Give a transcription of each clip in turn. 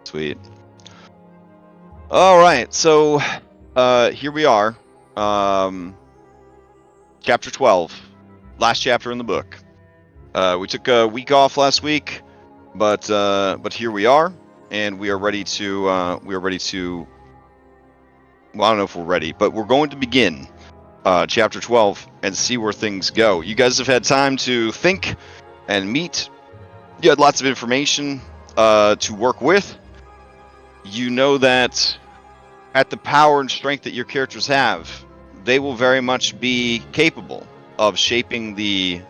Sweet. All right, so here we are. Chapter 12, last chapter in the book. We took a week off last week, but here we are, and we are ready to. Well, I don't know if we're ready, but we're going to begin chapter 12 and see where things go. You guys have had time to think and meet. You had lots of information to work with. You know that at the power and strength that your characters have, they will very much be capable of shaping the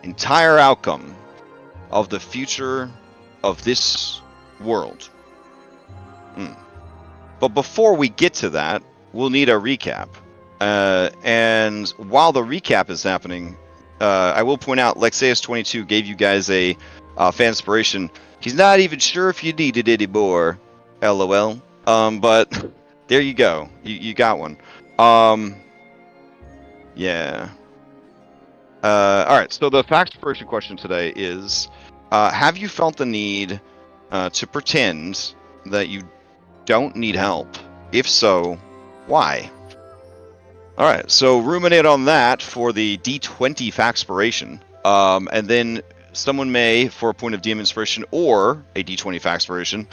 entire outcome of the future of this world. But before we get to that, we'll need a recap. And while the recap is happening, I will point out Lexeus22 gave you guys a fan inspiration. He's not even sure if you needed it anymore. LOL. But there you go. You got one. Yeah. Alright, so the fact inspiration question today is, have you felt the need to pretend that you don't need help? If so, why? Alright, so ruminate on that for the D20 factspiration. And then someone may, for a point of DM inspiration or a D20 factspiration,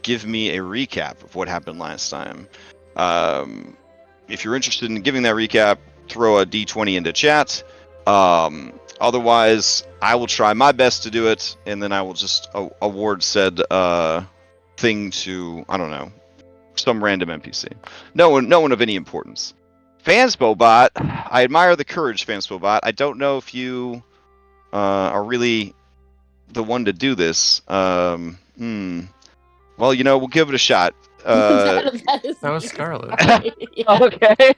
give me a recap of what happened last time. If you're interested in giving that recap, throw a D20 into chat. Otherwise, I will try my best to do it, and then I will just award said thing to, I don't know, some random NPC. No one of any importance. Fanspobot, I admire the courage, Fanspobot. I don't know if you are really the one to do this. Well, we'll give it a shot. That was Scarlet. Yeah. Okay.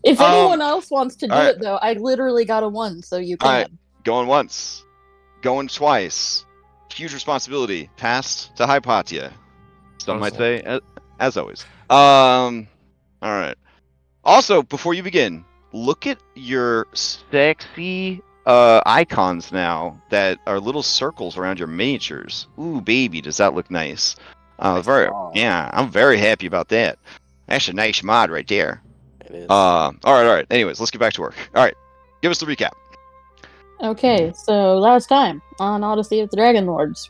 If anyone else wants to do right. it, though, I literally got a 1, so you can. All right. Going once. Going twice. Huge responsibility. Passed to Hypatia. Some might say, as always. All right. Also, before you begin, look at your sexy icons now that are little circles around your miniatures. Ooh, baby, does that look nice? I'm very happy about that. That's a nice mod right there. It is. All right. Anyways, let's get back to work. All right, give us the recap. Okay, so last time on Odyssey of the Dragonlords,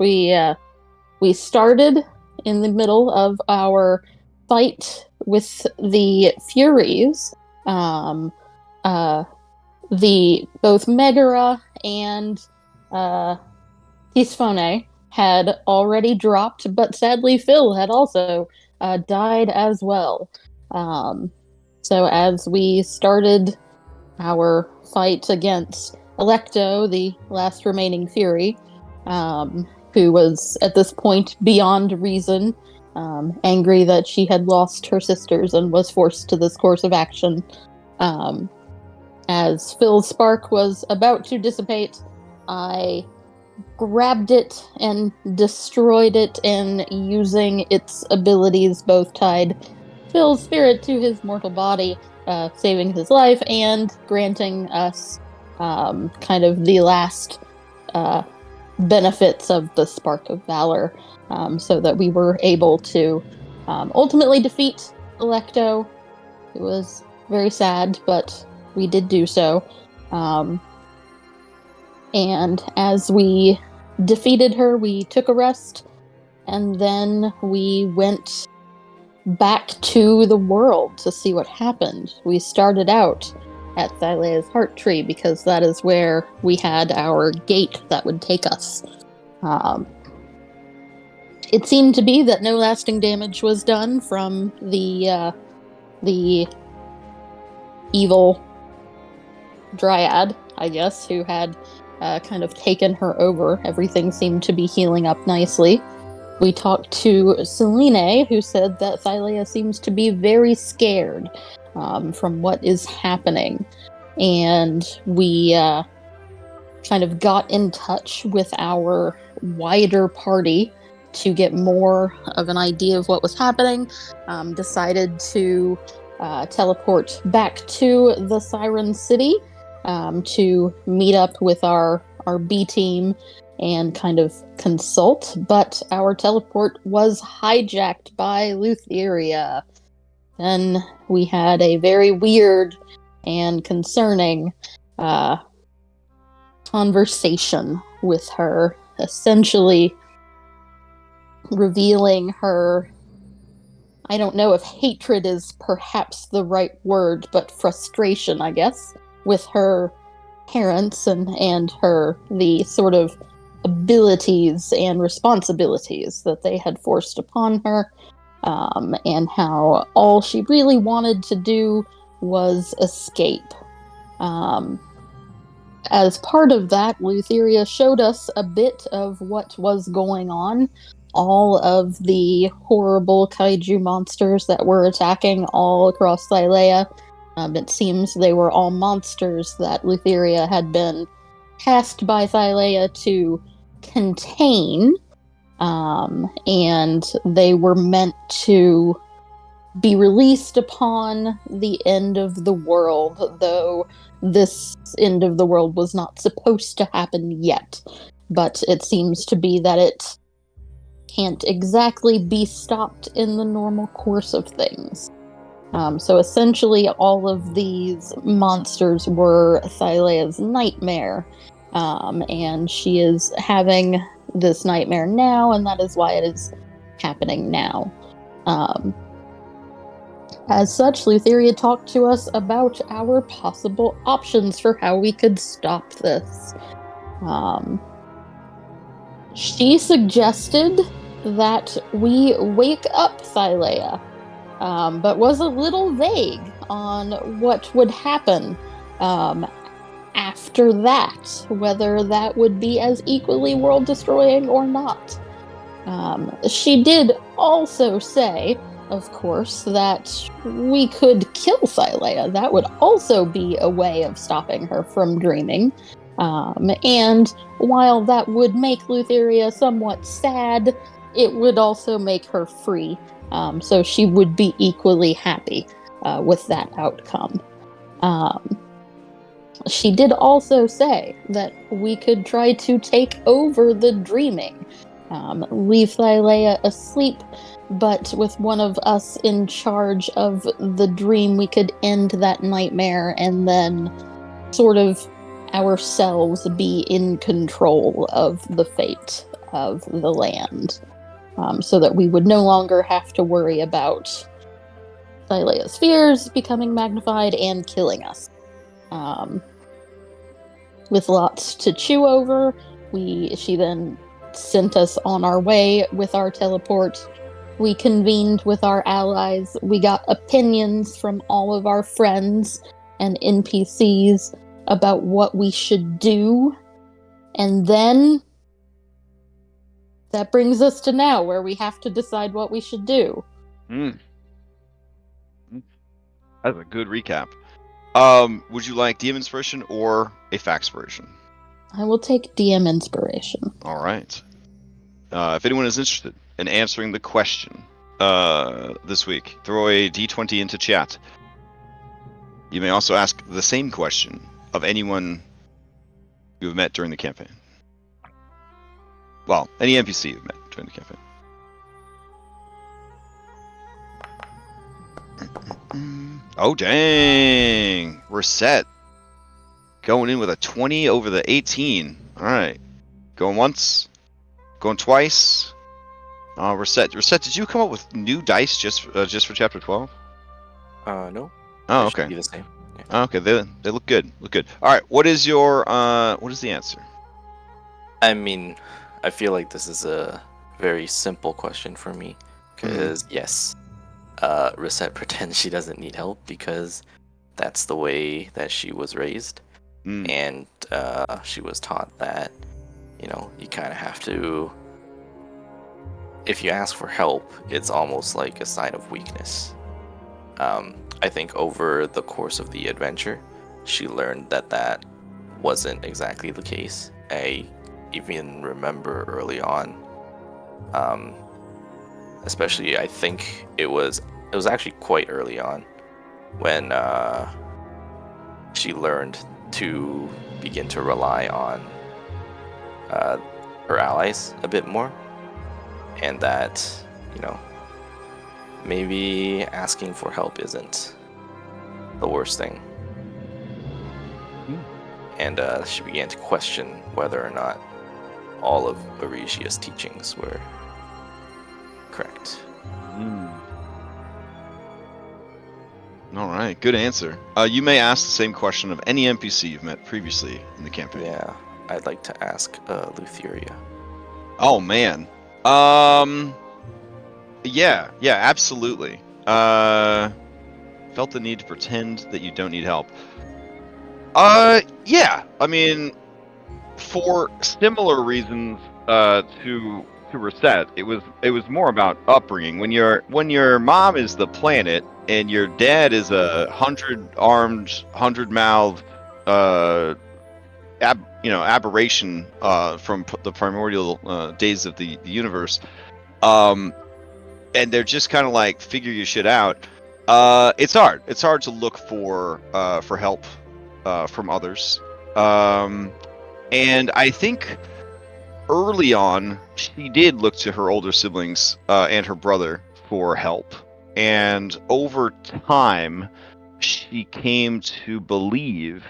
we started in the middle of our fight with the Furies. Both Megara and Tisphone had already dropped, but sadly Phil had also died as well. So as we started our fight against Electo, the last remaining Fury, who was at this point beyond reason, angry that she had lost her sisters and was forced to this course of action. As Phil's spark was about to dissipate, I grabbed it and destroyed it, and using its abilities, both tied Phil's spirit to his mortal body, saving his life and granting us kind of the last benefits of the Spark of Valor, so that we were able to ultimately defeat Electo. It was very sad, but we did do so. And as we defeated her, we took a rest, and then we went back to the world to see what happened. We started out at Thylea's Heart Tree because that is where we had our gate that would take us. It seemed to be that no lasting damage was done from the evil dryad, I guess, who had kind of taken her over. Everything seemed to be healing up nicely. We talked to Selene, who said that Thylea seems to be very scared from what is happening. And we kind of got in touch with our wider party to get more of an idea of what was happening. Decided to teleport back to the Siren City to meet up with our B team and kind of consult, but our teleport was hijacked by Lutheria. Then we had a very weird and concerning conversation with her, essentially revealing her, I don't know if hatred is perhaps the right word, but frustration, I guess, with her parents and the sort of abilities and responsibilities that they had forced upon her, and how all she really wanted to do was escape. As part of that, Lutheria showed us a bit of what was going on. All of the horrible kaiju monsters that were attacking all across Thylea. It seems they were all monsters that Lutheria had been tasked by Thylea to contain, and they were meant to be released upon the end of the world, though this end of the world was not supposed to happen yet. But it seems to be that it can't exactly be stopped in the normal course of things. So essentially, all of these monsters were Thylea's nightmare, and she is having this nightmare now, and that is why it is happening now. As such, Lutheria talked to us about our possible options for how we could stop this. She suggested that we wake up Thylea, but was a little vague on what would happen after that, whether that would be as equally world-destroying or not. She did also say, of course, that we could kill Thylea. That would also be a way of stopping her from dreaming. And while that would make Lutheria somewhat sad, it would also make her free. So she would be equally happy with that outcome. She did also say that we could try to take over the dreaming. Leave Thylea asleep, but with one of us in charge of the dream, we could end that nightmare and then sort of ourselves be in control of the fate of the land, so that we would no longer have to worry about Thylea's fears becoming magnified and killing us. With lots to chew over, she then sent us on our way with our teleport. We convened with our allies. We got opinions from all of our friends and NPCs about what we should do. And then that brings us to now, where we have to decide what we should do. That's a good recap. Would you like DM inspiration or a facts version? I will take DM inspiration. All right. If anyone is interested in answering the question this week, throw a d20 into chat. You may also ask the same question of anyone you've met during the campaign. Well, any NPC you've met during the campaign. Oh, dang. We're set. Going in with a 20 over the 18. All right. Going once. Going twice. We're set. We're set. Did you come up with new dice just for chapter 12? No. Oh, They should okay. be the same. Yeah. Oh, okay. They look good. Look good. All right. What is your what is the answer? I mean, I feel like this is a very simple question for me because yes, Reset pretends she doesn't need help because that's the way that she was raised, and she was taught that you kind of have to. If you ask for help, it's almost like a sign of weakness. I think over the course of the adventure, she learned that wasn't exactly the case. I even remember early on, especially I think it was actually quite early on when she learned to begin to rely on her allies a bit more, and that, you know, maybe asking for help isn't the worst thing. And she began to question whether or not all of Aresia's teachings were correct. All right, good answer. You may ask the same question of any NPC you've met previously in the campaign. Yeah, I'd like to ask Lutheria. Oh man. Yeah, absolutely. Felt the need to pretend that you don't need help. Yeah. I mean, for similar reasons to Reset, it was more about upbringing. When your mom is the planet and your dad is a 100-armed, 100-mouthed aberration from the primordial days of the universe, and they're just kind of like, figure your shit out. It's hard to look for help from others, and I think early on she did look to her older siblings and her brother for help, and over time she came to believe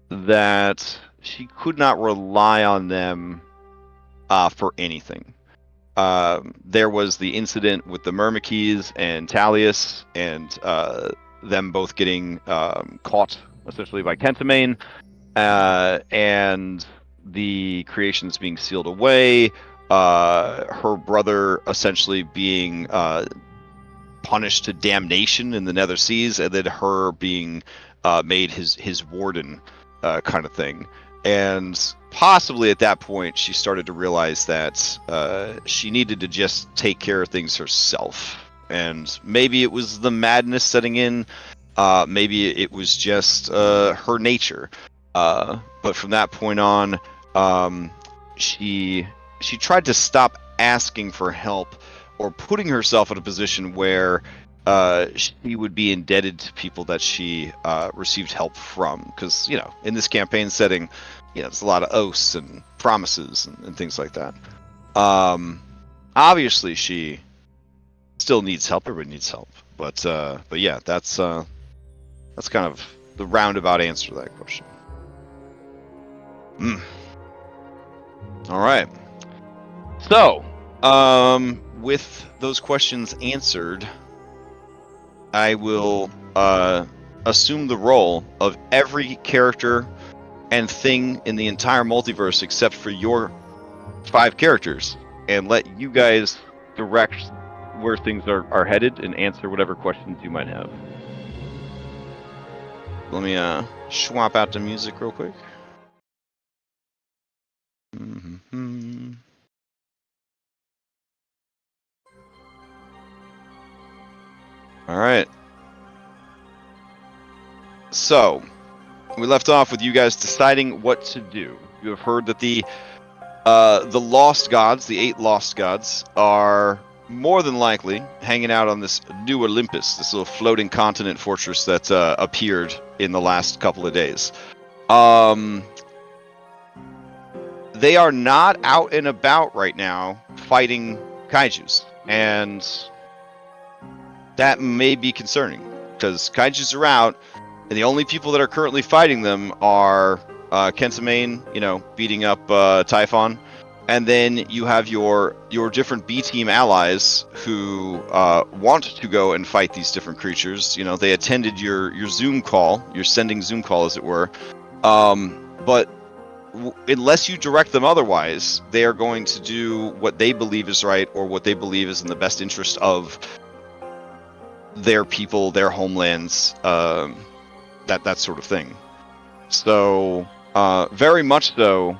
that she could not rely on them for anything. There was the incident with the Myrmikes and Thalius, and them both getting caught essentially by Kentimane, and the creations being sealed away, her brother essentially being punished to damnation in the Nether Seas, and then her being made his warden, kind of thing. And possibly at that point she started to realize that she needed to just take care of things herself. And maybe it was the madness setting in, maybe it was just her nature. But from that point on, she tried to stop asking for help or putting herself in a position where she would be indebted to people that she received help from. Because, in this campaign setting, there's a lot of oaths and promises and things like that. Obviously, she still needs help. Everybody needs help. But yeah, that's kind of the roundabout answer to that question. All right. So, with those questions answered, I will assume the role of every character and thing in the entire multiverse except for your 5 characters, and let you guys direct where things are headed and answer whatever questions you might have. Let me swap out the music real quick. All right. So, we left off with you guys deciding what to do. You have heard that the lost gods, the 8 lost gods, are more than likely hanging out on this new Olympus, this little floating continent fortress that appeared in the last couple of days. They are not out and about right now fighting kaijus, and that may be concerning, because kaijus are out, and the only people that are currently fighting them are Kentimane, beating up Typhon, and then you have your different B-team allies who want to go and fight these different creatures. They attended your Zoom call, your sending Zoom call, as it were, but unless you direct them otherwise, they are going to do what they believe is right, or what they believe is in the best interest of their people, their homelands, that sort of thing. So, very much so,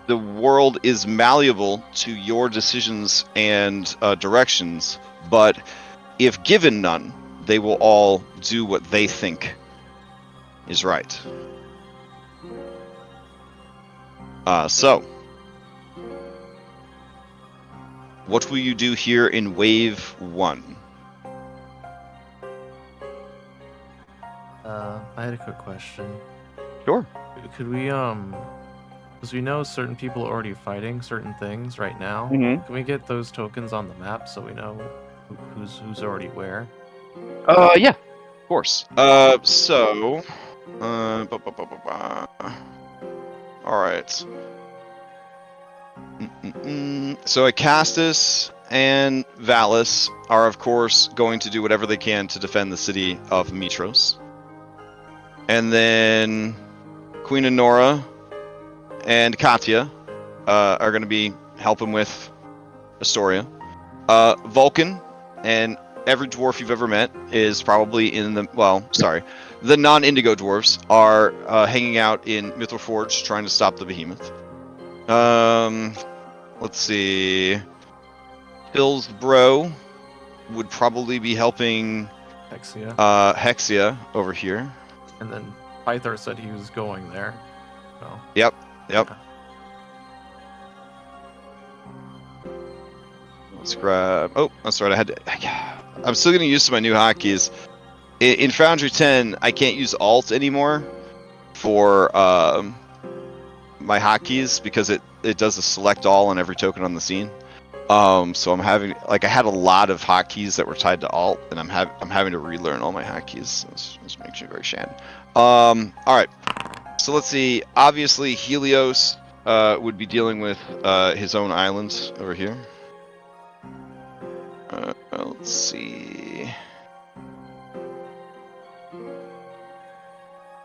the world is malleable to your decisions and directions, but if given none, they will all do what they think is right. So, what will you do here in Wave 1? I had a quick question. Sure. Could we Because we know certain people are already fighting certain things right now. Mhm. Can we get those tokens on the map so we know who's already where? Yeah, of course. So, all right. So Acastus and Valis are, of course, going to do whatever they can to defend the city of Mitros. And then Queen Honora and Katya are going to be helping with Astoria. Vulcan and every dwarf you've ever met is probably in the... Well, sorry. The non-Indigo dwarves are hanging out in Mithril trying to stop the behemoth. Let's see. Phil's bro would probably be helping Hexia. Hexia over here. And then Pythor said he was going there. So. Yep. Yeah. Let's grab... Oh, that's right. I'm still getting used to my new hotkeys. In Foundry 10, I can't use Alt anymore for my hotkeys because it does a select all on every token on the scene. So I'm having... Like, I had a lot of hotkeys that were tied to Alt, and I'm having to relearn all my hotkeys. This makes me very shan. All right. So let's see. Obviously, Helios would be dealing with his own islands over here. Let's see.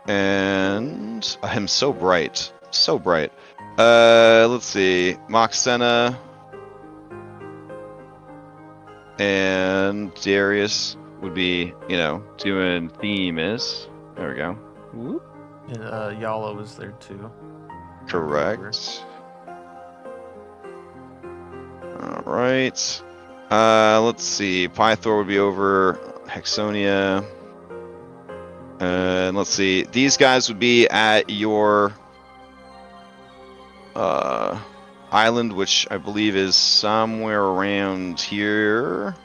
And I'm so bright. So bright. Let's see. Moxena and Darius would be, doing Themis. There we go. Whoop. And Yala was there too. Correct. Alright. Let's see. Pythor would be over Hexonia. And let's see. These guys would be at your island, which I believe is somewhere around here.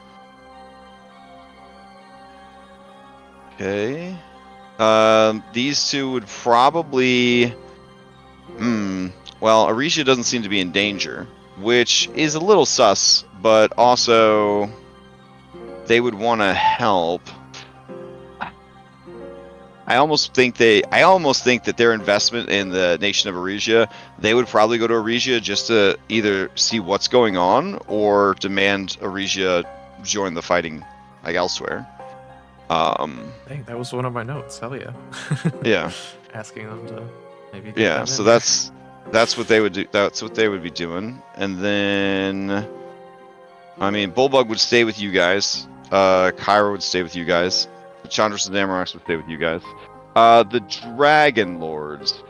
Okay. These two would probably... Well, Aresia doesn't seem to be in danger, which is a little sus, but also they would want to help. I almost think that their investment in the nation of Aresia, they would probably go to Aresia just to either see what's going on or demand Aresia join the fighting, like, elsewhere. Dang, that was one of my notes. Hell yeah. Yeah. Asking them to maybe. Yeah. So that's what they would do. That's what they would be doing. And then, I mean, Bullbug would stay with you guys. Kyra would stay with you guys. Chandras and Damarox would stay with you guys. The Dragonlords,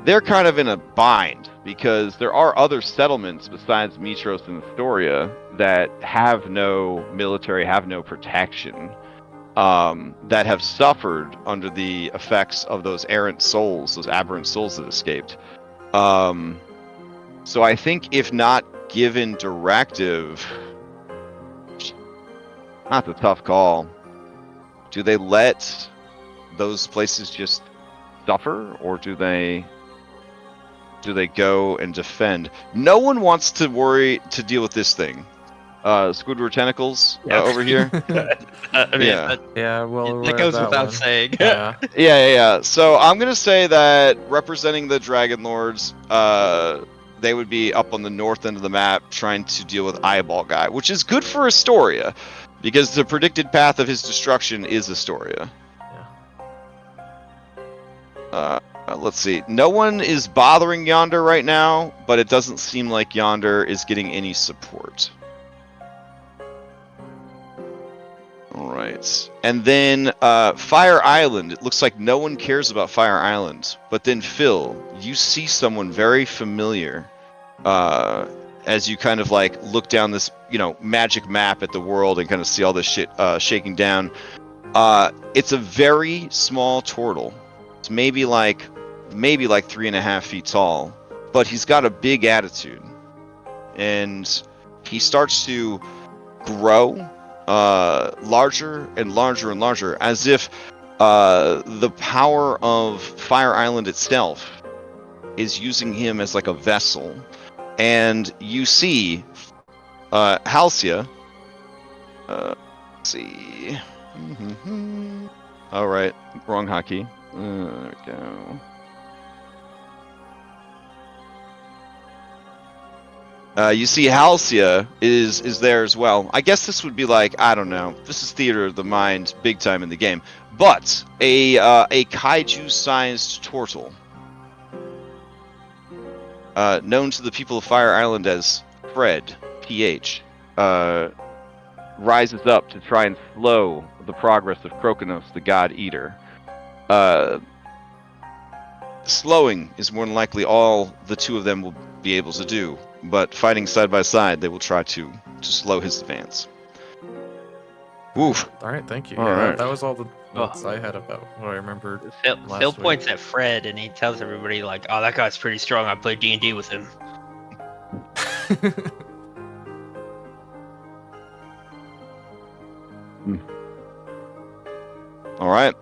they're kind of in a bind because there are other settlements besides Mitros and Astoria that have no military, have no protection, that have suffered under the effects of those errant souls, those aberrant souls that escaped. So I think if not given directive, that's a tough call. Do they let those places just suffer, or do they go and defend? No one wants to deal with this thing. Squidward Tentacles over here. I mean, yeah, well, that goes without saying. Yeah. Yeah. So I'm gonna say that representing the Dragonlords, they would be up on the north end of the map trying to deal with Eyeball Guy, which is good for Astoria, because the predicted path of his destruction is Astoria. Yeah. Let's see. No one is bothering Yonder right now, but it doesn't seem like Yonder is getting any support. Alright. And then Fire Island. It looks like no one cares about Fire Island. But then, Phil, you see someone very familiar as you kind of like look down this, magic map at the world and kind of see all this shit shaking down. It's a very small turtle. It's maybe like 3.5 feet tall, but he's got a big attitude, and he starts to grow larger and larger and larger, as if the power of Fire Island itself is using him as like a vessel. And you see Halcyon. Let's see. All right, wrong hotkey. There we go. You see Halcyon is there as well. I guess this would be like, I don't know. This is theater of the mind, big time in the game. But a kaiju-sized turtle, known to the people of Fire Island as Fred, PH, rises up to try and slow the progress of Krokonos, the God Eater. Slowing is more than likely all the two of them will be able to do, but fighting side by side, they will try to slow his advance. Woof. All right, thank you. All Yeah, right. That was all the notes I had about what I remembered. Phil points at Fred and he tells everybody like, "Oh, that guy's pretty strong. I played D&D with him." All right.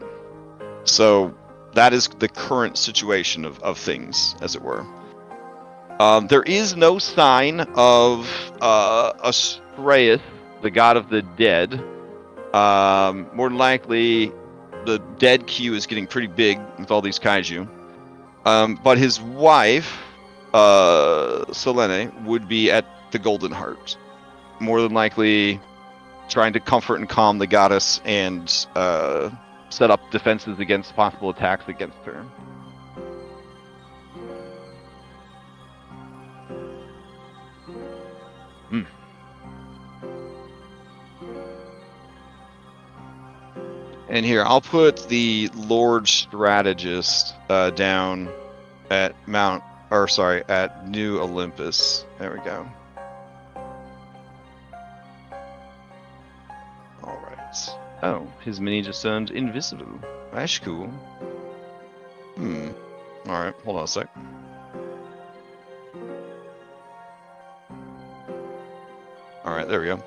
So that is the current situation of things, as it were. There is no sign of Astraeus, the god of the dead. More than likely, the dead queue is getting pretty big with all these kaiju. But his wife, Selene, would be at the Golden Heart. More than likely trying to comfort and calm the goddess and set up defenses against possible attacks against her. And here, I'll put the Lord Strategist down at at New Olympus. There we go. Alright. Oh, his mini just turned invisible. That's cool. Alright, hold on a sec. Alright, there we go.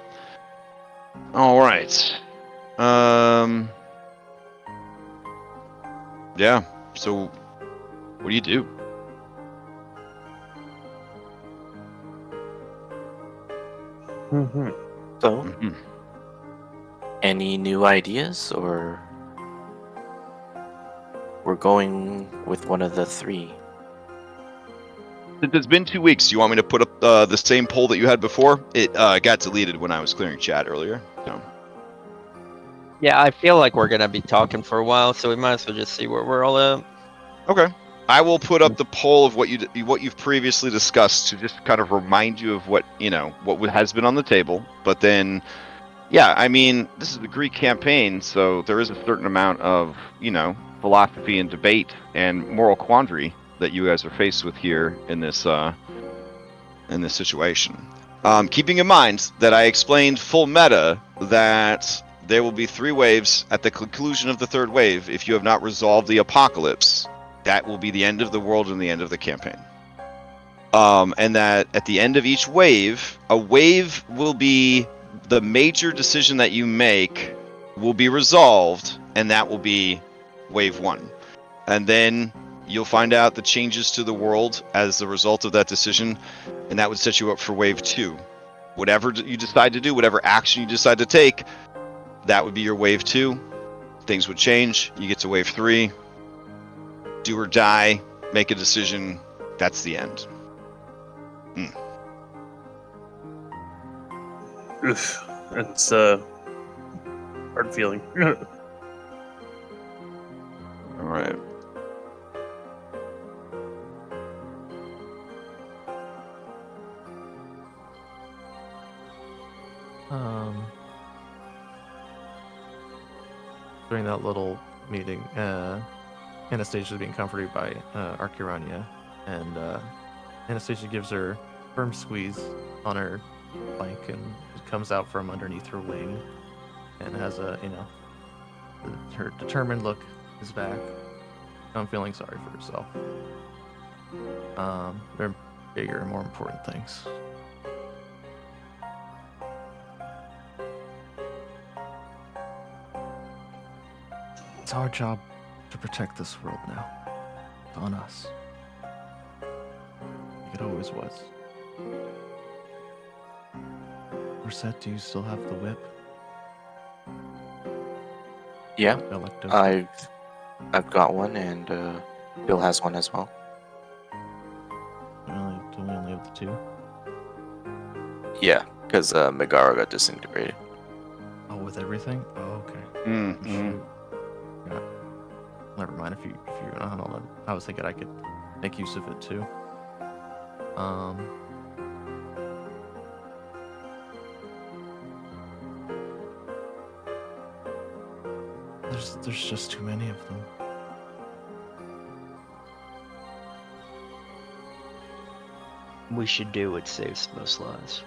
Alright. Yeah, so what do you do? So, any new ideas, or we're going with one of the three? Since it's been 2 weeks, do you want me to put up the same poll that you had before? It got deleted when I was clearing chat earlier. So. Yeah, I feel like we're gonna be talking for a while, so we might as well just see where we're all at. Okay. I will put up the poll of what you've previously discussed to just kind of remind you of what has been on the table. But then, yeah, I mean, this is the Greek campaign, so there is a certain amount of philosophy and debate and moral quandary that you guys are faced with here in this situation. Keeping in mind that I explained full meta that there will be 3 waves at the conclusion of the 3rd wave. If you have not resolved the apocalypse, that will be the end of the world and the end of the campaign. And that at the end of each wave, a wave will be the major decision that you make will be resolved, and that will be wave 1. And then you'll find out the changes to the world as a result of that decision, and that would set you up for wave 2. Whatever you decide to do, whatever action you decide to take, that would be your wave 2. Things would change. You get to wave 3. Do or die. Make a decision. That's the end. Oof. That's hard feeling. All right. During that little meeting, Anastasia is being comforted by Archirania, and Anastasia gives her a firm squeeze on her flank, and it comes out from underneath her wing, and has a her determined look is back. I'm feeling sorry for herself. There are bigger and more important things. It's our job to protect this world now. It's on us. like it always was. Reset, do you still have the whip? Yeah, Electo I've got one, and Bill has one as well. Don't we only have the two? Yeah, because Megara got disintegrated. Oh, with everything? Oh, okay. Mm-hmm. Shoot. Yeah. Never mind. If you hold on. I was thinking I could make use of it too. There's just too many of them. We should do what saves most lives.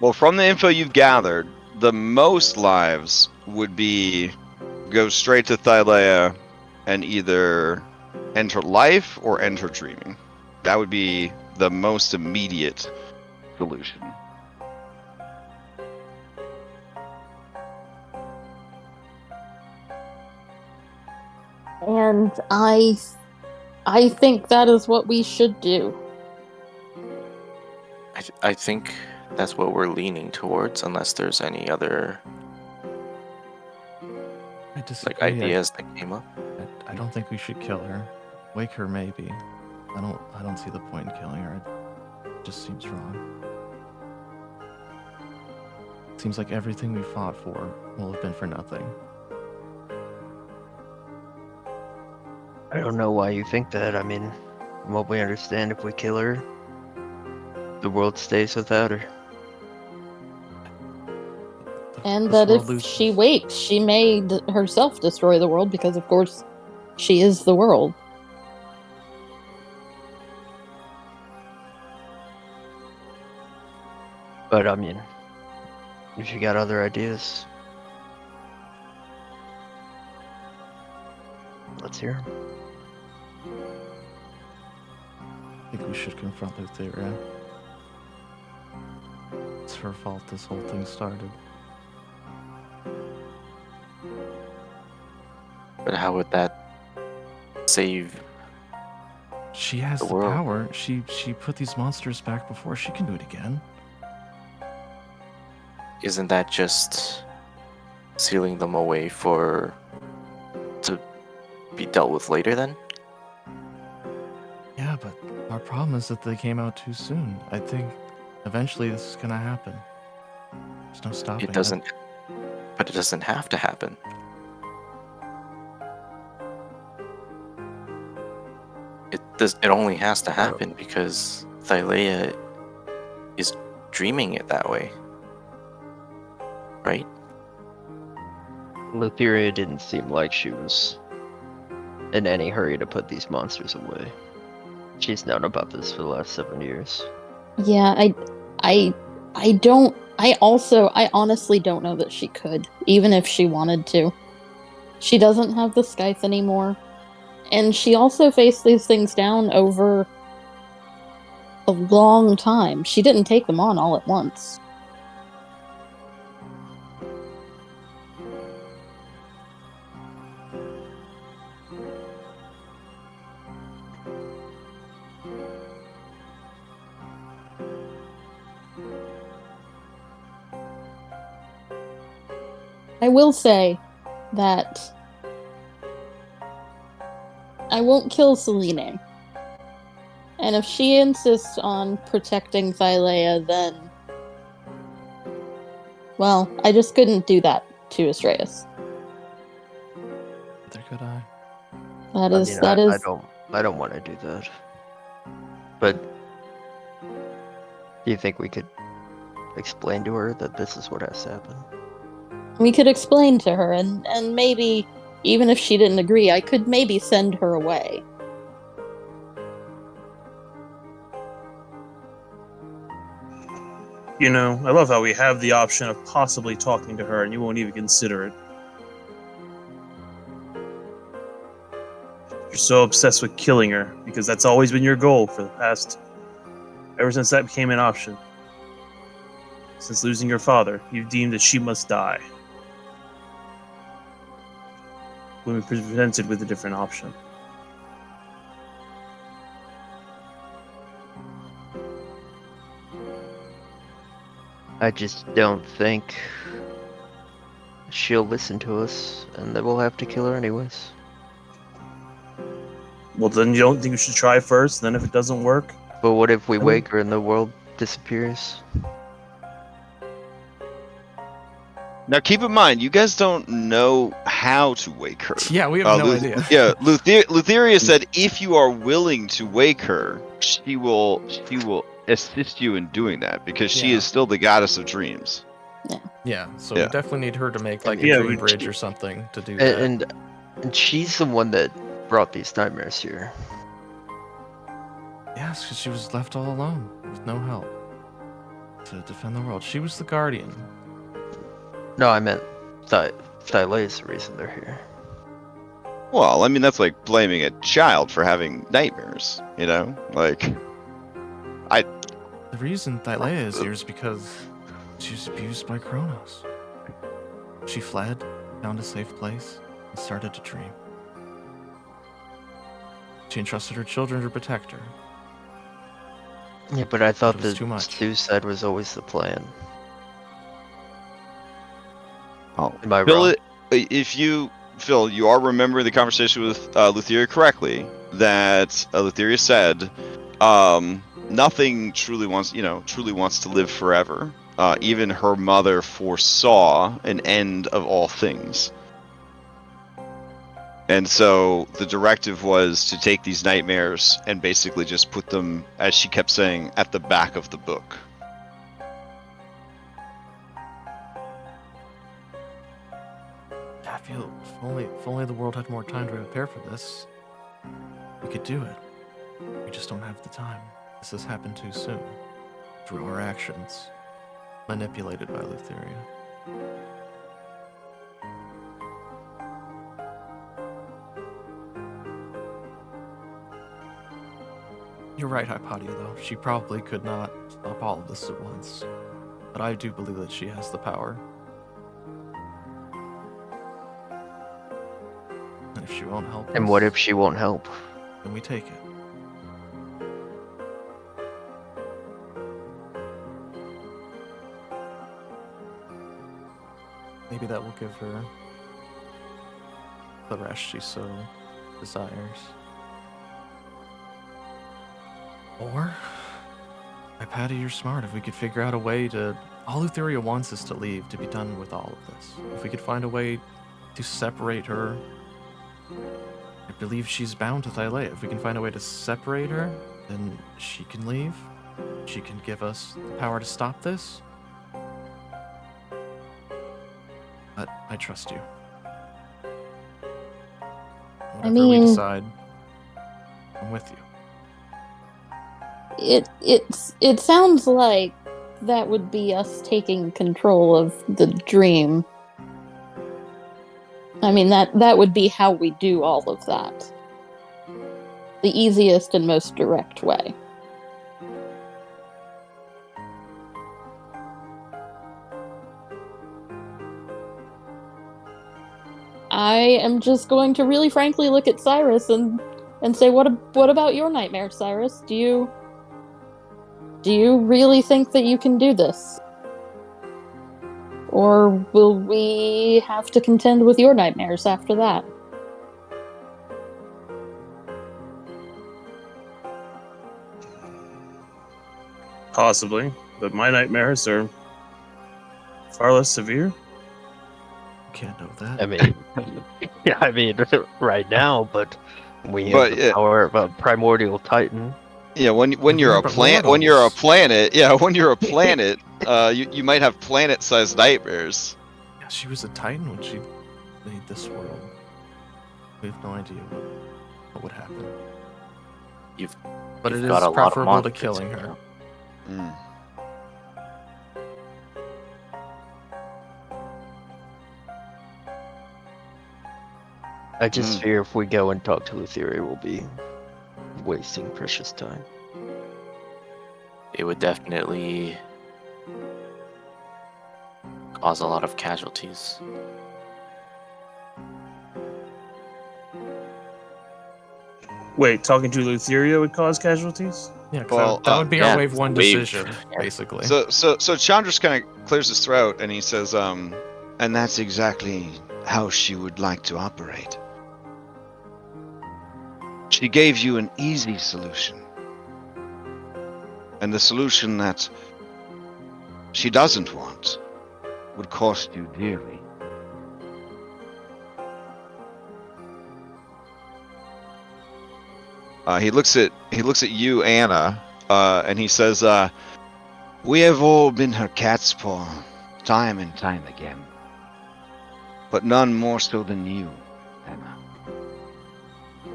Well, from the info you've gathered, the most lives would be go straight to Thylea and either enter life or enter dreaming. That would be the most immediate solution. And I think that is what we should do. I think that's what we're leaning towards, unless there's any other I disagree. ideas that came up. I don't think we should kill her. Wake her, maybe. I don't see the point in killing her. It just seems wrong. Seems like everything we fought for will have been for nothing. I don't know why you think that. I mean, from what we understand, if we kill her, the world stays without her. And This that world if loses. she wakes, she may herself destroy the world because, of course, she is the world. But I mean, if you got other ideas, let's hear 'em. I think we should confront Thylea. It's her fault this whole thing started. But how would that save? She has The the world. power. She put these monsters back before. She can do it again. Isn't that just sealing them away to be dealt with later then? Yeah, but our problem is that they came out too soon. I think eventually this is gonna happen. There's no stopping It doesn't, but it doesn't have to happen. It only has to happen because Thylea is dreaming it that way. Right? Lutheria didn't seem like she was in any hurry to put these monsters away. She's known about this for the last 7 years. Yeah, I honestly don't know that she could, even if she wanted to. She doesn't have the scythe anymore. And she also faced these things down over a long time. She didn't take them on all at once. I will say that I won't kill Selene. And if she insists on protecting Thylea, then... well, I just couldn't do that to Astraeus. Neither could I. I don't want to do that. But do you think we could explain to her that this is what has to happen? We could explain to her, and maybe, even if she didn't agree, I could maybe send her away. You know, I love how we have the option of possibly talking to her and you won't even consider it. You're so obsessed with killing her because that's always been your goal for the past... ever since that became an option. Since losing your father, you've deemed that she must die. When we presented with a different option. I just don't think she'll listen to us, and then we'll have to kill her anyways. Well, then you don't think we should try first? Then if it doesn't work? But what if we I mean- wake her and the world disappears? Now, keep in mind, you guys don't know how to wake her. Yeah, we have no Lu- idea. Yeah, Lutheria said if you are willing to wake her, she will assist you in doing that because she Yeah. is still the goddess of dreams. Yeah, so Yeah. we definitely need her to make like Yeah, a dream we- bridge or something to do that. And she's the one that brought these nightmares here. Yes, because she was left all alone with no help to defend the world. She was the guardian. No, I meant Thylea is the reason they're here. Well, I mean, that's like blaming a child for having nightmares, you know? Like, The reason Thylea is here is because she was abused by Kronos. She fled, found a safe place, and started to dream. She entrusted her children to protect her. Yeah, but I thought It was the too much. suicide was always the plan. oh, Am I Phil, wrong? Phil, you are remembering the conversation with Lutheria correctly. That Lutheria said, nothing truly wants to live forever. Even her mother foresaw an end of all things. And so the directive was to take these nightmares and basically just put them, as she kept saying, at the back of the book. I feel if only the world had more time to prepare for this, we could do it. We just don't have the time. This has happened too soon. Through our actions, manipulated by Lutheria. You're right, Hypatia, though. She probably could not stop all of this at once. But I do believe that she has the power. And if she won't help And us, what if she won't help? then we take it. Maybe that will give her the rest she so desires. Or, Hypatia, you're smart. If we could figure out a way to... All Lutheria wants is to leave, to be done with all of this. If we could find a way to separate her... I believe she's bound to Thylea. If we can find a way to separate her, then she can leave. She can give us the power to stop this. But I trust you. Whatever we mean- decide, I'm with you. It sounds like that would be us taking control of the dream. I mean, that would be how we do all of that. The easiest and most direct way. I am just going to really frankly look at Cyrus and say, what about your nightmare, Cyrus? Do you really think that you can do this? Or will we have to contend with your nightmares after that? Possibly, but my nightmares are far less severe. Can't know that. I mean, yeah, I mean, right now, but we have But, the yeah. power of a primordial titan. Yeah, when you're a But planet, mortals. you might have planet-sized nightmares. Yeah, she was a titan when she made this world. We have no idea what would happen. But You've it got is a lot of preferable to monsters, killing you her. know. Mm. I just Mm. fear if we go and talk to Lutheria, we'll be wasting precious time. It would definitely cause a lot of casualties. Wait, talking to Lutheria would cause casualties? Yeah, 'cause Well, that would be yeah, our wave 1 wave- decision, yeah. basically. So Chandras kind of clears his throat and he says, and that's exactly how she would like to operate. She gave you an easy solution. And the solution that she doesn't want would cost you dearly. He looks at you, Anna, and he says, "We have all been her cat's paw, time and time again, but none more so than you, Anna.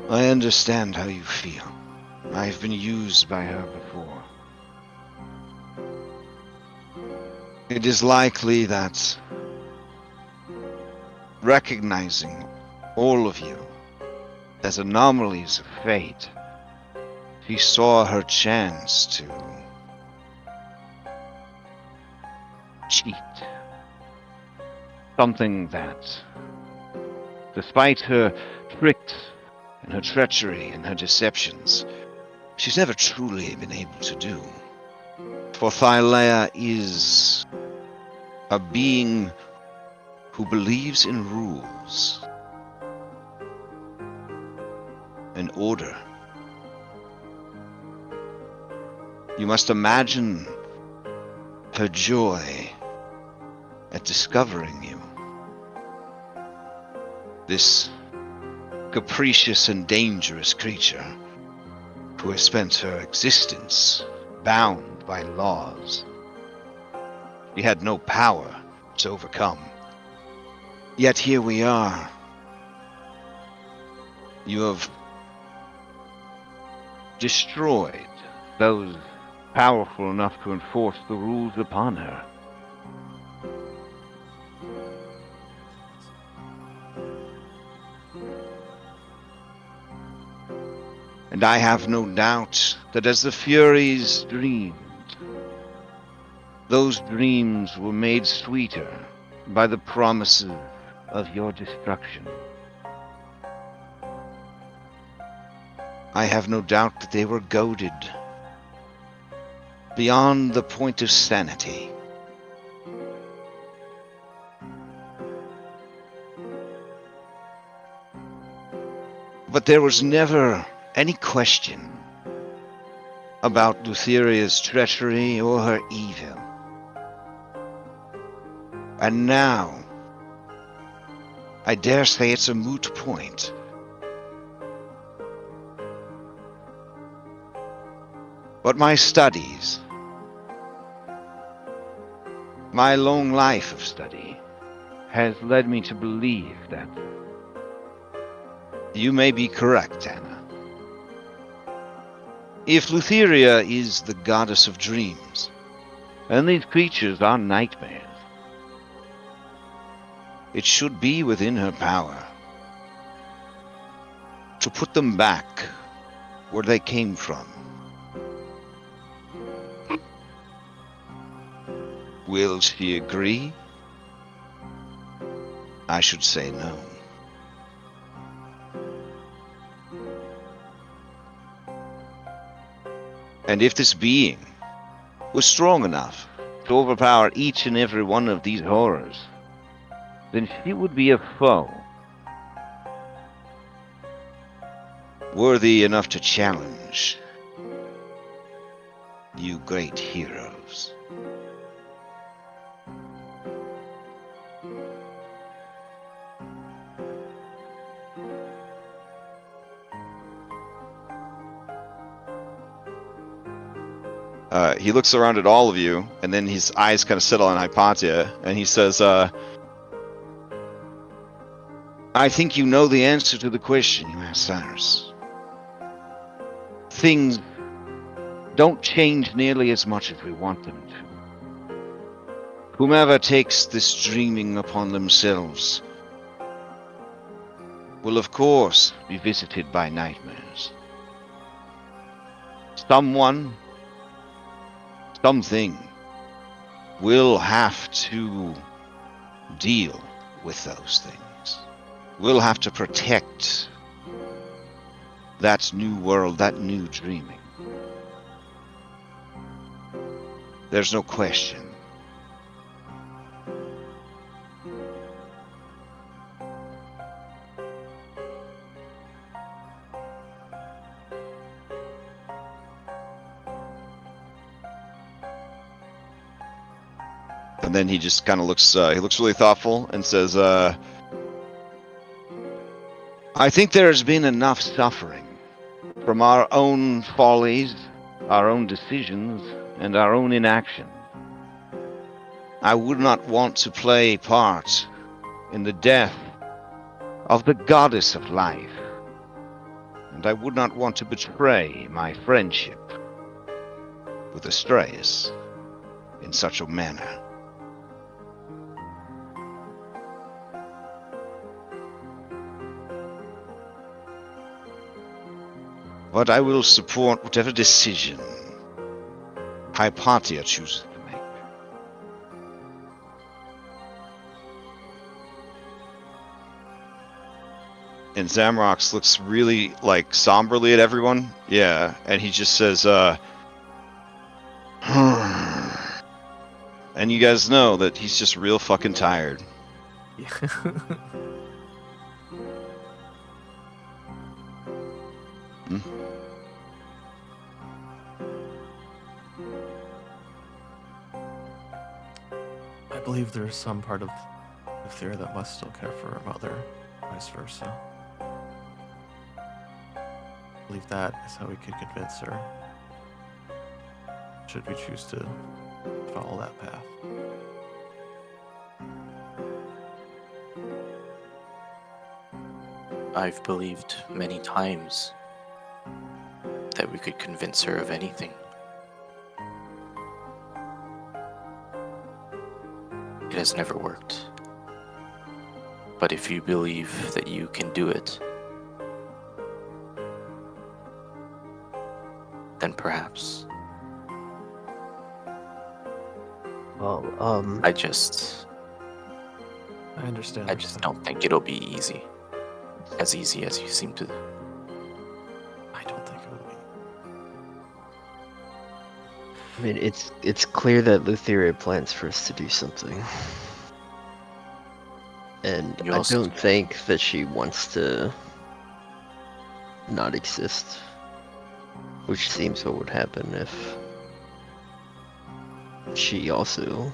I understand how you feel. I've been used by her before. It is likely that recognizing all of you as anomalies of fate, she saw her chance to cheat. Something that, despite her tricks and her treachery and her deceptions, she's never truly been able to do. For Thylea is a being who believes in rules and order. You must imagine her joy at discovering you. This capricious and dangerous creature who has spent her existence bound by laws. She had no power to overcome. Yet here we are. You have destroyed those powerful enough to enforce the rules upon her. And I have no doubt that as the Furies dreamed, those dreams were made sweeter by the promises of your destruction. I have no doubt that they were goaded beyond the point of sanity. But there was never any question about Lutheria's treachery or her evil. And now, I dare say it's a moot point. But my studies, my long life of study, has led me to believe that you may be correct, Anna. If Lutheria is the goddess of dreams, and these creatures are nightmares, it should be within her power to put them back where they came from. Will she agree? I should say no. And if this being was strong enough to overpower each and every one of these horrors, then she would be a foe worthy enough to challenge you great heroes. He looks around at all of you, and then his eyes kind of settle on Hypatia, and he says, I think you know the answer to the question you asked Cyrus. Things don't change nearly as much as we want them to. Whomever takes this dreaming upon themselves will of course be visited by nightmares. Someone, something will have to deal with those things. We'll have to protect that new world, that new dreaming. There's no question. And then he just kind of looks, he looks really thoughtful and says, I think there's been enough suffering from our own follies, our own decisions, and our own inaction. I would not want to play a part in the death of the goddess of life, and I would not want to betray my friendship with Astraeus in such a manner. But I will support whatever decision Hypatia chooses to make. And Zamrox looks really, like, somberly at everyone. Yeah, and he just says, and you guys know that he's just real fucking tired. Yeah. I believe there's some part of Thylea that must still care for her mother, vice versa. I believe that is how we could convince her, should we choose to follow that path. I've believed many times that we could convince her of anything. It has never worked. But if you believe that you can do it, then perhaps. Well, I just understand. don't think it'll be easy. As easy as you seem to. I don't think it will be. I mean, it's clear that Lutheria plans for us to do something. And I don't think that she wants to not exist. Which seems what would happen if she also...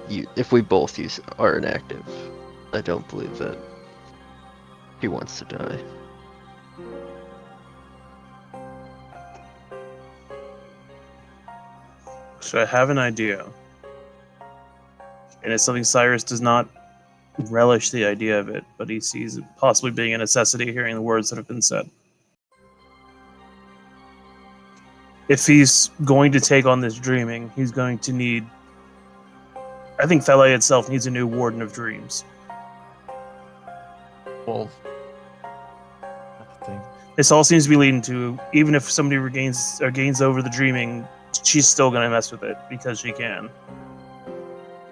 if we both are inactive. I don't believe that she wants to die. So I have an idea. And it's something Cyrus does not relish the idea of it, but he sees it possibly being a necessity hearing the words that have been said. If he's going to take on this dreaming, he's going to need... I think Thylea itself needs a new Warden of Dreams. Well, I think This all seems to be leading to, even if somebody gains over the dreaming, she's still going to mess with it because she can.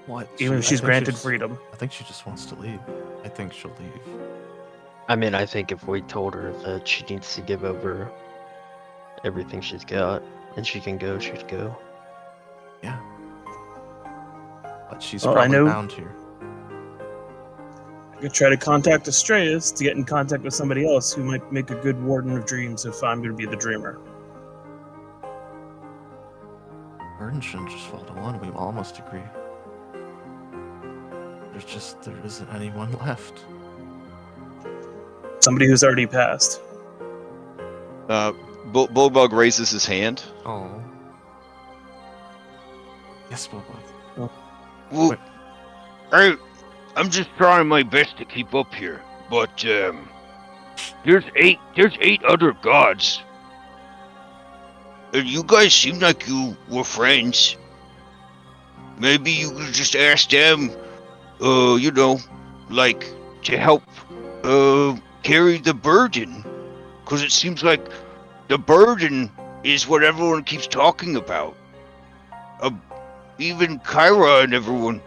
what? Even if she's granted freedom. I think she just wants to leave. I think she'll leave. I mean, I think if we told her that she needs to give over everything she's got and she can go, she'd go. Yeah. But she's Well, I probably know- bound here. I could try to contact Astraeus to get in contact with somebody else who might make a good Warden of Dreams if I'm going to be the Dreamer. Burden shouldn't just fall to one. We almost agree. There isn't anyone left. Somebody who's already passed. Bulbug raises his hand. Oh. Yes, Bobo. Well, I'm just trying my best to keep up here, but there's eight other gods. And you guys seem like you were friends. Maybe you could just ask them, like, to help carry the burden. Because it seems like the burden is what everyone keeps talking about. Even Kyra and everyone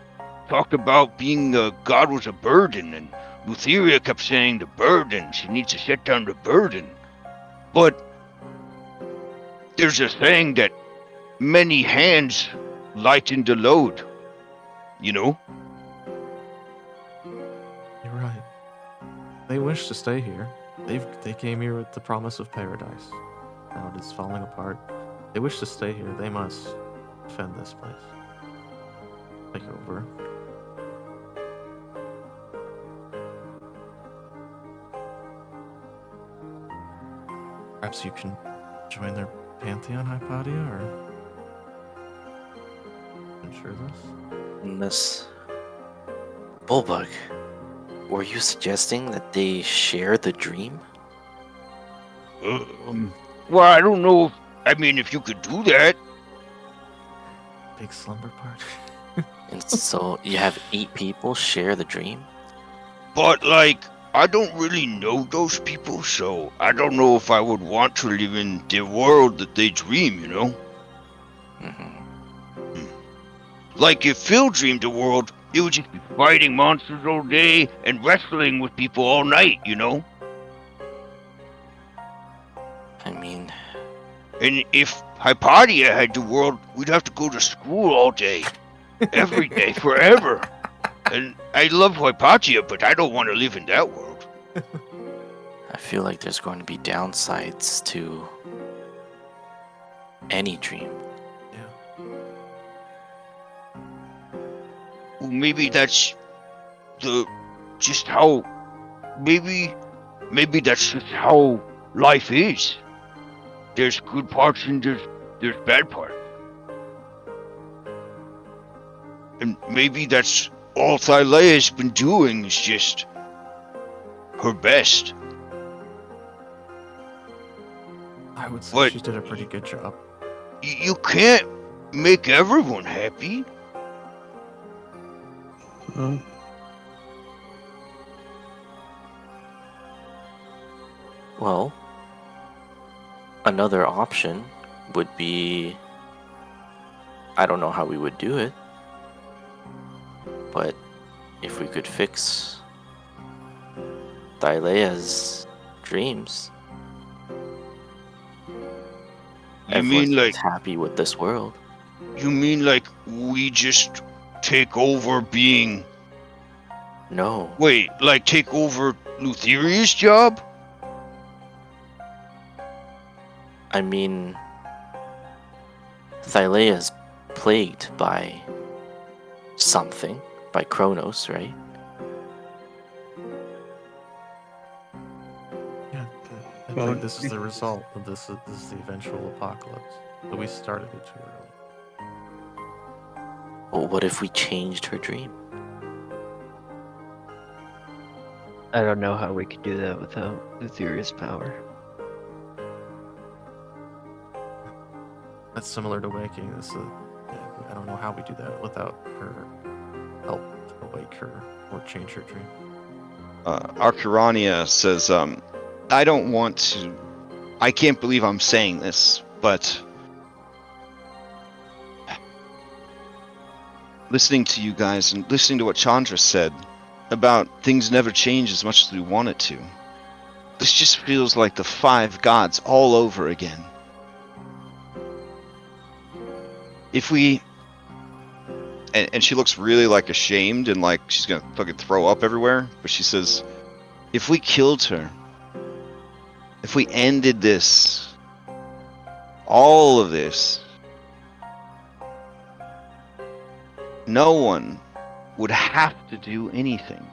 talked about being God was a burden, and Lutheria kept saying the burden. She needs to set down the burden. But there's a saying that many hands lighten the load. You know? You're right. They wish to stay here. They came here with the promise of paradise. Now it is falling apart. They wish to stay here. They must defend this place. Take over. Perhaps you can join their pantheon, Hypatia, or ensure this? Miss Bullbug, were you suggesting that they share the dream? Well, I don't know. If you could do that. Big slumber party. And so you have 8 people share the dream? But, I don't really know those people, so I don't know if I would want to live in the world that they dream, you know? Mm-hmm. Like, if Phil dreamed a world, it would just be fighting monsters all day and wrestling with people all night, you know? I mean, And if Hypatia had the world, we'd have to go to school all day. Every day, forever. And I love Hypatia, but I don't want to live in that world. I feel like there's going to be downsides to any dream. Yeah. Well, maybe that's maybe that's just how life is. There's good parts and there's bad parts. And maybe that's all Thylea's been doing is just her best. I would say What? she did a pretty good job. You can't make everyone happy. Well, another option would be, I don't know how we would do it, but if we could fix Thylea's dreams, You mean everyone's happy with this world. You mean like we just take over being... No, Wait, like take over Lutheria's job? I mean, Thylea's plagued by something, by Kronos, right? Yeah, I Well, think this is the result of this. This is the eventual apocalypse. But we started it too early. Well, what if we changed her dream? I don't know how we could do that without Lutheria's power. That's similar to waking. I don't know how we do that without her help to awake her or change her dream. Archirania says, I don't want to... I can't believe I'm saying this, but... listening to you guys and listening to what Chandra said about things never change as much as we want it to. This just feels like the 5 gods all over again. If we... And she looks really like ashamed and like she's gonna fucking throw up everywhere, but she says, if we killed her, if we ended this, all of this, no one would have to do anything.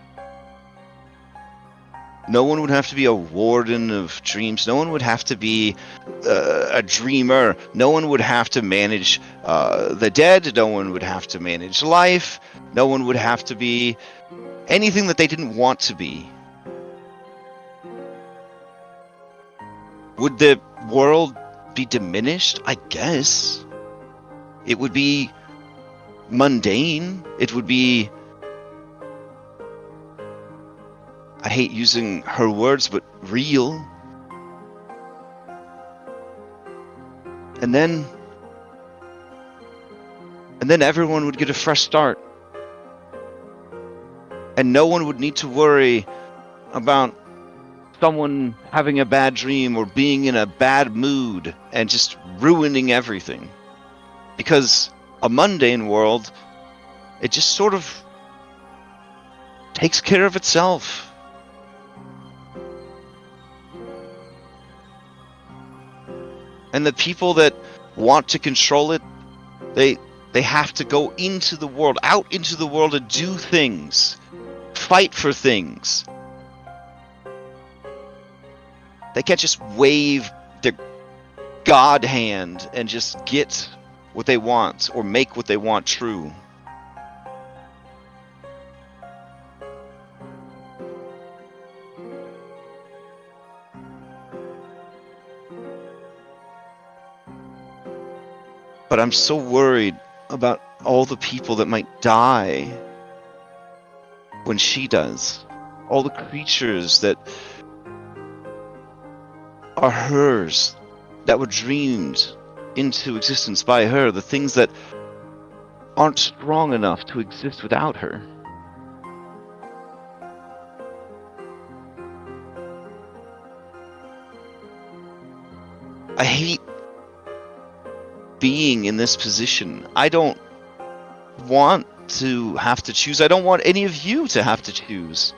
No one would have to be a warden of dreams. No one would have to be a dreamer. No one would have to manage the dead. No one would have to manage life. No one would have to be anything that they didn't want to be. Would the world be diminished? I guess. It would be mundane. It would be... I hate using her words, but real. And then everyone would get a fresh start. And no one would need to worry about someone having a bad dream or being in a bad mood and just ruining everything. Because a mundane world, it just sort of takes care of itself. And the people that want to control it, they have to go into the world, out into the world, and do things, fight for things. They can't just wave their god hand and just get what they want or make what they want true. But I'm so worried about all the people that might die when she does. All the creatures that are hers, that were dreamed into existence by her, the things that aren't strong enough to exist without her. I hate being in this position. I don't want to have to choose. I don't want any of you to have to choose.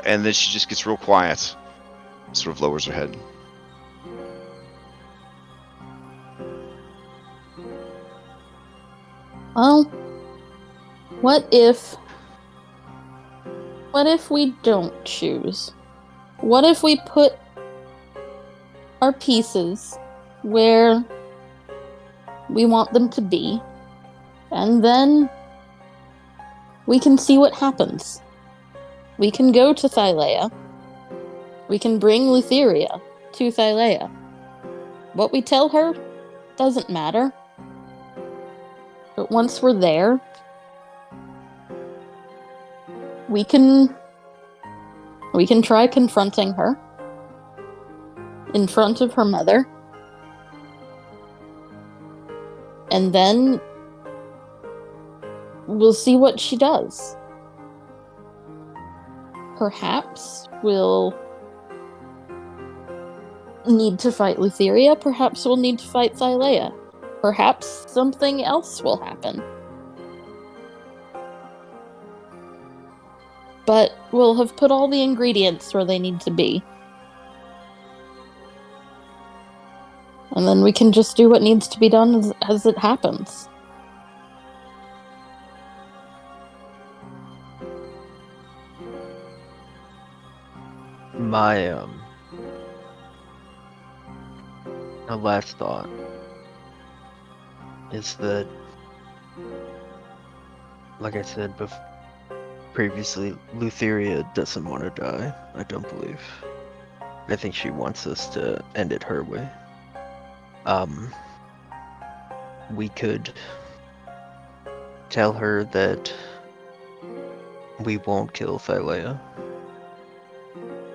And then she just gets real quiet, sort of lowers her head. Well, what if we don't choose? What if we put our pieces where we want them to be, and then we can see what happens? We can go to Thylea. We can bring Lutheria to Thylea. What we tell her doesn't matter. But once we're there, we can try confronting her in front of her mother. And then we'll see what she does. Perhaps we'll need to fight Lutheria. Perhaps we'll need to fight Thylea. Perhaps something else will happen. But we'll have put all the ingredients where they need to be. And then we can just do what needs to be done as it happens. My last thought is that, like I said previously, Lutheria doesn't want to die, I don't believe. I think she wants us to end it her way. We could tell her that we won't kill Thylea,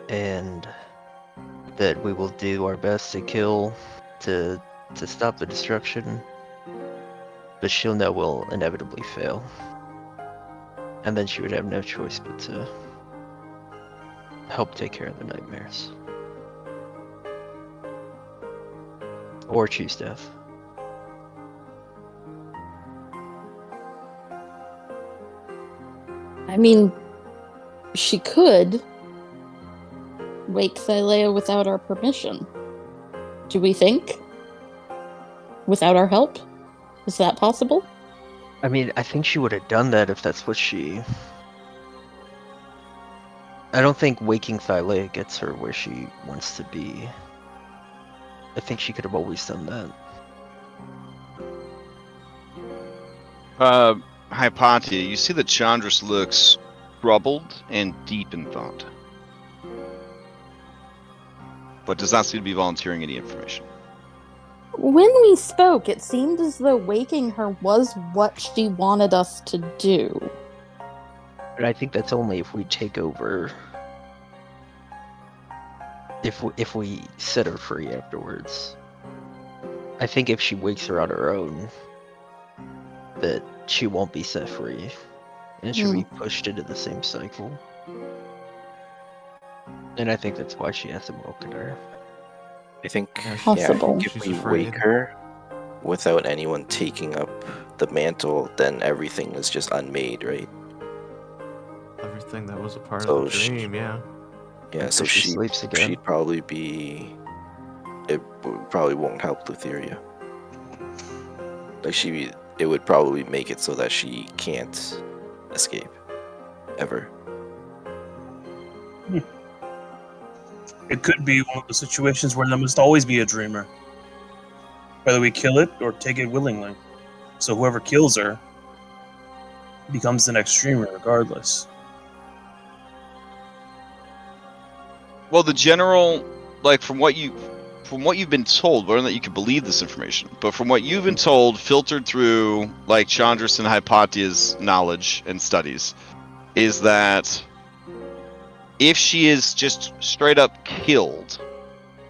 and that we will do our best to stop the destruction, but she'll know we'll inevitably fail. And then she would have no choice but to help take care of the nightmares. Or choose death. I mean, she could wake Thylea without our permission. Do we think? Without our help? Is that possible? I mean, I think she would have done that if that's what she... I don't think waking Thylea gets her where she wants to be. I think she could have always done that. Hypatia, you see that Chandris looks troubled and deep in thought, but does not seem to be volunteering any information. When we spoke, it seemed as though waking her was what she wanted us to do. But I think that's only if we take over... If we set her free afterwards. I think if she wakes her on her own, that she won't be set free, and she'll be pushed into the same cycle. And I think that's why she hasn't woken her. I think, Yeah, Possible. if she's we afraid. wake her without anyone taking up the mantle, then everything is just unmade, right? Everything that was a part So of the dream, yeah. Yeah, Until so she sleeps again. she'd probably be. It probably won't help Lutheria. Like it would probably make it so that she can't escape ever. It could be one of the situations where there must always be a dreamer, whether we kill it or take it willingly. So whoever kills her becomes the next dreamer, regardless. Well, the general, like from what you've been told, whether or not you can believe this information, but from what you've been told, filtered through like Chandris and Hypatia's knowledge and studies, is that if she is just straight up killed,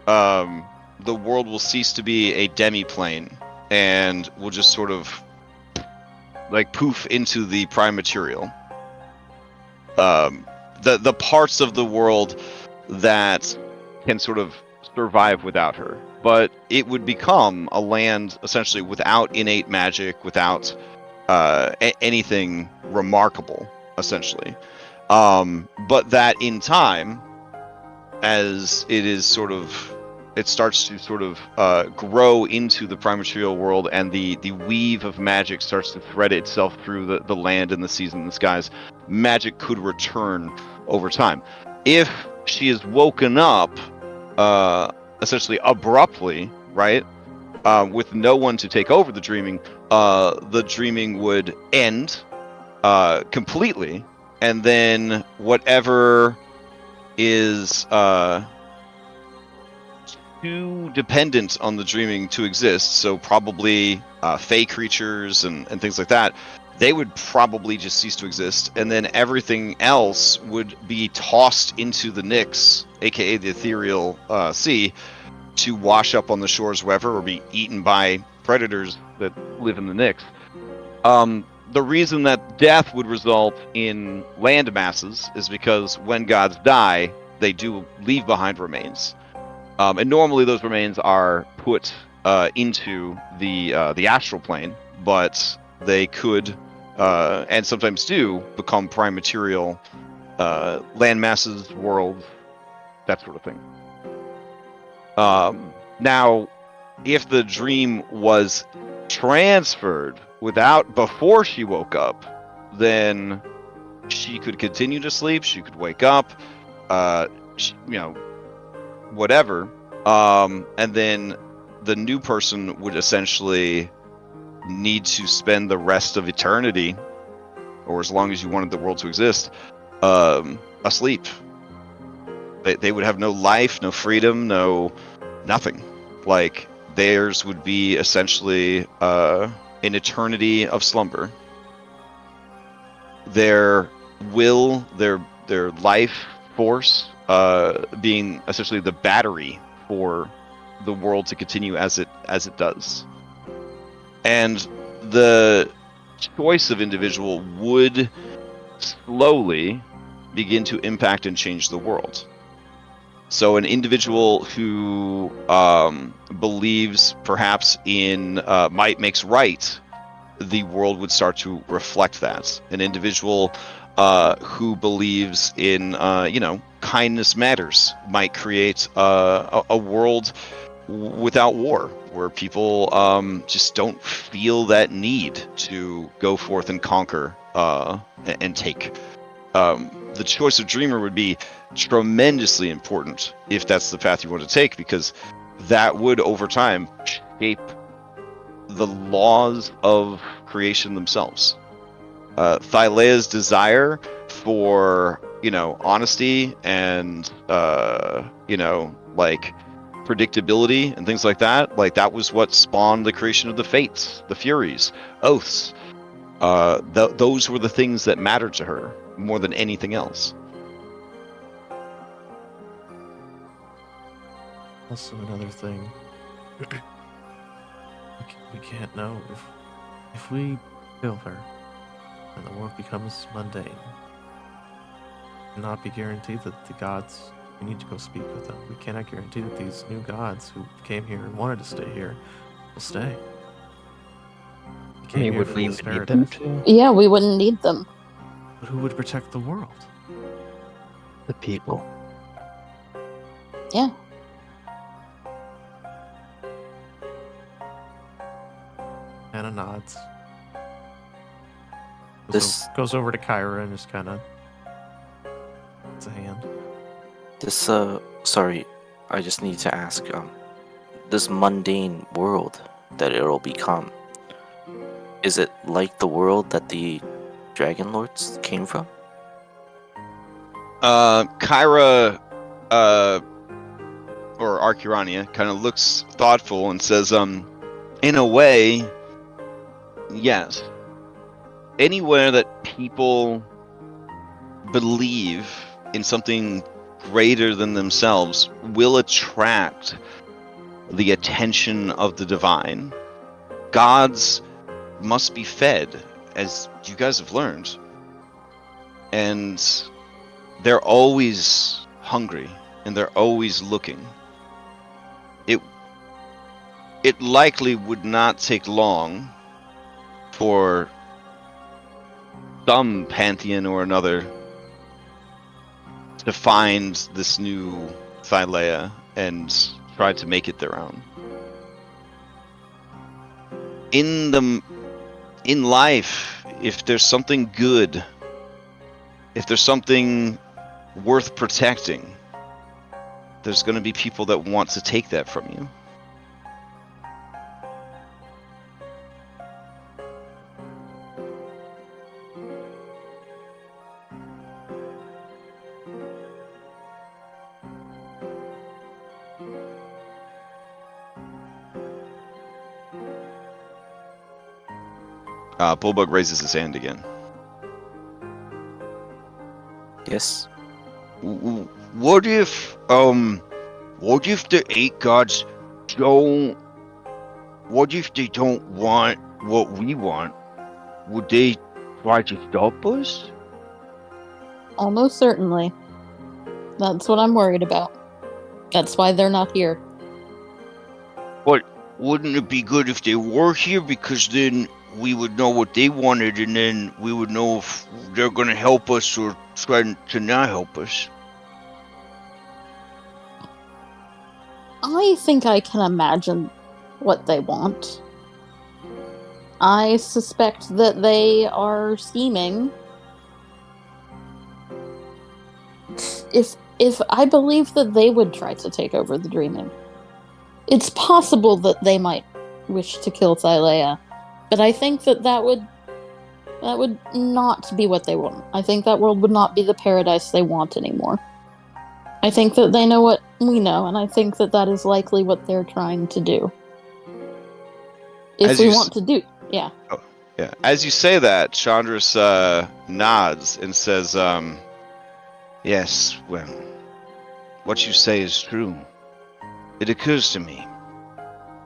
the world will cease to be a demi-plane and will just sort of like poof into the prime material. The parts of the world that can sort of survive without her, but it would become a land essentially without innate magic, without anything remarkable, essentially. But that in time, as it starts to sort of grow into the prime material world, and the weave of magic starts to thread itself through the land and the seas and the skies, magic could return over time. If she is woken up essentially abruptly, right, with no one to take over the dreaming would end completely, and then whatever is too dependent on the dreaming to exist, so probably fey creatures and things like that, they would probably just cease to exist, and then everything else would be tossed into the Nyx, aka the ethereal sea, to wash up on the shores wherever, or be eaten by predators that live in the Nyx. The reason that death would result in land masses is because when gods die, they do leave behind remains. And normally those remains are put into the astral plane, but they could, and sometimes do, become prime material, land masses, worlds, that sort of thing. Now, if the dream was transferred before she woke up, then she could continue to sleep, she could wake up, whatever, and then the new person would essentially need to spend the rest of eternity, or as long as you wanted the world to exist, asleep. They would have no life, no freedom, nothing. Like, theirs would be essentially an eternity of slumber. Their will, their life force, being essentially the battery for the world to continue as it does. And the choice of individual would slowly begin to impact and change the world. So an individual who believes perhaps in might makes right, the world would start to reflect that. An individual who believes in kindness matters might create a world without war, where people just don't feel that need to go forth and conquer and take. The choice of dreamer would be tremendously important if that's the path you want to take, because that would over time shape the laws of creation themselves. Thylea's desire for honesty and like predictability and things like that was what spawned the creation of the Fates, the Furies, oaths. Those were the things that mattered to her more than anything else. Also, another thing. we can't know if we kill her and the world becomes mundane. Not be guaranteed that the gods. We need to go speak with them. We cannot guarantee that these new gods who came here and wanted to stay here will stay. They I came mean, here would for we this even need them paradigm. to? Yeah, we wouldn't need them. But who would protect the world? The people. Yeah. Anna nods. Goes over to Kyra and just kind of. It's a hand. This sorry, I just need to ask, this mundane world that it'll become, is it like the world that the Dragonlords came from? Kyra, or Archurania, kind of looks thoughtful and says, in a way, yes. Anywhere that people believe in something greater than themselves will attract the attention of the divine. Gods must be fed, as you guys have learned. And they're always hungry, and they're always looking. It likely would not take long for some pantheon or another to find this new Thylea and try to make it their own. In life, if there's something good, if there's something worth protecting, there's going to be people that want to take that from you. Bullbug raises his hand again. Yes. What if the 8 gods don't... What if they don't want what we want? Would they try to stop us? Almost certainly. That's what I'm worried about. That's why they're not here. But wouldn't it be good if they were here? Because then we would know what they wanted, and then we would know if they're going to help us or try to not help us. I think I can imagine what they want. I suspect that they are scheming. If I believe that they would try to take over the dreaming, it's possible that they might wish to kill Thylea, but I think that would not be what they want. I think that world would not be the paradise they want anymore. I think that they know what we know, and I think that is likely what they're trying to do. If As we you want to do, yeah. Oh, yeah. As you say that, Chandra's nods and says, yes, well, what you say is true. It occurs to me.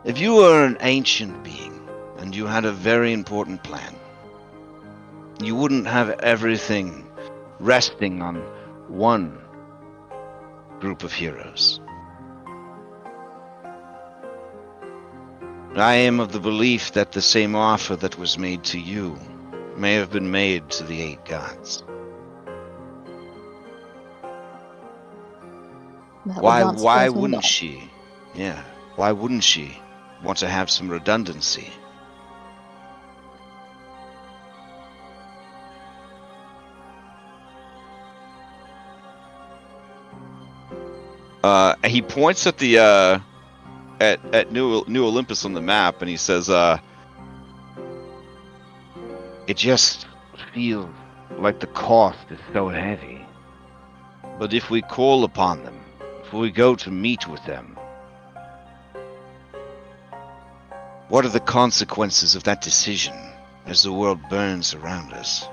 If you were an ancient being, and you had a very important plan, you wouldn't have everything resting on one group of heroes. I am of the belief that the same offer that was made to you may have been made to the 8 gods. That would Why not surprise me at all. wouldn't she? Yeah, why wouldn't she want to have some redundancy? He points at the at New Olympus on the map, and he says, "It just feels like the cost is so heavy. But if we call upon them, if we go to meet with them, what are the consequences of that decision as the world burns around us?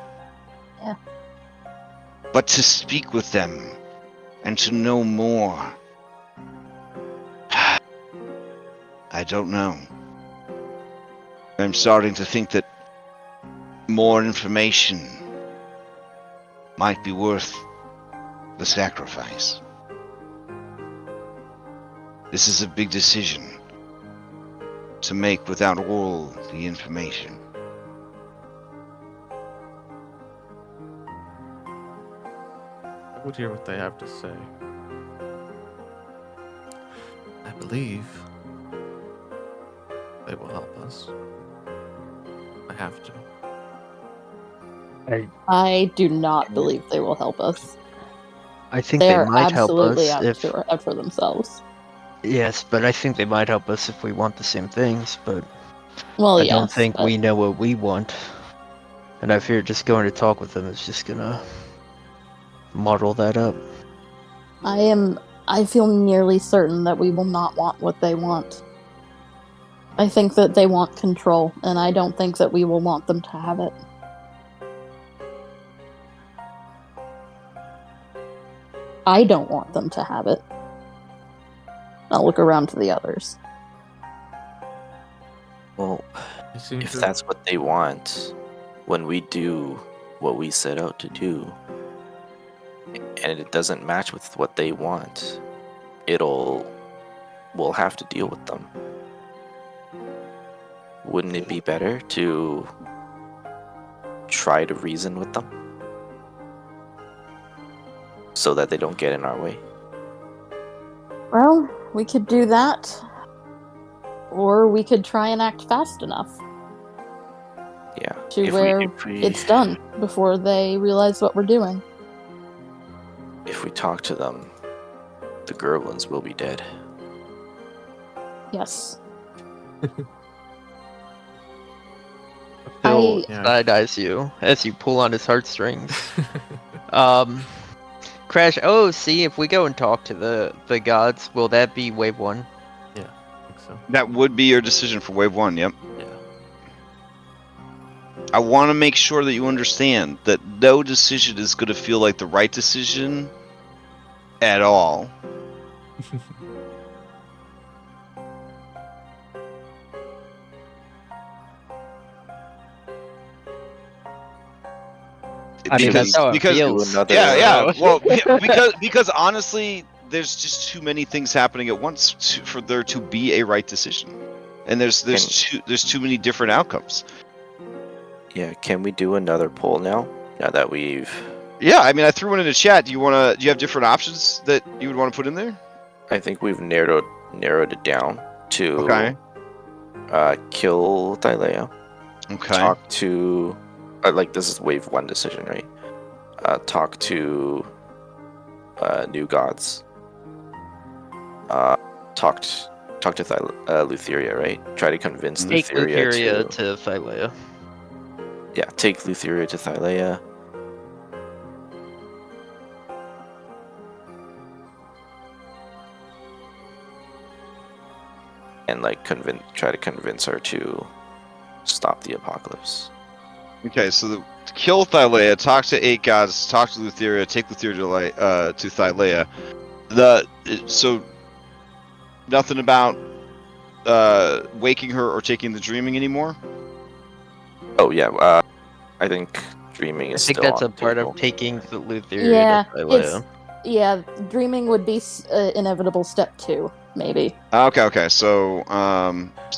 Yeah. But to speak with them and to know more, I don't know. I'm starting to think that more information might be worth the sacrifice. This is a big decision to make without all the information. I would hear what they have to say. I believe they will help us. I have to. I do not believe they will help us. I think They they are might help absolutely us out if for themselves. yes, but I think they might help us if we want the same things, but Well, I yes, don't think but we know what we want. And I fear just going to talk with them is just gonna muddle that up. I feel nearly certain that we will not want what they want. I think that they want control, and I don't think that we will want them to have it. I don't want them to have it. I'll look around to the others. Well, They seem if to- that's what they want, when we do what we set out to do, and it doesn't match with what they want, we'll have to deal with them. Wouldn't it be better to try to reason with them so that they don't get in our way? Well, we could do that. Or we could try and act fast enough Yeah. to if where we, it's done before they realize what we're doing. If we talk to them, the Gerblins will be dead. Yes. Phil Yeah. side-eyes you as you pull on his heartstrings. Crash, oh, see, if we go and talk to the gods, will that be wave 1? I think so. That would be your decision for wave 1, yep. Yeah. I want to make sure that you understand that no decision is going to feel like the right decision at all. I mean, that's how it feels. Yeah. Well, because honestly, there's just too many things happening at once for there to be a right decision, and there's too many different outcomes. Yeah, can we do another poll now? Now that we've... Yeah, I mean, I threw one in the chat. Do you have different options that you would want to put in there? I think we've narrowed it down to Okay. Kill Thylea. Okay. Talk to... like, this is wave 1 decision, right? Talk to new gods. Talk to Lutheria, right? Try to convince Take Lutheria Lutheria to Thylea. Yeah, take Lutheria to Thylea. And like try to convince her to stop the apocalypse. Okay, so kill Thylea, talk to 8 gods, talk to Lutheria, take Lutheria to Thylea. So nothing about waking her or taking the dreaming anymore? Oh yeah, I think dreaming I is think still that's on a part the table. of taking the Lutheria Yeah, to Thylea. yeah, dreaming would be inevitable step 2, maybe. Okay. So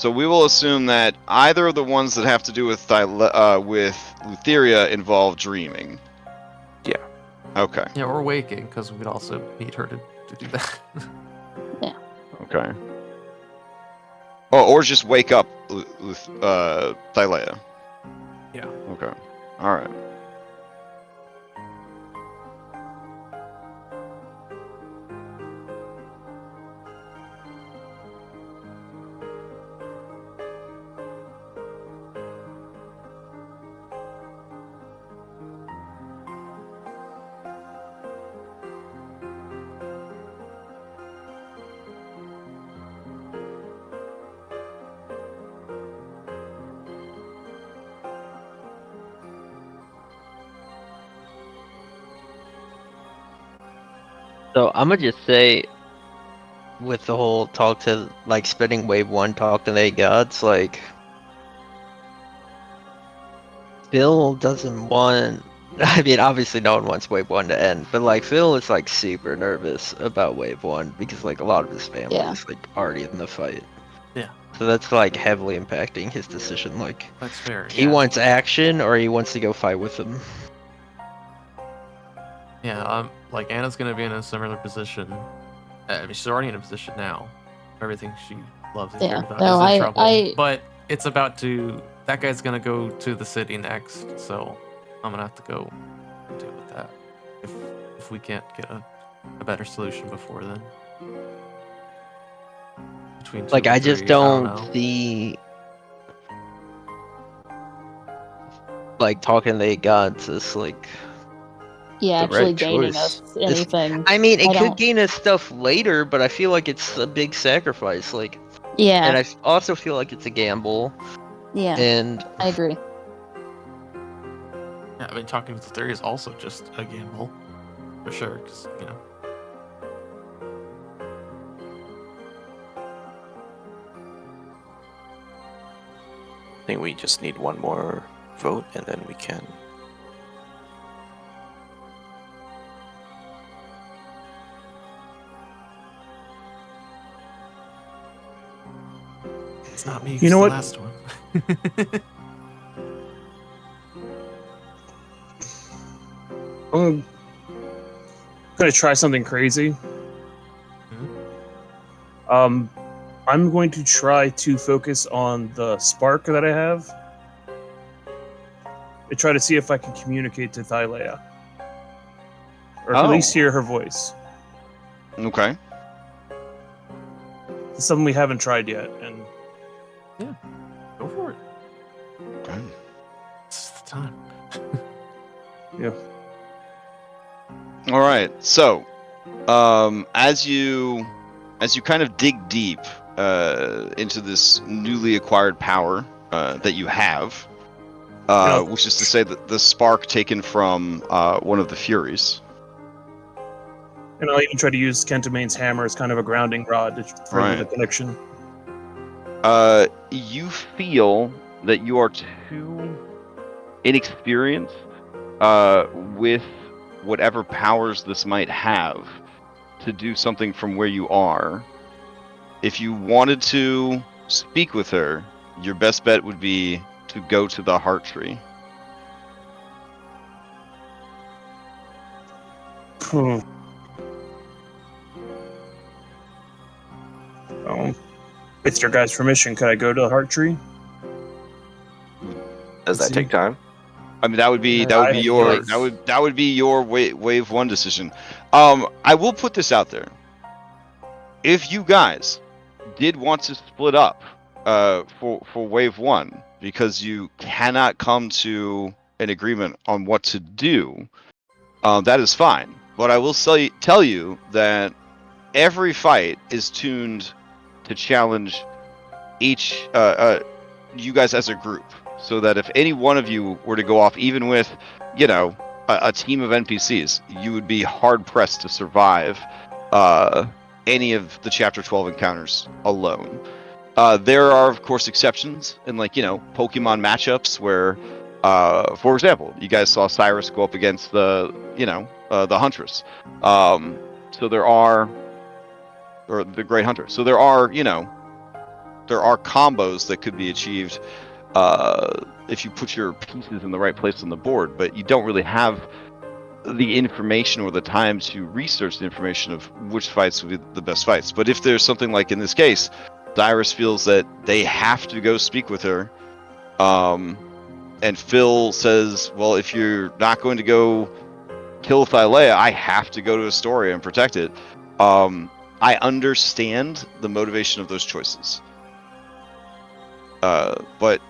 we will assume that either of the ones that have to do with Lutheria involve dreaming. Yeah. Okay. Yeah, or waking, because we'd also need her to do that. Okay. Or just wake up Thylea. Yeah. Okay. All right. So I'm gonna just say, with the whole talk to, like, spending wave 1 talk to the 8 gods, like, Phil doesn't want. I mean, obviously, no one wants Wave 1 to end, but like Phil is like super nervous about Wave 1 because like a lot of his family Yeah. is like already in the fight. Yeah. So that's like heavily impacting his decision. Like That's fair. he wants action or he wants to go fight with them. Yeah, like Anna's gonna be in a similar position. I mean, she's already in a position now. Everything she loves and Yeah, cares about no, is in I- trouble. I- But it's about to. That guy's gonna go to the city next, so I'm gonna have to go deal with that. If we can't get a better solution before then. Between two Like and I just three, don't know. see like talking to the gods as like Yeah, the actually right gaining choice. us anything. I mean, it I could don't- gain us stuff later, but I feel like it's a big sacrifice. Like, Yeah, and I also feel like it's a gamble. yeah, And I agree. Yeah, I mean, talking with the theory is also just a gamble, for sure. Because I think we just need one more vote, and then we can. it's not me. You know what? Last one. I'm gonna try something crazy. I'm going to try to focus on the spark that I have. To try to see if I can communicate to Thylea. Or at Oh. least hear her voice. Okay. It's something we haven't tried yet, and Go for it. Okay. It's the time. All right. So, as you kind of dig deep into this newly acquired power that you have, which is to say that the spark taken from one of the Furies. and I'll even try to use Kentimane's hammer as kind of a grounding rod to further the Right. connection. You feel that you are too inexperienced with whatever powers this might have to do something from where you are. If you wanted to speak with her, your best bet would be to go to the heart tree. With your guys' permission, could I go to the heart tree? Does that See. take time? I mean, that would be I- your yes. that would be your wave one decision. I will put this out there. If you guys did want to split up for wave one because you cannot come to an agreement on what to do, that is fine. But I will tell you that every fight is tuned to challenge each you guys as a group, so that if any one of you were to go off, even with a team of NPCs, you would be hard pressed to survive any of the chapter 12 encounters alone. There are of course exceptions in Pokemon matchups where for example, you guys saw Cyrus go up against the Huntress. So there are, or the Great Hunter. So there are combos that could be achieved if you put your pieces in the right place on the board, but you don't really have the information or the time to research the information of which fights would be the best fights. But if there's something like in this case, Cyrus feels that they have to go speak with her, and Phil says, well, if you're not going to go kill Thylea, I have to go to Astoria and protect it. I understand the motivation of those choices. But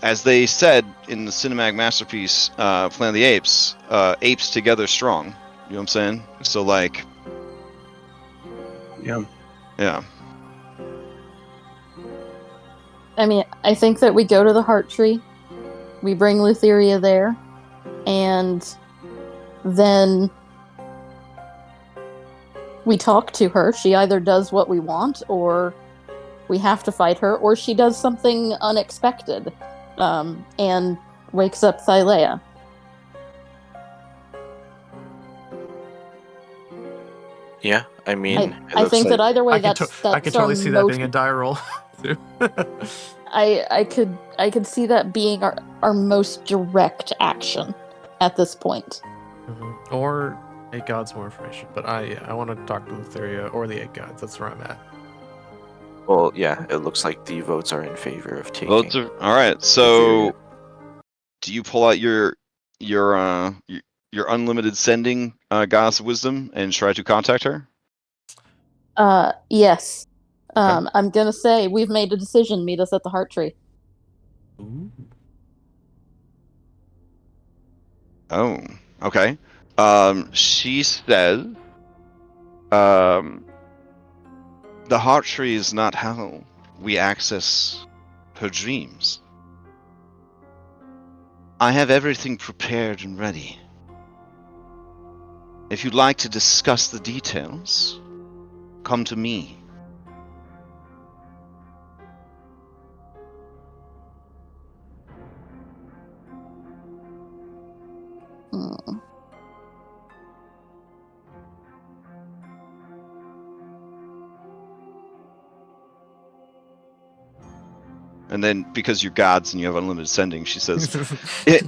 as they said in the cinematic masterpiece, Planet of the Apes, apes together strong. You know what I'm saying? So yeah. I mean, I think that we go to the heart tree, we bring Lutheria there, and then we talk to her. She either does what we want, or we have to fight her, or she does something unexpected. And wakes up Thylea. Yeah, I mean, it I looks think like that either way, I can, that's I can our totally see that most. being a die roll. too. I could see that being our most direct action at this point. Or 8 gods more information, but I want to talk to Lutheria or the 8 gods. That's where I'm at. Well, yeah, it looks like the votes are in favor of taking. Votes are all right. So, do you pull out your unlimited sending goddess of wisdom and try to contact her? Yes. Okay. I'm gonna say we've made a decision. Meet us at the heart tree. Ooh. Oh, okay. She says, the heart tree is not how we access her dreams. I have everything prepared and ready. If you'd like to discuss the details, come to me. Hmm. And then, because you're gods and you have unlimited sending, she says,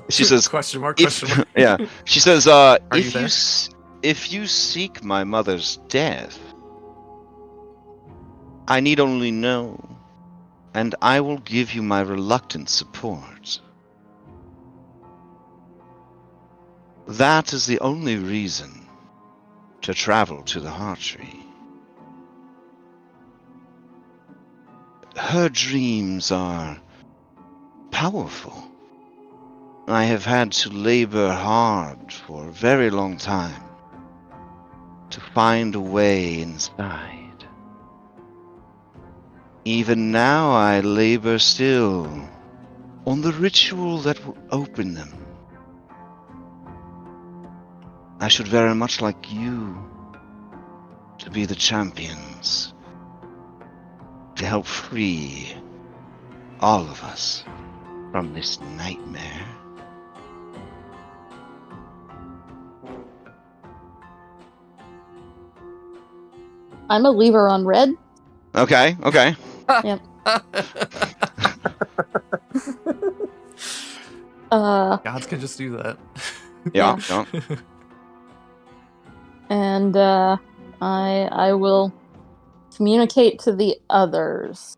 she says, question mark, if, question mark. yeah, she says, you if you seek my mother's death, I need only know, and I will give you my reluctant support. That is the only reason to travel to the heart tree. Her dreams are powerful. I have had to labor hard for a very long time to find a way inside. Even now I labor still on the ritual that will open them. I should very much like you to be the champions, to help free all of us from this nightmare. I'm a lever on red. Okay. Yep. Gods can just do that. Yeah. And I will communicate to the others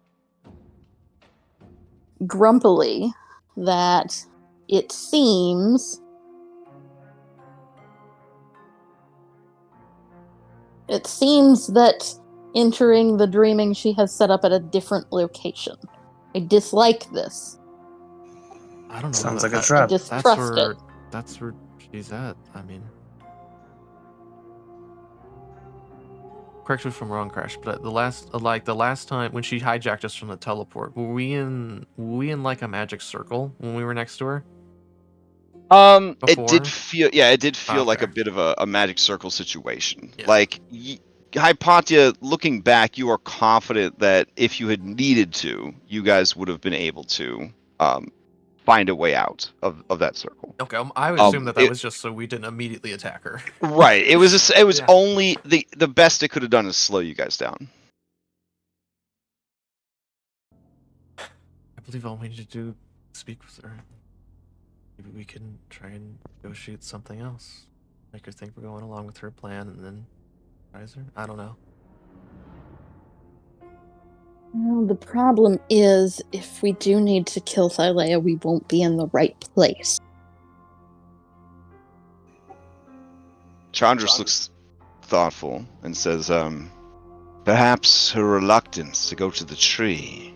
grumpily that it seems that entering the dreaming she has set up at a different location. I dislike this. I don't know. Sounds that- like a that- trap. I distrust it. That's where she's at. I mean, correct me if I'm wrong, Crash, but the last time when she hijacked us from the teleport, were we in like a magic circle when we were next to her? It did Before? feel like Okay. a bit of a magic circle situation. Yeah. Like, Hypatia, looking back, you are confident that if you had needed to, you guys would have been able to find a way out of that circle. Okay, I would assume that was just so we didn't immediately attack her. Right. It was Yeah. only the best it could have done is slow you guys down. I believe all we need to do is speak with her. Maybe we can try and negotiate something else. Make her think we're going along with her plan and then surprise her? I don't know. Well, the problem is, if we do need to kill Thylea, we won't be in the right place. Chandras looks thoughtful and says, perhaps her reluctance to go to the tree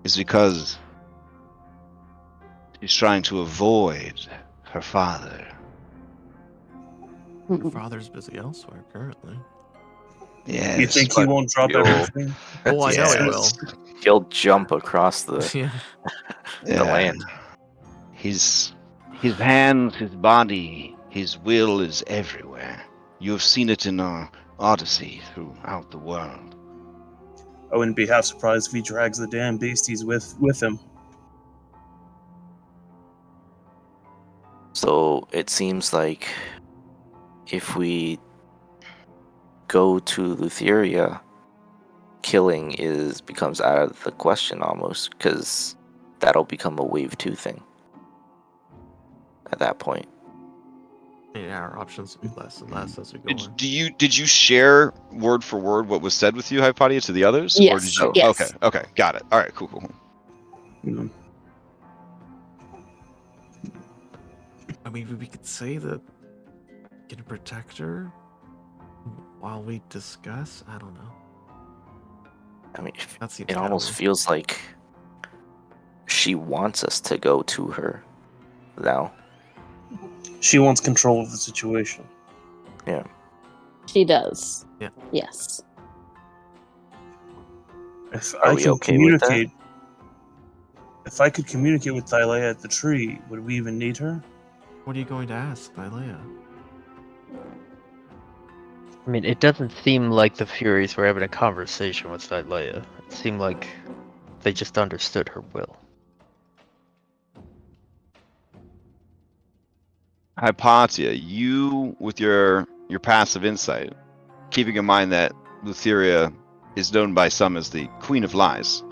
is because she's trying to avoid her father. Her father's busy elsewhere currently. Yes. You think he won't drop you'll- everything? Oh, I know he will. Yes. He'll jump across the Yeah. the land. His hands, his body, his will is everywhere. You have seen it in our Odyssey throughout the world. I wouldn't be half surprised if he drags the damn beasties with him. So it seems like if we go to Lutheria, killing becomes out of the question almost, because that'll become a wave 2 thing at that point. Yeah, our options will be less and less as we go on. Did you share word for word what was said with you, Hypatia, to the others? Or Yes. did you? Yes. Okay, got it. All right, cool. Mm. I mean, we could say that we can protect her while we discuss. I don't know. I mean, That seems it kinda almost weird. feels like she wants us to go to her now. She wants control of the situation. Yeah. She does. Yeah. Yes. If Are I we can okay with that? communicate, if I could communicate with Thylea at the tree, would we even need her? What are you going to ask, Thylea? I mean, it doesn't seem like the Furies were having a conversation with Thylea. It seemed like they just understood her will. Hypatia, you with your passive insight, keeping in mind that Lutheria is known by some as the Queen of Lies.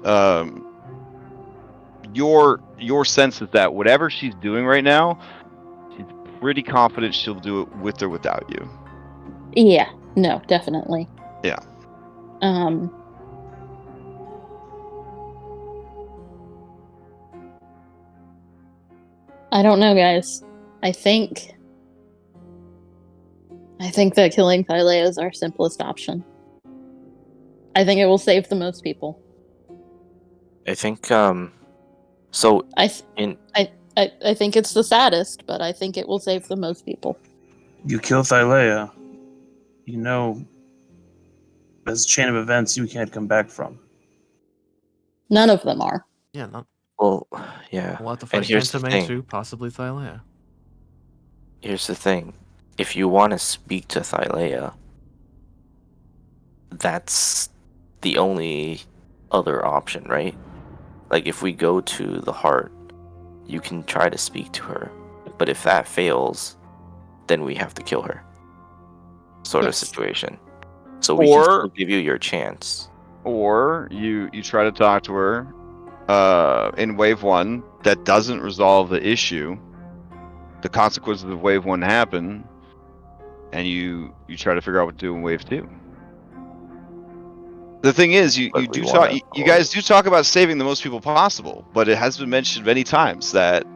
Your sense is that whatever she's doing right now, she's pretty confident she'll do it with or without you. Yeah. No, definitely. Yeah. I don't know, guys. I think that killing Thylea is our simplest option. I think it will save the most people. I think so I think it's the saddest, but I think it will save the most people. You kill Thylea, you know, there's a chain of events you can't come back from. None of them are. Yeah, not. well, yeah. We'll have to And fight here's the Kentimane thing. too, possibly Thylea. Here's the thing. If you want to speak to Thylea, that's the only other option, right? Like, if we go to the heart, you can try to speak to her. But if that fails, then we have to kill her. Sort of Yes. situation. So we can Or- still give you your chance. Or you try to talk to her in wave 1 that doesn't resolve the issue. The consequences of wave 1 happen, and you try to figure out what to do in wave 2. The thing is, you But we do wanna talk. You avoid- guys do talk about saving the most people possible, but it has been mentioned many times that,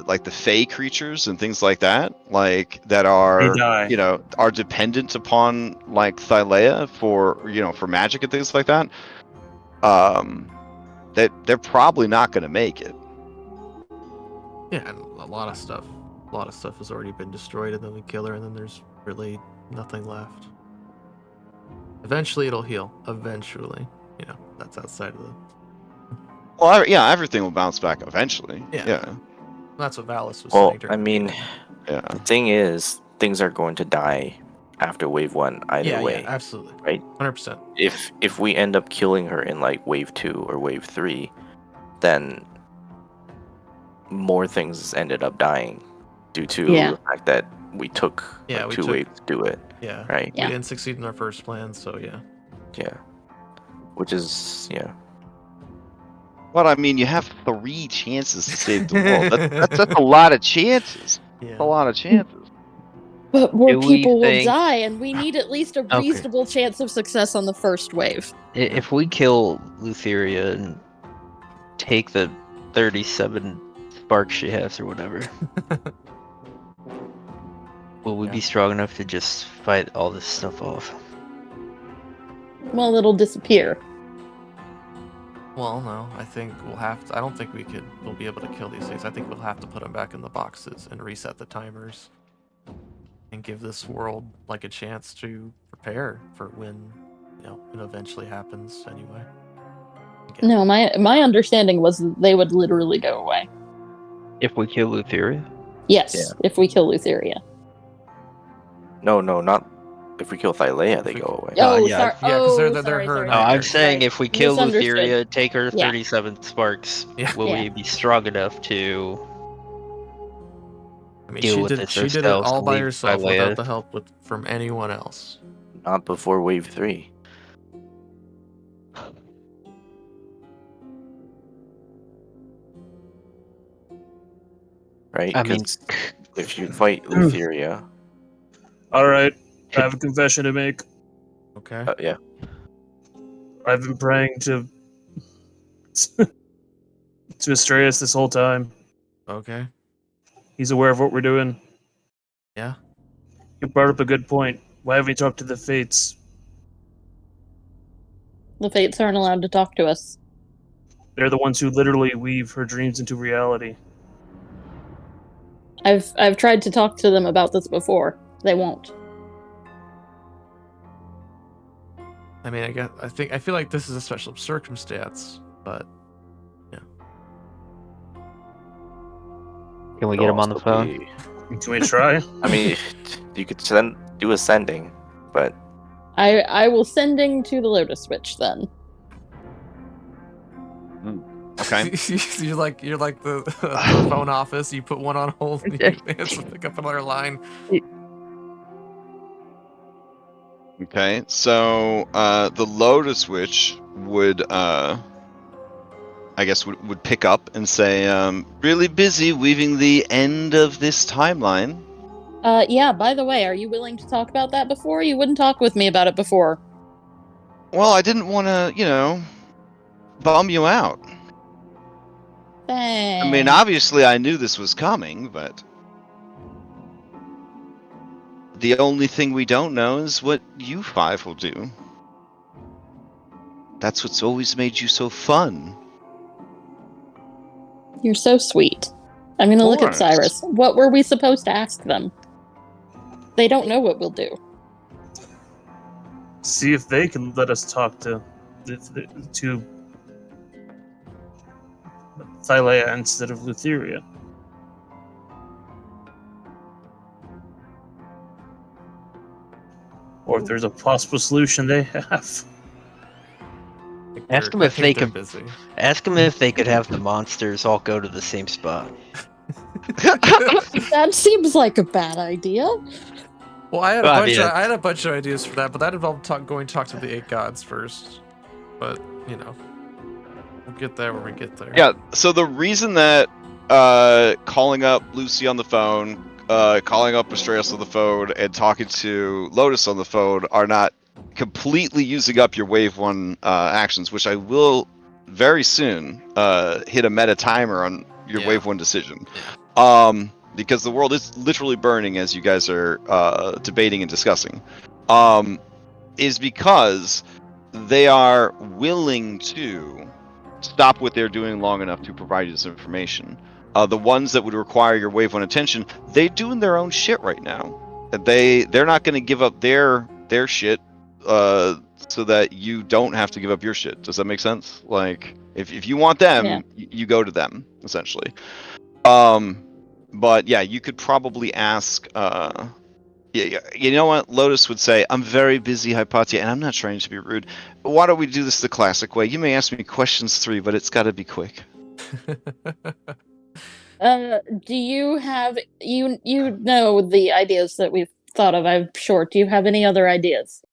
like the Fey creatures and things like that, like that are, die. are dependent upon like Thylea for magic and things like that. That they're probably not going to make it. Yeah, and a lot of stuff has already been destroyed, and then we kill her, and then there's really nothing left. Eventually, it'll heal. Eventually, that's outside of the. Well, yeah, everything will bounce back eventually. Yeah. That's what Valis was Well, saying. during I the mean, meeting. Yeah. the thing is, things are going to die after wave 1 either way. Yeah, absolutely, right? 100%. If we end up killing her in like wave 2 or wave 3, then more things ended up dying due to Yeah. the fact that we took Yeah, like we 2 took- waves to do it, Yeah, right? Yeah. we didn't succeed in our first plan, so yeah. Yeah. Which is, yeah. But I mean, you have 3 chances to save the world. That's a lot of chances. Yeah. A lot of chances. But more Do we people will think- die, and we need at least a Okay. reasonable chance of success on the first wave. If we kill Lutheria and take the 37 sparks she has or whatever, will we Yeah. be strong enough to just fight all this stuff off? Well, it'll disappear. Well, no, I think we'll have to. I don't think we'll be able to kill these things. I think we'll have to put them back in the boxes and reset the timers, and give this world like a chance to prepare for when, it eventually happens anyway. Again. No, my understanding was that they would literally go away. If we kill Lutheria? Yes, if we kill Lutheria. No, not if we kill Thylea, they we- go away. Oh, yeah, sorry. yeah, 'cause they're Oh, her sorry, now. sorry, No, I'm sorry. saying if we kill Misunderstood. Lutheria, take her Yeah. 37 sparks, Yeah. will Yeah. we be strong enough to I mean, deal she with did. this She did it ourselves all and by leave herself Thylea. without the help from anyone else. Not before wave 3. Right? I mean, Because if you fight Lutheria, All right, I have a confession to make. Okay. yeah. I've been praying to Astreus this whole time. Okay. He's aware of what we're doing. Yeah. You brought up a good point. Why haven't we talked to the Fates? The Fates aren't allowed to talk to us. They're the ones who literally weave her dreams into reality. I've tried to talk to them about this before. They won't. I mean, I feel like this is a special circumstance, but can we get him on the phone? Can we try? I mean, you could do a sending, but I will sending to the Lotus Witch then. Okay. you're like the phone office. You put one on hold and you answer, pick up another line. Okay, so the Lotus Witch would, I guess, would pick up and say, really busy weaving the end of this timeline. Yeah, by the way, are you willing to talk about that before? You wouldn't talk with me about it before. Well, I didn't want to, bum you out. Thanks. I mean, obviously I knew this was coming, but the only thing we don't know is what you five will do. That's what's always made you so fun. You're so sweet. I'm gonna look at course. Cyrus. What were we supposed to ask them? They don't know what we'll do. See if they can let us talk to Thylea instead of Lutheria. Or if there's a possible solution they have. Ask them if they could. Busy. Ask them if they could have the monsters all go to the same spot. That seems like a bad idea. Well, I had Well, I mean, I had a bunch of ideas for that, but that involved going to talk to the 8 gods first. But we'll get there when we get there. Yeah, so the reason that calling up Lucy on the phone, calling up Astreus on the phone, and talking to Lotus on the phone are not completely using up your wave 1 actions, which I will very soon hit a meta timer on your wave 1 decision. Because the world is literally burning as you guys are debating and discussing, is because they are willing to stop what they're doing long enough to provide you this information. The ones that would require your wave 1 attention, they're doing their own shit right now. They're not going to give up their shit so that you don't have to give up your shit. Does that make sense? Like, if you want them, Yeah. you go to them, essentially. But yeah, you could probably ask. You know what? Lotus would say, "I'm very busy, Hypatia, and I'm not trying to be rude. Why don't we do this the classic way? You may ask me questions 3, but it's got to be quick." Do you have you know the ideas that we've thought of? I'm sure. Do you have any other ideas?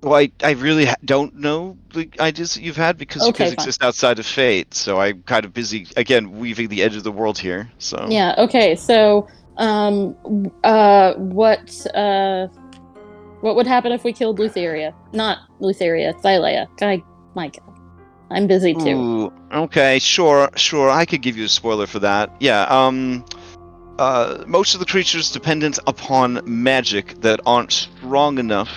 Well, I really don't know the ideas that you've had because you Okay, guys fine. exist outside of Fate. So I'm kind of busy again weaving the edge of the world here. So Yeah. Okay. So, what would happen if we killed Lutheria? Not Lutheria, Thylea. My God, I'm busy too. Ooh, okay, sure. I could give you a spoiler for that. Yeah. Most of the creatures dependent upon magic that aren't strong enough,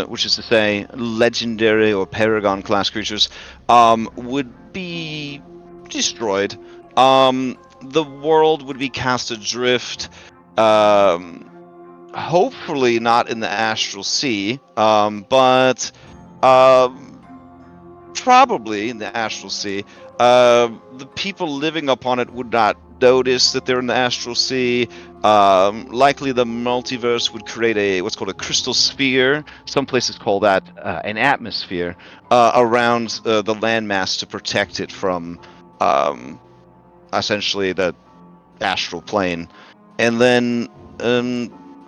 which is to say, legendary or paragon class creatures, would be destroyed. The world would be cast adrift. Hopefully not in the astral sea, but probably in the astral sea. The people living upon it would not notice that they're in the astral sea. Likely the multiverse would create what's called a crystal sphere. Some places call that an atmosphere around the landmass to protect it from essentially the astral plane, and then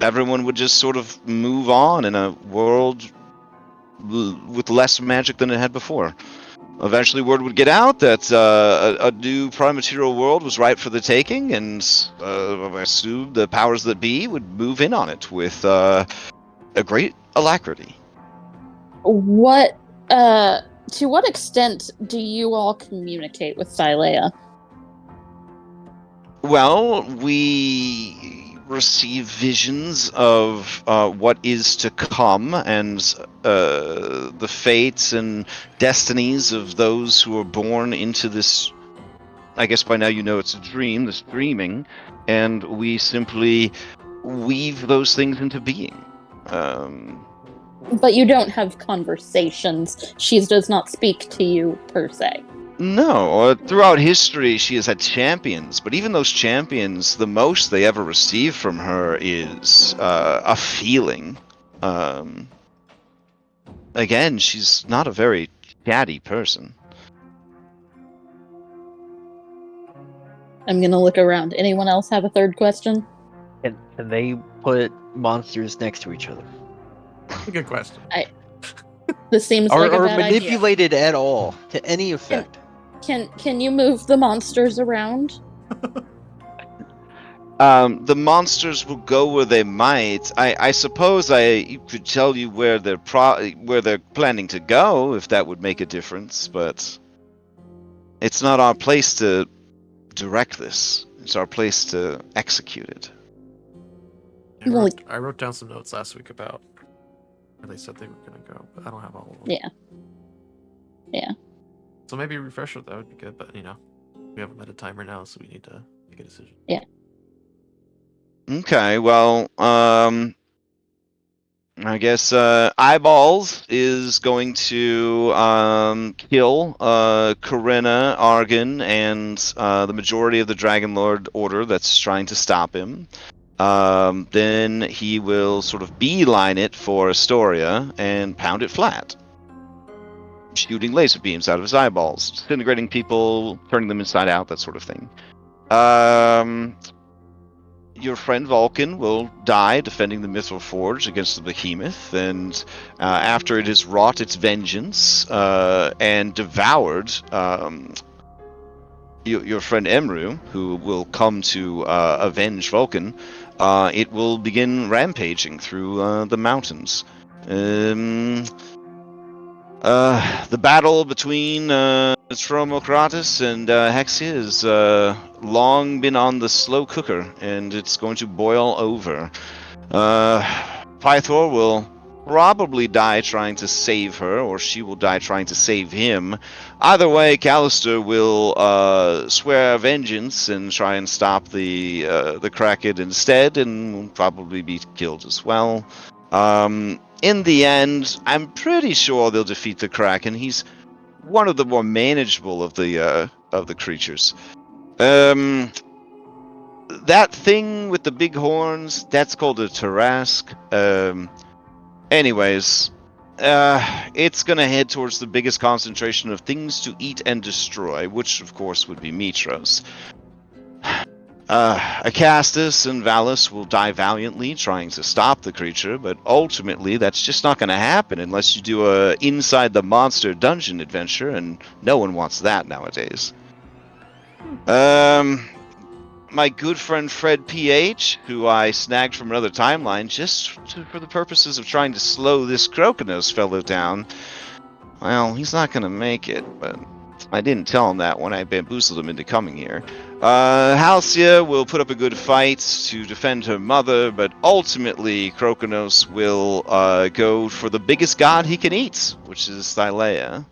everyone would just sort of move on in a world with less magic than it had before. Eventually, word would get out that a new prime material world was ripe for the taking, and I assume the powers that be would move in on it with a great alacrity. What, to what extent do you all communicate with Thylea? Well, we receive visions of what is to come and the fates and destinies of those who are born into this. I guess by now you know it's a dream, this dreaming, and we simply weave those things into being. But you don't have conversations. She does not speak to you, per se. No, throughout history she has had champions, but even those champions, the most they ever receive from her is a feeling. Again, she's not a very chatty person. I'm gonna look around. Anyone else have a third question? And they put monsters next to each other. Good question. This seems like a Or bad idea. manipulated at all to any effect. Can you move the monsters around? The monsters will go where they might. I suppose I could tell you where they're planning to go, if that would make a difference, but it's not our place to direct this. It's our place to execute it. I wrote down some notes last week about where they said they were going to go, but I don't have all of them. Yeah. So maybe a refresher, that would be good, but we haven't met a timer now, so we need to make a decision. Yeah. Okay, well, I guess Eyeballs is going to kill Corinna, Argon, and the majority of the Dragonlord order that's trying to stop him. Then he will sort of beeline it for Astoria and pound it flat, shooting laser beams out of his eyeballs, disintegrating people, turning them inside out, that sort of thing. Your friend Vulcan will die defending the Mithril Forge against the Behemoth, and after it has wrought its vengeance and devoured your friend Emru, who will come to avenge Vulcan, it will begin rampaging through the mountains. The battle between Tromokratus and Hexia has long been on the slow cooker, and it's going to boil over. Pythor will probably die trying to save her, or she will die trying to save him. Either way, Callister will swear vengeance and try and stop the Kraken instead, and will probably be killed as well. In the end, I'm pretty sure they'll defeat the Kraken. He's one of the more manageable of the creatures. That thing with the big horns, that's called a Tarask. Anyways, it's gonna head towards the biggest concentration of things to eat and destroy, which of course would be Mitros. Acastus and Valus will die valiantly trying to stop the creature, but ultimately that's just not going to happen unless you do a inside the monster dungeon adventure, and no one wants that nowadays. My good friend Fred PH, who I snagged from another timeline for the purposes of trying to slow this Croconos fellow down, well, he's not going to make it, but I didn't tell him that when I bamboozled him into coming here. Halcyon will put up a good fight to defend her mother, but ultimately Croconos will go for the biggest god he can eat, which is Thylea.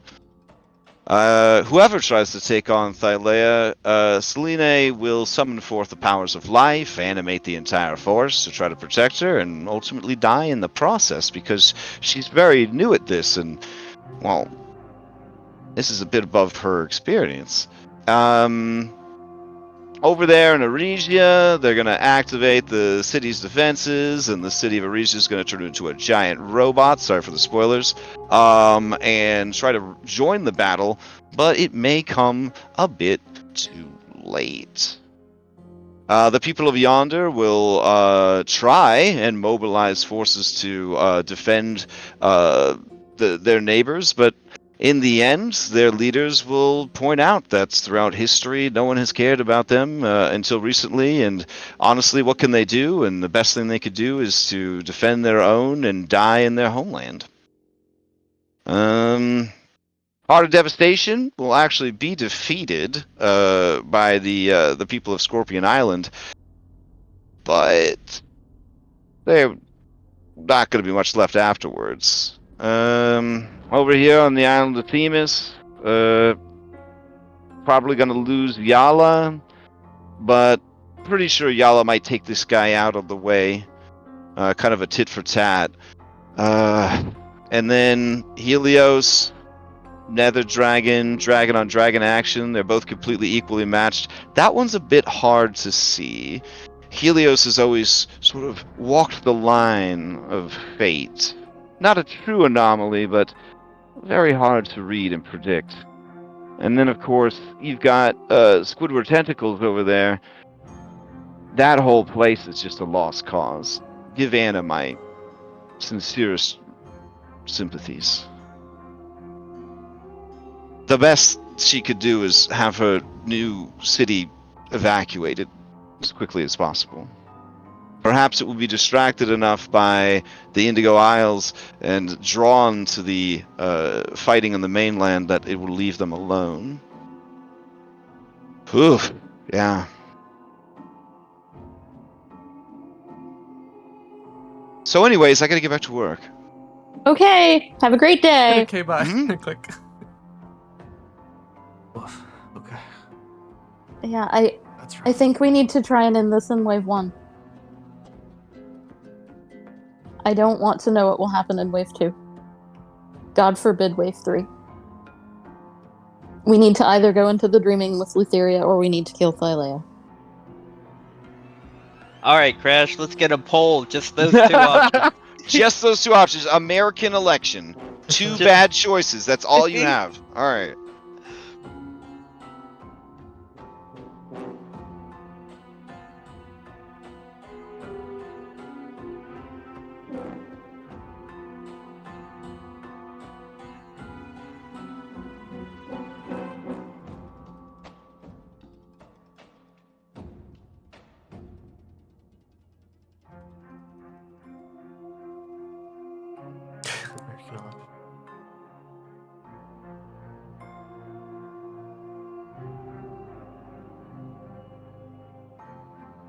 Whoever tries to take on Thylea, Selene will summon forth the powers of life, animate the entire force to try to protect her, and ultimately die in the process because she's very new at this, and, well, this is a bit above her experience. Over there in Aresia, they're going to activate the city's defenses, and the city of Aresia is going to turn into a giant robot, sorry for the spoilers, and try to join the battle, but it may come a bit too late. The people of yonder will try and mobilize forces to defend their neighbors, but in the end, their leaders will point out that throughout history, no one has cared about them until recently, and honestly, what can they do? And the best thing they could do is to defend their own and die in their homeland. Heart of Devastation will actually be defeated by the people of Scorpion Island, but they're not going to be much left afterwards. Over here on the island of Themis, probably going to lose Yala, but pretty sure Yala might take this guy out of the way. Kind of a tit for tat. And then Helios, Nether Dragon, Dragon on Dragon action. They're both completely equally matched. That one's a bit hard to see. Helios has always sort of walked the line of fate. Not a true anomaly, but very hard to read and predict. And then, of course, you've got Squidward Tentacles over there. That whole place is just a lost cause. Give Anna my sincerest sympathies. The best she could do is have her new city evacuated as quickly as possible. Perhaps it will be distracted enough by the Indigo Isles and drawn to the fighting on the mainland that it will leave them alone. Oof, yeah. So anyways, I gotta get back to work. Okay, have a great day. Okay, bye. Mhm. Click. Oof, okay, Yeah, I that's I right. think we need to try and end this in wave 1. I don't want to know what will happen in wave 2. God forbid wave 3. We need to either go into the dreaming with Lutheria or we need to kill Thylea. All right, Crash. Let's get a poll. Just those two options. Just those two options. American election. Two Just- bad choices. That's all you have. All right. American election.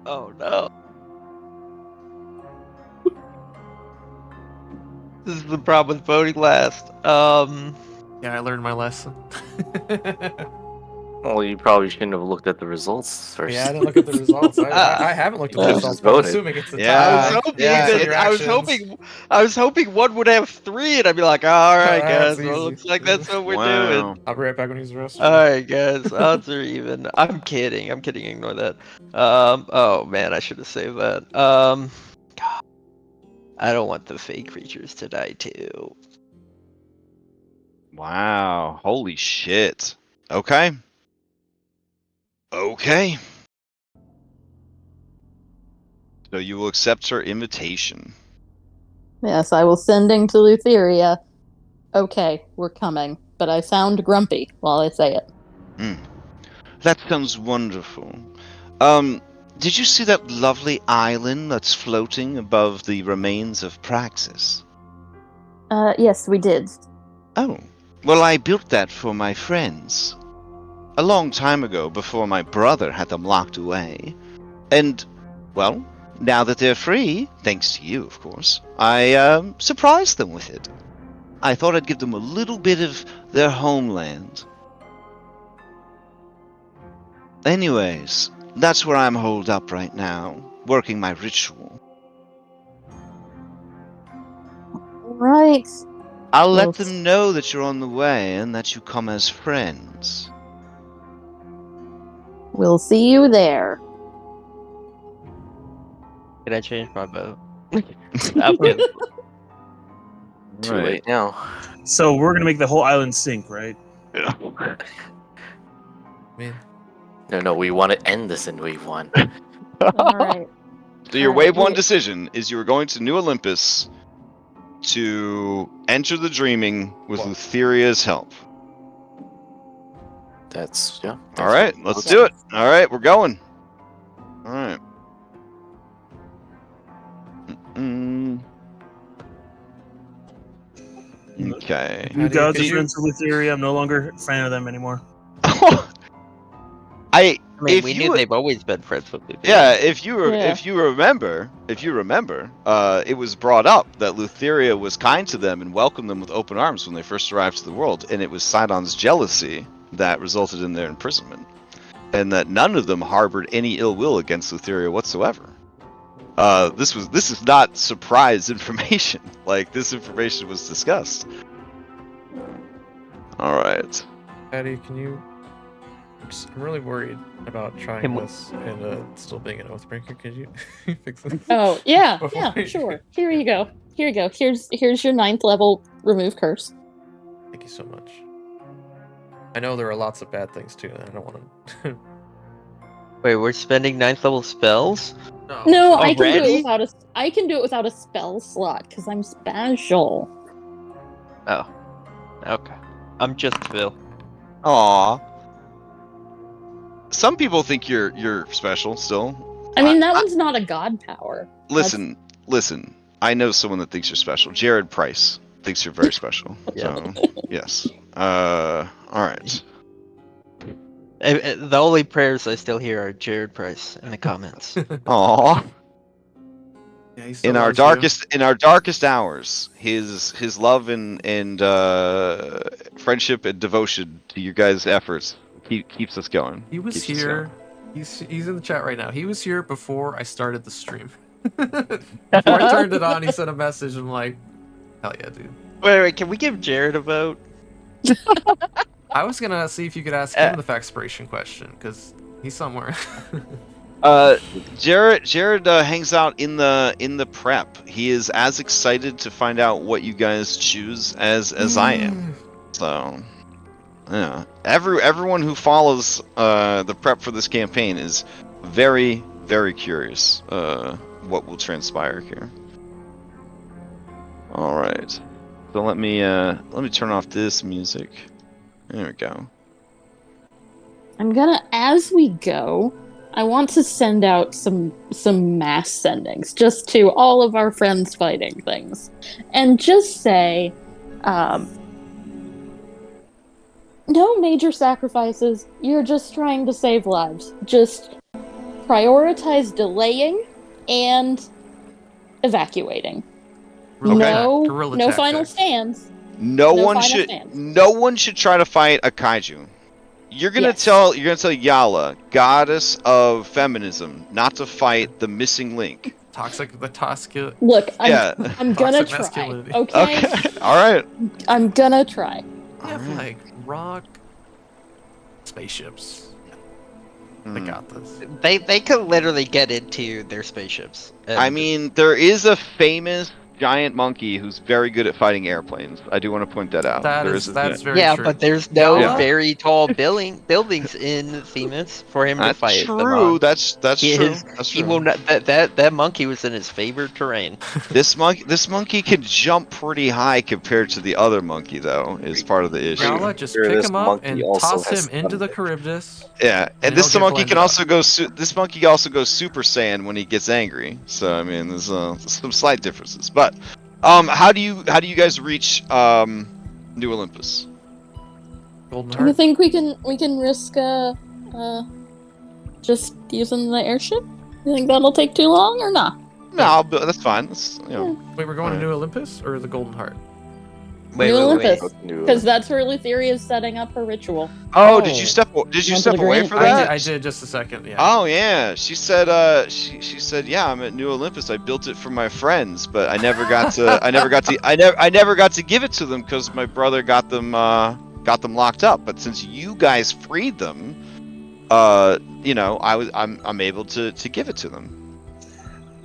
Oh no. This is the problem with voting last. Yeah, I learned my lesson. Well, you probably shouldn't have looked at the results first. Yeah, I didn't look at the results. I haven't looked at the Yeah, results. just But I'm voted. assuming it's the Yeah. I tie. was hoping yeah. that Your I was actions. hoping one would have 3, and I'd be like, all right, That's guys. Well, easy. looks like that's what we're Wow. doing. I'll be right back when he's arrested. All right, guys. Odds are even. I'm kidding. Ignore that. Oh man, I should have saved that. God, I don't want the fake creatures to die too. Wow. Holy shit. Okay. Okay. So you will accept her invitation. Yes, I will sending to Lutheria. Okay, we're coming, but I sound grumpy while I say it. That sounds wonderful. Did you see that lovely island that's floating above the remains of Praxis? Yes, we did. Oh, well, I built that for my friends. A long time ago, before my brother had them locked away. And, well, now that they're free, thanks to you, of course, I, surprised them with it. I thought I'd give them a little bit of their homeland. Anyways, that's where I'm holed up right now, working my ritual. Right. I'll let Well, them know that you're on the way and that you come as friends. We'll see you there. Can I change my vote? I'm kidding. Too late now. So we're gonna make the whole island sink, right? I mean, No, we want to end this in wave 1. All right. So your All right, wave 1 wait. decision is you are going to New Olympus to enter the dreaming with Well- Lutheria's help. That's yeah. All right, let's do it. All right, we're going. All right. Mm-mm. Okay. You gods are you- friends with Etheria. I'm no longer a fan of them anymore. I I mean, if we you knew would- they've always been friends with Luthor. Yeah, if you remember, it was brought up that Lutheria was kind to them and welcomed them with open arms when they first arrived to the world, and it was Sydon's jealousy that resulted in their imprisonment, and that none of them harbored any ill will against Lutheria whatsoever. This is not surprise information. Like, this information was discussed. All right. Patty, can you? I'm really worried about trying Can we- this and still being an oathbreaker. Could you fix this? Oh yeah, Before yeah, we- sure. Here you go. Here you go. Here's your 9th level remove curse. Thank you so much. I know there are lots of bad things too, and I don't want to. Wait, we're spending 9th level spells? No, I can do Already? it without a. I can do it without a spell slot because I'm special. Oh. Okay. I'm just Phil. Aw. Some people think you're special still. I mean, that one's not a god power. Listen. I know someone that thinks you're special. Jared Price thinks you're very special. Yeah. So, yes. All right. The only prayers I still hear are Jared Price in the comments. Aw. Yeah, he still In our loves you. darkest hours, his love and friendship and devotion to you guys' efforts keeps us going. He was Keeps us here. He's in the chat right now. He was here before I started the stream. Before I turned it on, he sent a message. I'm like, hell yeah, dude. Wait, can we give Jared a vote? I was gonna see if you could ask him the Faxpiration question because he's somewhere. Jared hangs out in the prep. He is as excited to find out what you guys choose as I am. So, yeah, everyone who follows the prep for this campaign is very, very curious what will transpire here. All right, so let me turn off this music. There we go. I'm gonna, as we go, I want to send out some mass sendings just to all of our friends fighting things, and just say, no major sacrifices. You're just trying to save lives. Just prioritize delaying and evacuating. Guerrilla No final tactics. stands. No No one final should. stands. No one should try to fight a kaiju. You're gonna Yes. tell Yala, goddess of feminism, not to fight the missing link. The toxic. Look, Yeah. I'm gonna Toxic try. masculinity. Okay? Okay. All right. I'm gonna try. They have like rock spaceships. They Hmm. got this. They could literally get into their spaceships. and I mean, there is a famous giant monkey who's very good at fighting airplanes. I do want to point that out. That's very yeah, true. but there's no Yeah. very tall buildings in Themis for him to That's fight. them true. on. That's He true. is- That's He true. will not. That monkey was in his favorite terrain. This monkey can jump pretty high compared to the other monkey, though. Is part of the issue. Gala, just Sure, pick this him up monkey and also toss has him into the thunder. Charybdis. Yeah, and And this he'll get monkey can blended also go. This monkey also goes Super Saiyan when he gets angry. So I mean, there's some slight differences. But how do you guys reach New Olympus? Golden Do you Heart. think we can risk just using the airship? You think that'll take too long or not? No, but that's fine. That's, you know. Wait, we're going to Alright. New Olympus or the Golden Heart? Wait, New wait, wait. Olympus, because that's where Lutheria is setting up her ritual. Oh, did you step Want to away agree? for that? I did just a second. Yeah. Oh yeah, she said. She said, yeah, I'm at New Olympus. I built it for my friends, but I never got to. I never got to give it to them because my brother got them locked up. But since you guys freed them, I'm able to give it to them.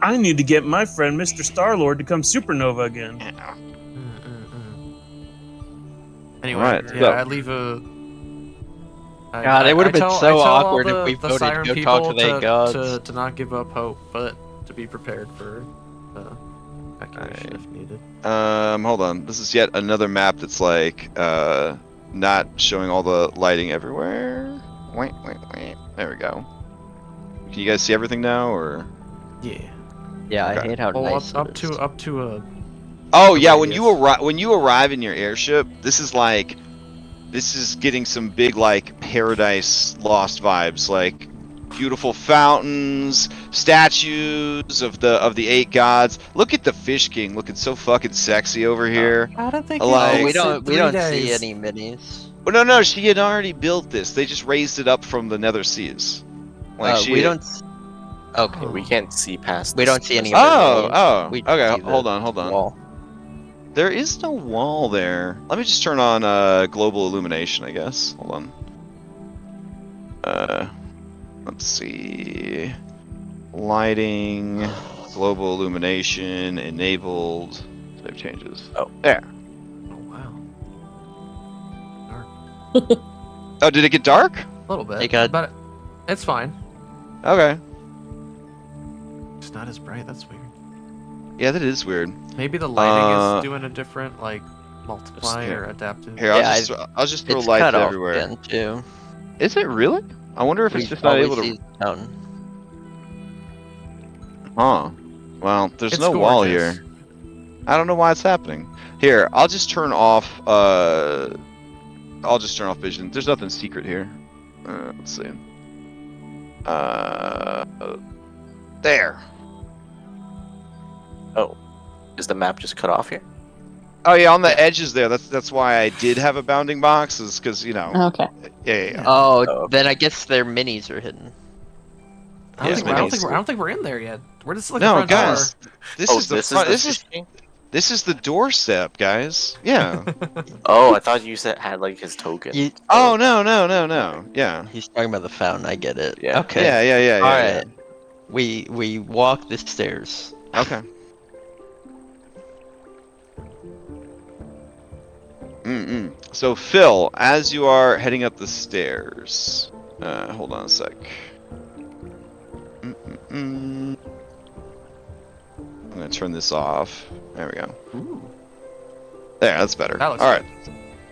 I need to get my friend Mr. Star-Lord to come supernova again. Anyway, Right, yeah, so- I leave a God, it would have been so I tell all awkward if we the voted siren to go talk to people the gods. to not give up hope, but to be prepared for evacuation if needed. Hold on. This is yet another map that's like not showing all the lighting everywhere. Wait. There we go. Can you guys see everything now, or? Yeah. Yeah, I Okay. hate how Oh, nice up it to is. up to a. Oh the yeah, radius. when you arrive in your airship, this is getting some big like Paradise Lost vibes, like beautiful fountains, statues of the 8 gods. Look at the Fish King looking so fucking sexy over here. How did they get Like- Oh, this in we 3 don't days? see any minis. Oh, no, she had already built this. They just raised it up from the Nether Seas. Like she. We don't. Okay. We can't see past. We this don't see any crystal. of the Oh, We okay. see the Hold on. wall. There is no wall there. Let me just turn on global illumination, I guess. Hold on. Let's see. Lighting, global illumination, enabled. Save changes. Oh. There. Oh wow. Oh, did it get dark? A little bit. Hey, God. But it's fine. Okay. It's not as bright. That's weird. Yeah, that is weird. Maybe the lighting Uh, is doing a different like multiply here. or adaptive. Here, Yeah, I'll just throw It's lights cut off everywhere. again too. Is it really? I wonder if it's We just not always able to. see the fountain. Huh. Well, there's It's no wall gorgeous. here. I don't know why it's happening. Here, I'll just turn off vision. There's nothing secret here. Let's see. There. Oh, is the map just cut off here? Oh yeah, on the edges there. That's why I did have a bounding box, is because Okay. yeah. Oh, Oh, then I guess their minis are hidden. I don't, Yeah, think, I, don't minis. think we're, I don't think we're in there yet. We're just like No, front guys, this Oh, is the this front. is the Fish King? This is the doorstep, guys. Yeah. Oh, I thought you said had like his token. You, Oh no. Yeah. he's talking about the fountain. I get it. Yeah. Okay. Yeah. All right. We walk the stairs. Okay. So Phil, as you are heading up the stairs, hold on a sec. I'm gonna turn this off. There we go. Ooh. There, that's better. That looks All right.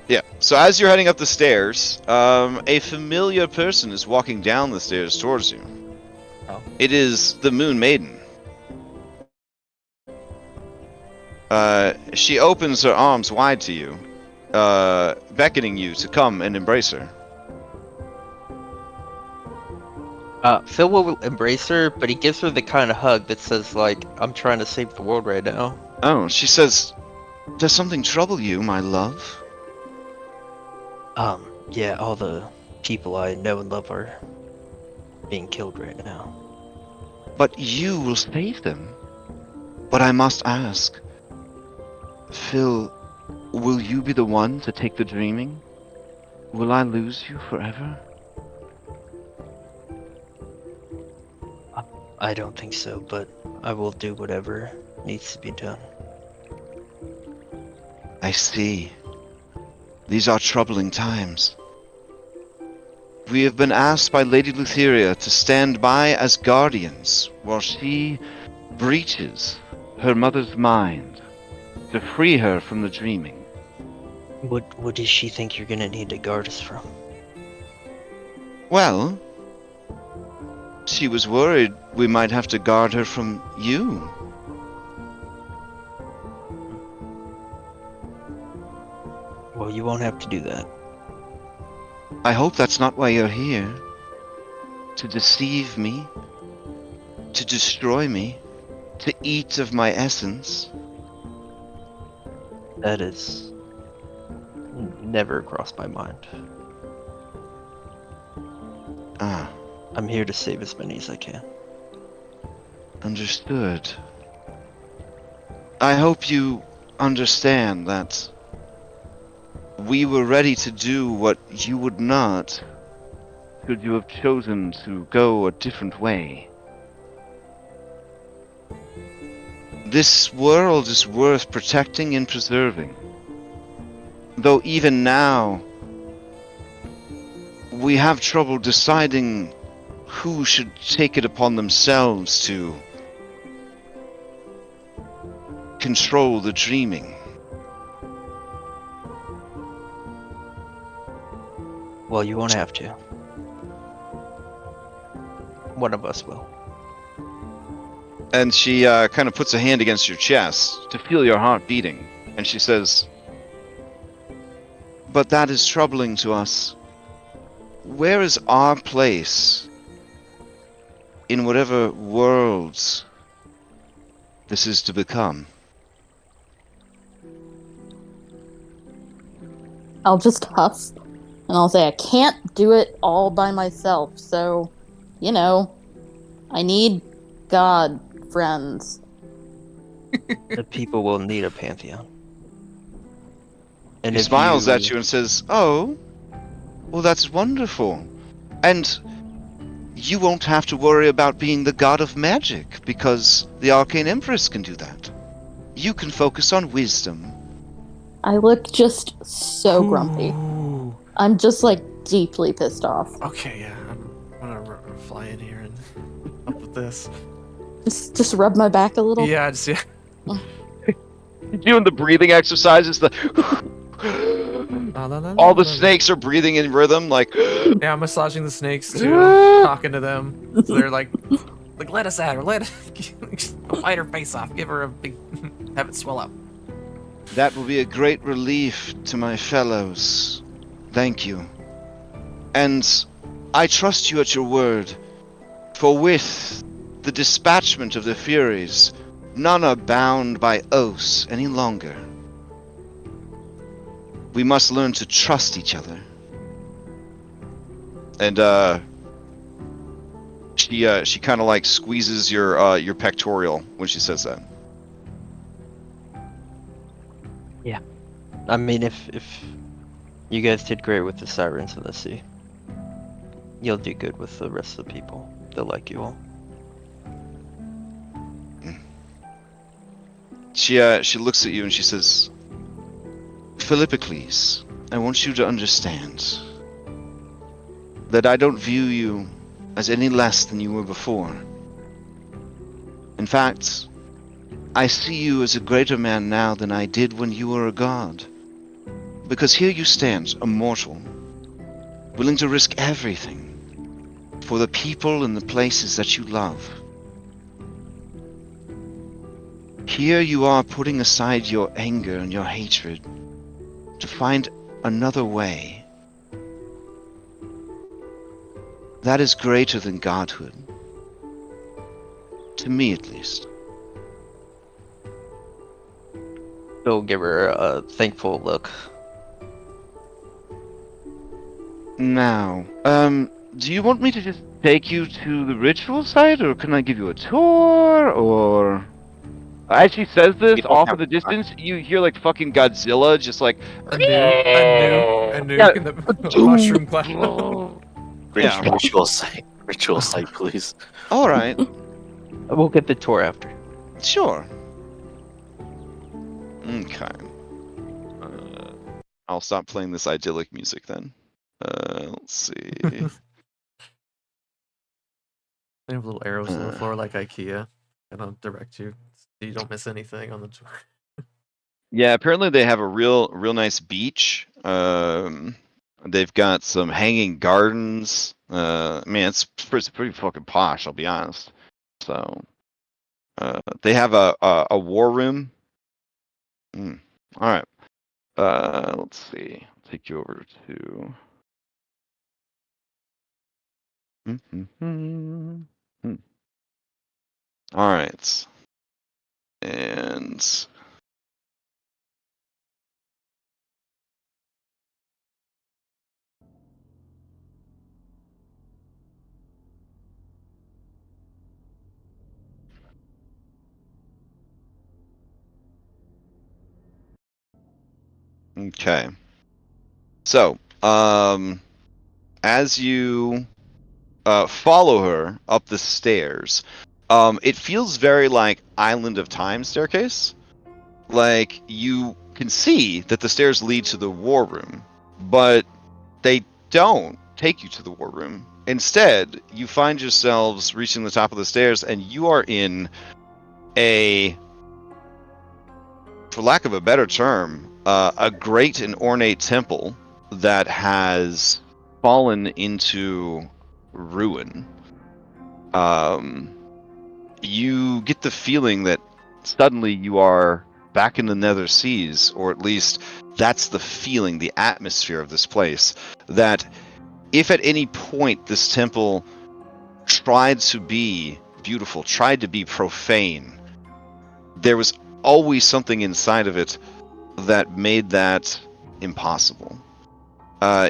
Yeah. So as you're heading up the stairs, a familiar person is walking down the stairs towards you. Oh. It is the Moon Maiden. She opens her arms wide to you, beckoning you to come and embrace her. Phil will embrace her, but he gives her the kind of hug that says, like, I'm trying to save the world right now. Oh, she says, "Does something trouble you, my love?" Yeah, all the people I know and love are being killed right now. But you will save them. But I must ask, Phil, will you be the one to take the dreaming? Will I lose you forever? I don't think so, but I will do whatever needs to be done. I see. These are troubling times. We have been asked by Lady Lutheria to stand by as guardians while she breaches her mother's mind to free her from the dreaming. What does she think you're gonna need to guard us from? Well, she was worried we might have to guard her from you. Well, you won't have to do that. I hope that's not why you're here. To deceive me. To destroy me. To eat of my essence. That is never crossed my mind. Ah, I'm here to save as many as I can. understood. I hope you understand that we were ready to do what you would not, should you have chosen to go a different way. This world is worth protecting and preserving. Though even now, we have trouble deciding who should take it upon themselves to control the dreaming. Well, you won't have to. One of us will. And she kind of puts a hand against your chest to feel your heart beating. And she says, "But that is troubling to us. Where is our place in whatever worlds this is to become?" I'll just huff, and I'll say I can't do it all by myself, so, you know, I need God friends. The people will need a pantheon. And He if smiles at you and says, "Oh, well, that's wonderful. And you won't have to worry about being the god of magic, because the Arcane Empress can do that. You can focus on wisdom." I look just so grumpy. Ooh. I'm just, like, deeply pissed off. Okay, yeah, I'm gonna fly in here and help with this. Just rub my back a little. Yeah, just yeah. Doing the breathing exercises, all the snakes are breathing in rhythm, like. Yeah, I'm massaging the snakes too, talking to them. So they're like, let us at her, let us fight her face off, give her a big, have it swell up. That will be a great relief to my fellows. Thank you. And I trust you at your word, for with the dispatchment of the Furies, none are bound by oaths any longer. We must learn to trust each other. And she kind of like squeezes your pectoral when she says that. I mean, if you guys did great with the Sirens of the Sea, you'll do good with the rest of the people. They'll like you all. She looks at you and she says, "Philippocles, I want you to understand that I don't view you as any less than you were before. In fact, I see you as a greater man now than I did when you were a god. Because here you stand, a mortal, willing to risk everything for the people and the places that you love. Here you are putting aside your anger and your hatred to find another way. That is greater than godhood. To me, at least." They'll give her a thankful look. Now, do you want me to just take you to the ritual site, or can I give you a tour, or... As she says this, You don't off have in the distance, you hear like fucking Godzilla just like... A nuke Yeah. in the mushroom cloud. Yeah. Ritual site, please. Alright, We'll get the tour after. sure. Okay. I'll stop playing this idyllic music then. Let's see. They have little arrows on the floor like IKEA, and I'll direct you so you don't miss anything on the tour. Yeah, apparently they have a real nice beach. They've got some hanging gardens. Man, it's pretty fucking posh, I'll be honest. So, they have a war room. All right. Let's see. I'll take you over to. All right. And okay. So, as you follow her up the stairs, it feels very like Island of Time staircase. Like, you can see that the stairs lead to the war room, but they don't. take you to the war room. Instead, you find yourselves reaching the top of the stairs, and you are in a, for lack of a better term, a great and ornate temple that has fallen into ruin. You get the feeling that suddenly you are back in the Nether Seas, or at least that's the feeling, the atmosphere of this place. That if at any point this temple tried to be beautiful, tried to be profane, there was always something inside of it that made that impossible.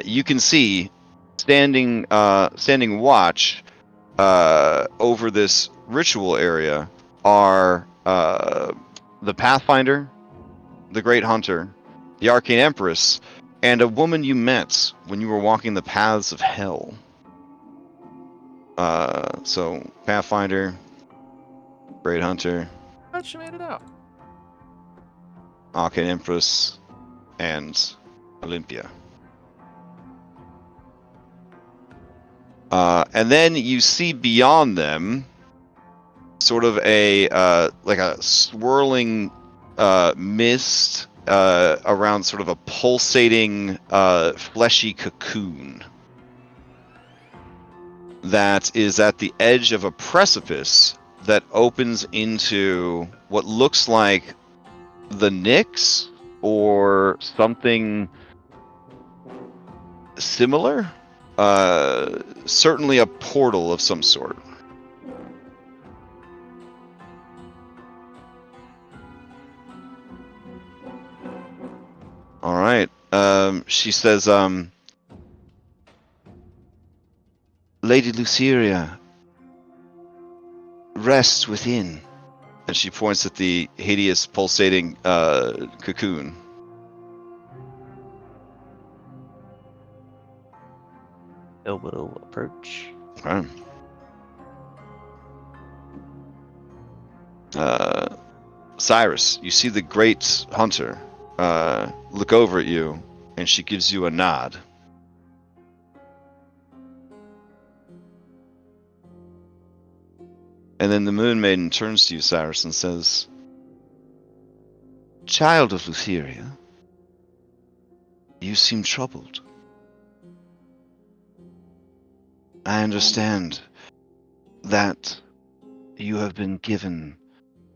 You can see standing watch over this ritual area are the Pathfinder, the Great Hunter, the Arcane Empress, and a woman you met when you were walking the paths of hell. So Pathfinder, Great Hunter, But she made it out. Arcane Empress, and Olympia. And then you see beyond them sort of a like a swirling mist around sort of a pulsating fleshy cocoon that is at the edge of a precipice that opens into what looks like the Nyx or something similar. Certainly a portal of some sort. All right. She says, Lady Luceria, rest within. And she points at the hideous pulsating cocoon. It will approach. Okay. Cyrus, you see the Great Hunter look over at you, and she gives you a nod. And then the Moon Maiden turns to you, Cyrus, and says, Child of Lutheria, you seem troubled. I understand that you have been given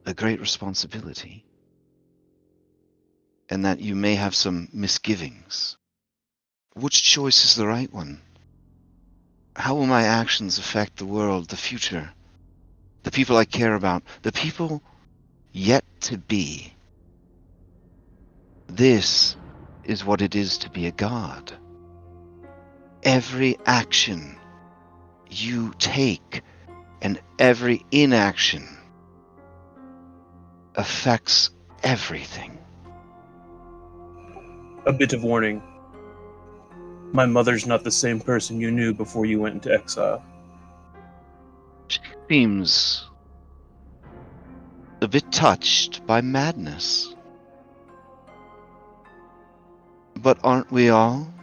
a great responsibility, and that you may have some misgivings. Which choice is the right one? How will my actions affect the world, the future, the people I care about, the people yet to be? This is what it is to be a god. Every action you take and every inaction affects everything. A bit of warning. My mother's not the same person you knew before you went into exile. She seems a bit touched by madness. But aren't we all?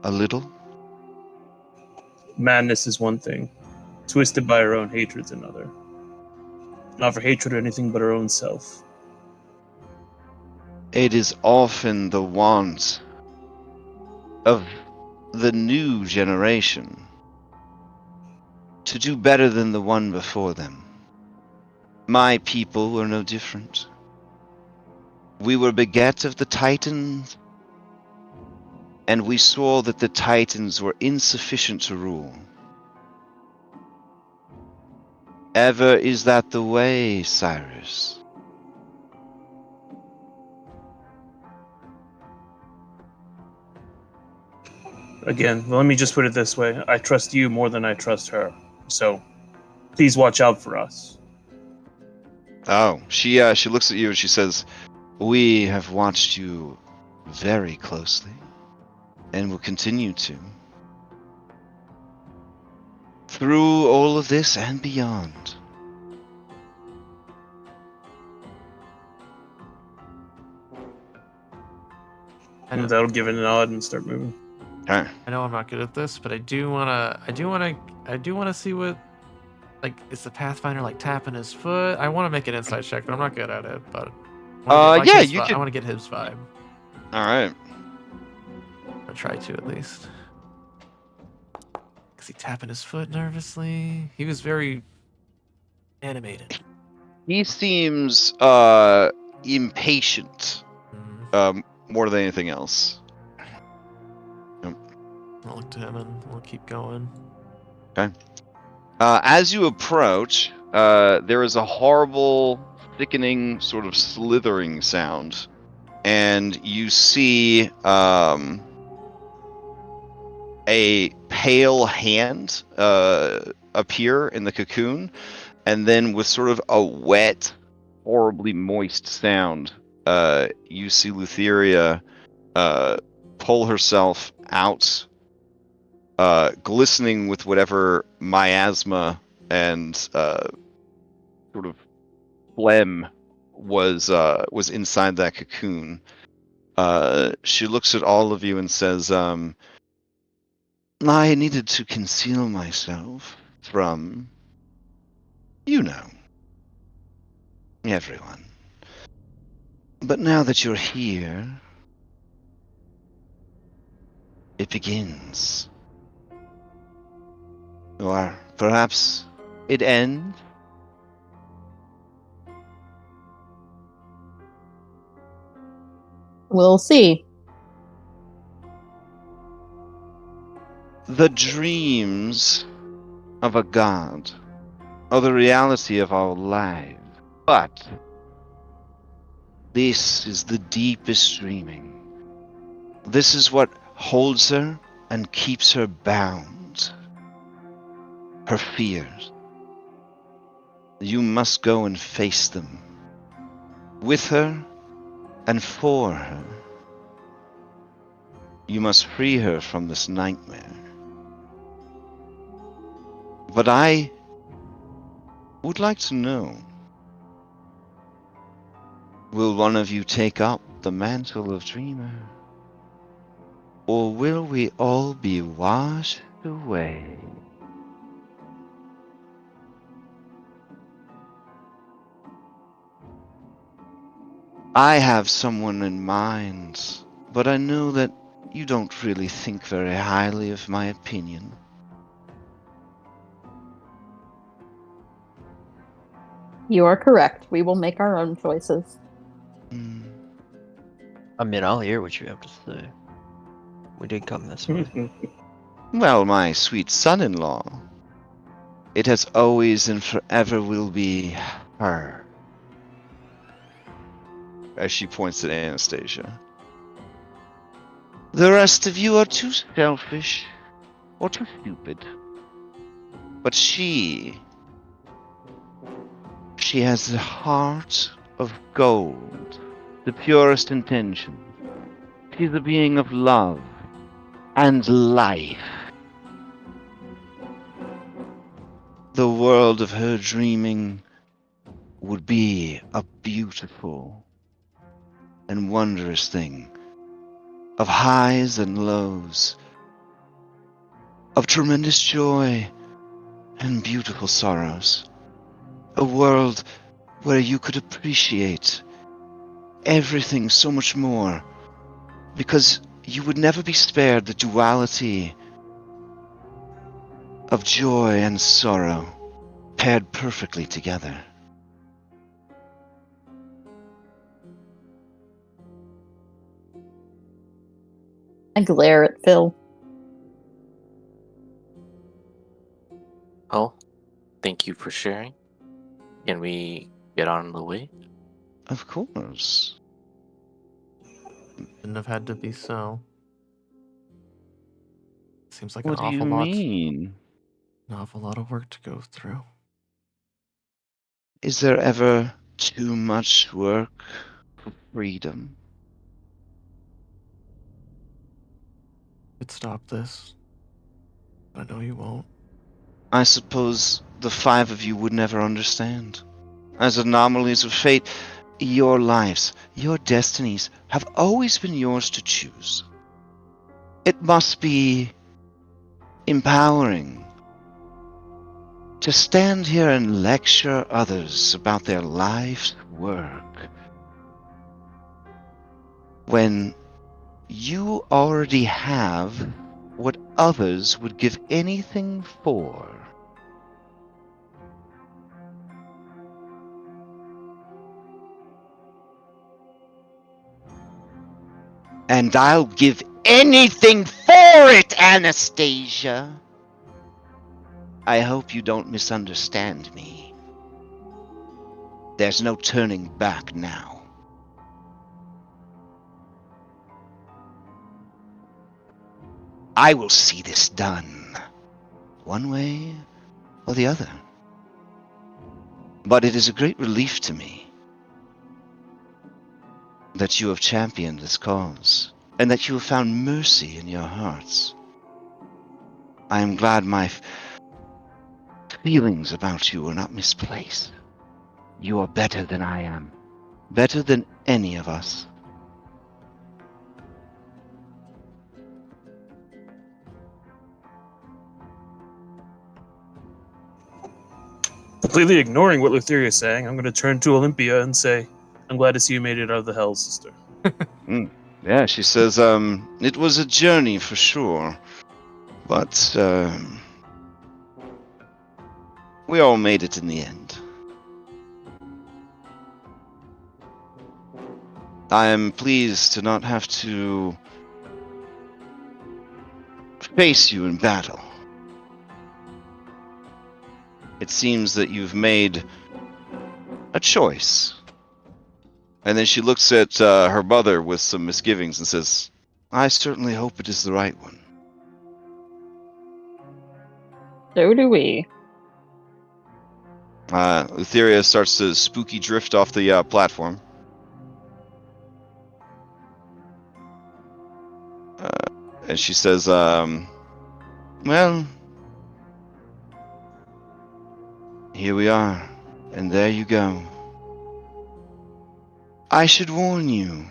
A little? Madness is one thing. Twisted by our own hatred's another. Not for hatred or anything but our own self. It is often the want of the new generation to do better than the one before them. My people were no different. We were beget of the Titans, and we saw that the Titans were insufficient to rule. Ever is that the way, Cyrus? Again, let me just put it this way. I trust you more than I trust her. So, please watch out for us. Oh, she looks at you and she says, "We have watched you very closely, and will continue to. Through all of this and beyond." And that'll give it a nod and start moving. Okay. I know I'm not good at this, but I do wanna see what, like, is the Pathfinder like tapping his foot? I want to make an insight check, but I'm not good at it. But Yeah, you I could. want to get his vibe. All right. I'll try to at least. Is he tapping his foot nervously? He was very animated. He seems impatient more than anything else. I'll look to him and we'll keep going. As you approach, there is a horrible, thickening, sort of slithering sound, and you see a pale hand appear in the cocoon, and then with sort of a wet, horribly moist sound, you see Lutheria pull herself out, glistening with whatever miasma and sort of phlegm was inside that cocoon. She looks at all of you and says, I needed to conceal myself from, everyone. But now that you're here, it begins. Or perhaps it ends. We'll see. The dreams of a god are the reality of our lives. But this is the deepest dreaming. This is what holds her and keeps her bound. Her fears. You must go and face them. With her and for her. You must free her from this nightmare. But I would like to know, will one of you take up the mantle of dreamer? Or will we all be washed away? I have someone in mind, but I know that you don't really think very highly of my opinion. You are correct. We will make our own choices. I mean, I'll hear what you have to say. We did come this way. Well, my sweet son-in-law, it has always and forever will be her. As she points at Anastasia. The rest of you are too selfish or too stupid. But she has the heart of gold, the purest intention. She's a being of love and life. The world of her dreaming would be a beautiful and wondrous thing, of highs and lows, of tremendous joy and beautiful sorrows. A world where you could appreciate everything so much more, because you would never be spared the duality of joy and sorrow paired perfectly together. I glare at Phil. Well, thank you for sharing. Can we get on the way? Of course. Shouldn't have had to be so. Seems like What an do you mean? awful lot of work to go through. Is there ever too much work for freedom? Could stop this. I know you won't. I suppose the five of you would never understand. As anomalies of fate, your lives, your destinies have always been yours to choose. It must be empowering to stand here and lecture others about their life's work when you already have what others would give anything for. And I'll give anything for it, Anastasia. I hope you don't misunderstand me. There's no turning back now. I will see this done, one way or the other. But it is a great relief to me that you have championed this cause, and that you have found mercy in your hearts. I am glad my feelings about you are not misplaced. You are better than I am, better than any of us. Completely ignoring what Lutheria is saying, I'm going to turn to Olympia and say, I'm glad to see you made it out of the hell, sister. Yeah, she says, it was a journey for sure, but we all made it in the end. I am pleased to not have to face you in battle. It seems that you've made a choice. And then she looks at her mother with some misgivings and says, I certainly hope it is the right one. So do we. Lutheria starts to spooky drift off the platform. And she says, well, here we are, and there you go. I should warn you,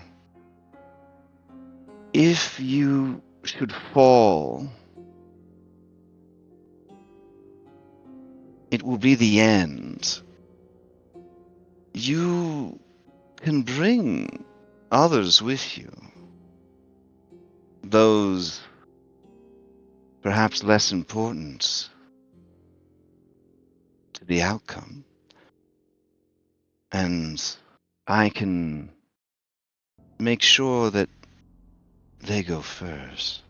if you should fall, it will be the end. You can bring others with you. Those perhaps less important to the outcome. And I can make sure that they go first.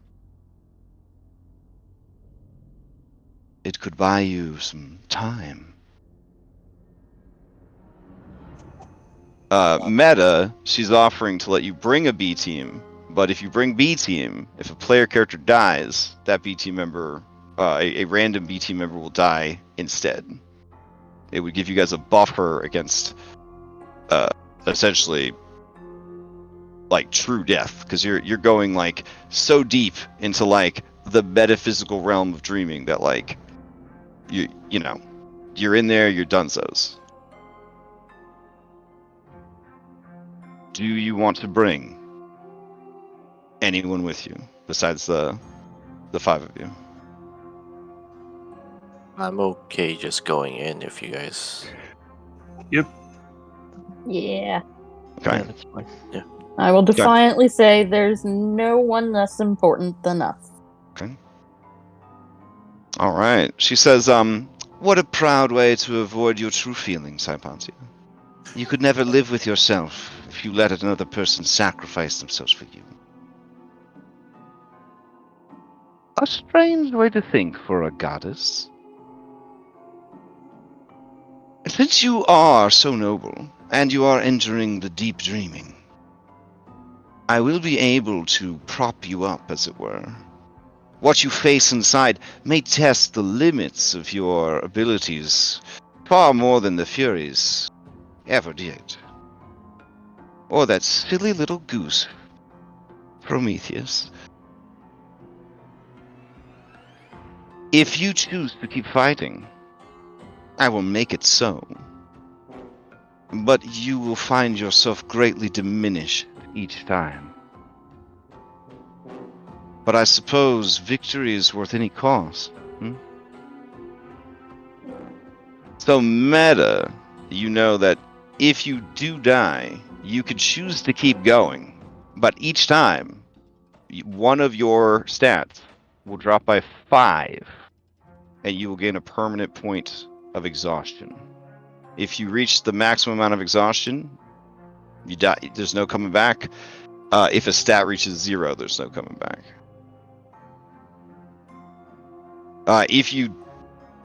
It could buy you some time. Meta, she's offering to let you bring a B team, but if you bring B team, if a player character dies, that B team member, a random B team member will die instead. It would give you guys a buffer against, essentially, like true death, because you're going like so deep into like the metaphysical realm of dreaming that like you know you're in there, you're dunzos. Do you want to bring anyone with you besides the five of you? I'm okay just going in if you guys. Yeah. Yeah, Okay. that's fine. I will defiantly say there's no one less important than us. Okay. All right. She says, what a proud way to avoid your true feelings, Hypatia. You could never live with yourself if you let another person sacrifice themselves for you. A strange way to think for a goddess. Since you are so noble, and you are entering the deep dreaming, I will be able to prop you up, as it were. What you face inside may test the limits of your abilities far more than the Furies ever did. Or that silly little goose, Prometheus. If you choose to keep fighting, I will make it so. But you will find yourself greatly diminished each time. But I suppose victory is worth any cost. So meta, you know that if you do die, you could choose to keep going, but each time, one of your stats will drop by 5, and you will gain a permanent point of exhaustion. If you reach the maximum amount of exhaustion, you die. There's no coming back. If a stat reaches 0, there's no coming back. If you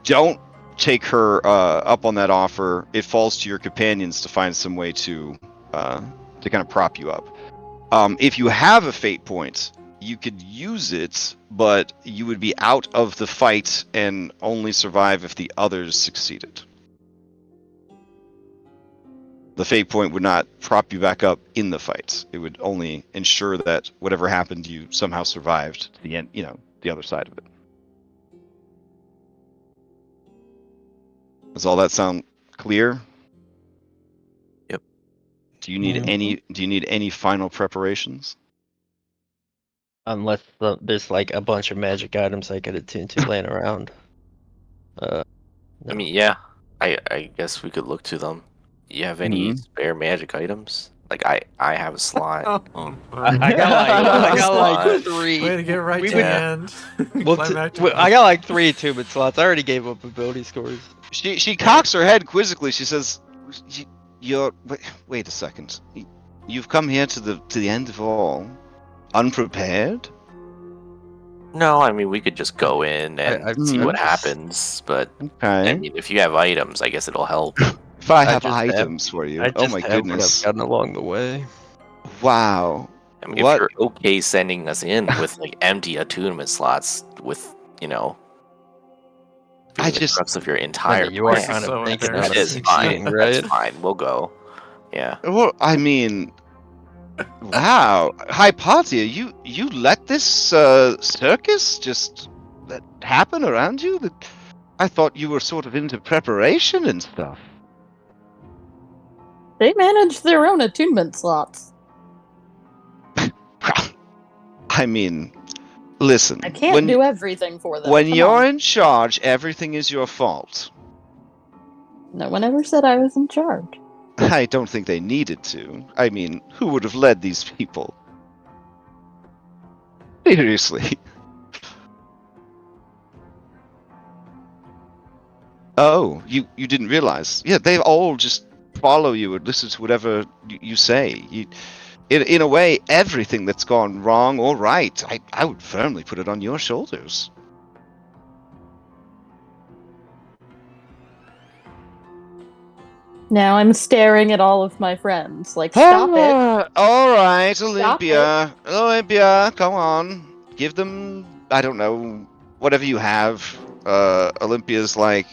don't take her up on that offer, it falls to your companions to find some way to kind of prop you up. If you have a fate point, you could use it, but you would be out of the fight and only survive if the others succeeded. The fate point would not prop you back up in the fight. It would only ensure that whatever happened, you somehow survived to the end, the other side of it. Does all that sound clear? Yep. Do you need any final preparations? Unless there's like a bunch of magic items I could attune to laying around. I mean, yeah. I guess we could look to them. You have any spare magic items? Like I have a slot. I got like 3. Way to get right We to would- hand. Well, I got like 3 attunement slots. I already gave up ability scores. She cocks her head quizzically. She says, "You're wait a second. You've come here to the end of all, unprepared." No, I mean we could just go in and I've see what just- happens. But Okay. I mean, if you have items, I guess it'll help. If I I have just have- items for you, I oh just my have what goodness! I've gotten along the way. Wow. I mean, What? if you're okay sending us in with like empty attunement slots, with I the just- crux of your entire You are plan, kind So of thinking embarrassing. on that a is fine. cheating, right? That's fine. We'll go. Yeah. Well, I mean, wow, Hypatia, you let this circus just happen around you? I thought you were sort of into preparation and stuff. They manage their own attunement slots. I mean, listen. I can't do everything for them. When Come you're on. in charge, everything is your fault. No one ever said I was in charge. I don't think they needed to. I mean, who would have led these people? Seriously. Oh, you didn't realize? Yeah, they all just follow you and listen to whatever you say. In a way, everything that's gone wrong or right, I would firmly put it on your shoulders. Now I'm staring at all of my friends. Like, stop it. All right, Olympia. Olympia, come on. Give them, I don't know, whatever you have. Olympia's like,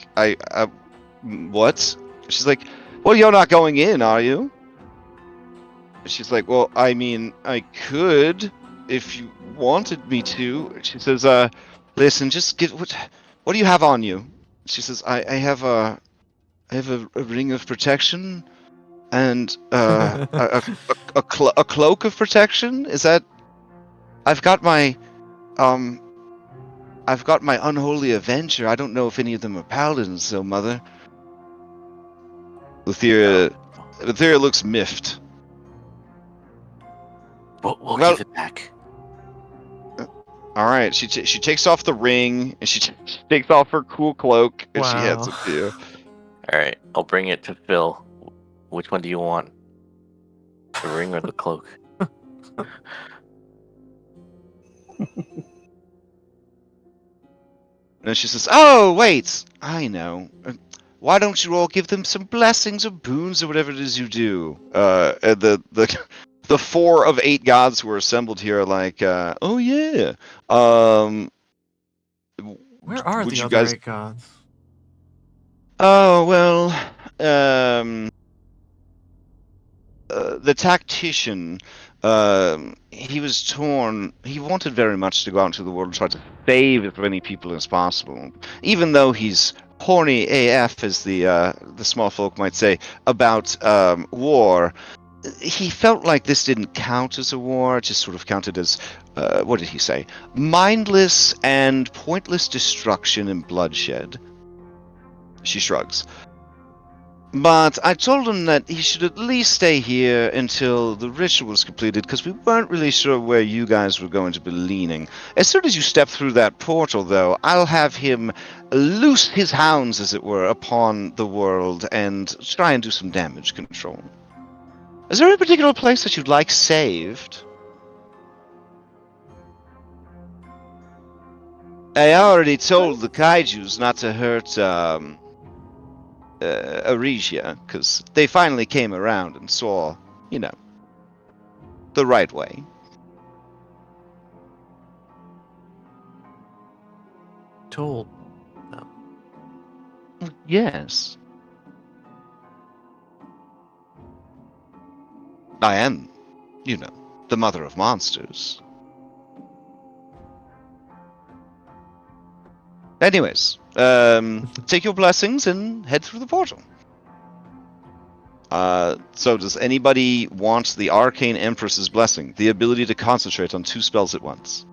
what? She's like, well, you're not going in, are you? She's like, well, I mean, I could if you wanted me to. She says, listen, just get, what do you have on you? She says, I have a ring of protection and a cloak of protection. Is that? I've got my unholy avenger. I don't know if any of them are paladins, though, Mother. Lutheria looks miffed. We'll Well- give it back. All right, she takes off the ring and she takes off her cool cloak and she hands it to you. All right, I'll bring it to Phil. Which one do you want? The ring or the cloak? And she says, "Oh, wait, I know. Why don't you all give them some blessings or boons or whatever it is you do?" And the 4 of 8 gods who are assembled here are like, "Oh yeah." Where are would the you other guys- 8 gods? Oh well, the tactician. He was torn. He wanted very much to go out into the world and try to save as many people as possible. Even though he's horny AF, as the small folk might say, about war. he felt like this didn't count as a war, it just sort of counted as, what did he say? Mindless and pointless destruction and bloodshed. She shrugs. But I told him that he should at least stay here until the ritual was completed, because we weren't really sure where you guys were going to be leaning. As soon as you step through that portal, though, I'll have him loose his hounds, as it were, upon the world and try and do some damage control. Is there any particular place that you'd like saved? I already told the kaijus not to hurt, Aresia, because they finally came around and saw, you know, the right way. Told. Yes. I am, you know, the mother of monsters. Anyways, take your blessings and head through the portal. So does anybody want the Arcane Empress's blessing? The ability to concentrate on 2 spells at once?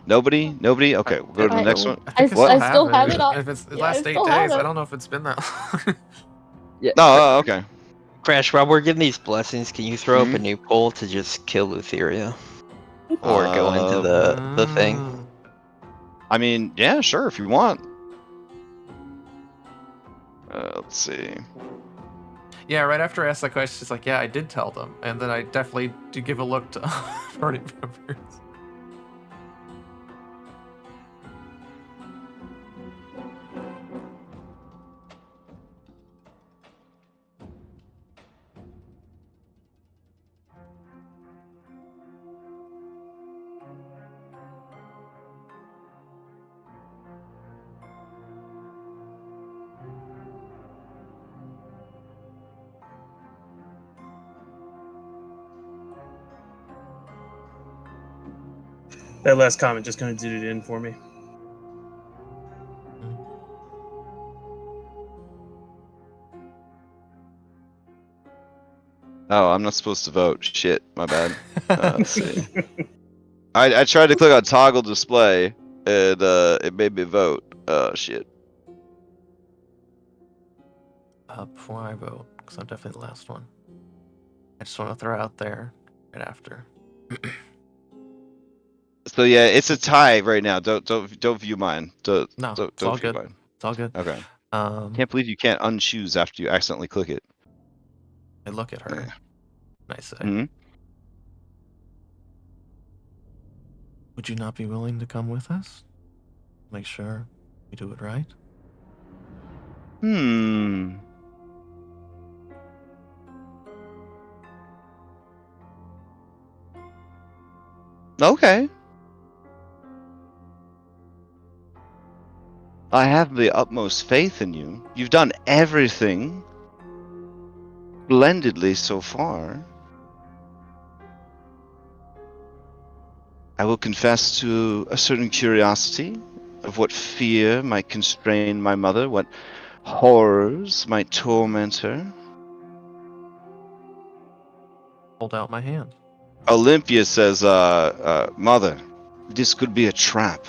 Nobody? Nobody? Okay, we'll go to the next one. I think What? I still have it on. If it's the Yeah, I last 8 still have days, I it. don't know if it's been that long. Yeah. Oh, okay. Crash, while we're getting these blessings, can you throw up a Mhm. new poll to just kill Lutheria? Or go into the thing? Mm. I mean, yeah, sure, if you want. Let's see. Yeah, right after I asked that question, she's like, yeah, I did tell them. And then I definitely do give a look to party members. That last comment just kind of did it in for me. Oh, I'm not supposed to vote. Shit, my bad. Let's see. I tried to click on toggle display, and it made me vote. Oh, shit. Before I vote, because I'm definitely the last one, I just want to throw out there right after. So yeah, it's a tie right now. Don't view mine. Don't No, it's don't all view good. mine. It's all good. Okay. Um, Can't believe you can't unchoose after you accidentally click it. I look at her. Yeah. And I say, Mhm. would you not be willing to come with us? Make sure we do it right? Hmm. Okay. I have the utmost faith in you. You've done everything splendidly so far. I will confess to a certain curiosity of what fear might constrain my mother, what horrors might torment her. Hold out my hand. Olympia says, Mother, this could be a trap.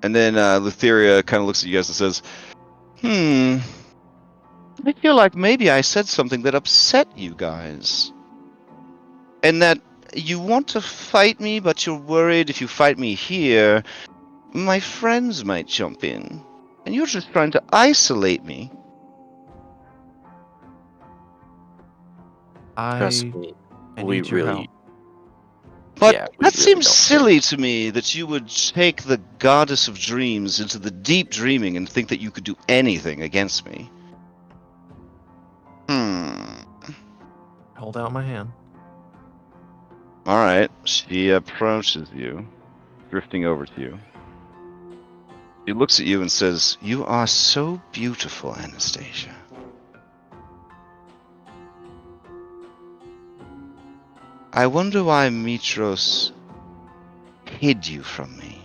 And then Lutheria kind of looks at you guys and says, I feel like maybe I said something that upset you guys. And that you want to fight me, but you're worried if you fight me here, my friends might jump in. And you're just trying to isolate me. Trust I me, we need your really, help. But yeah, we that really seems don't silly to me that you would take the goddess of dreams into the deep dreaming and think that you could do anything against me. Hold out my hand. Alright, she approaches you, drifting over to you. She looks at you and says, You are so beautiful, Anastasia. I wonder why Mitros hid you from me.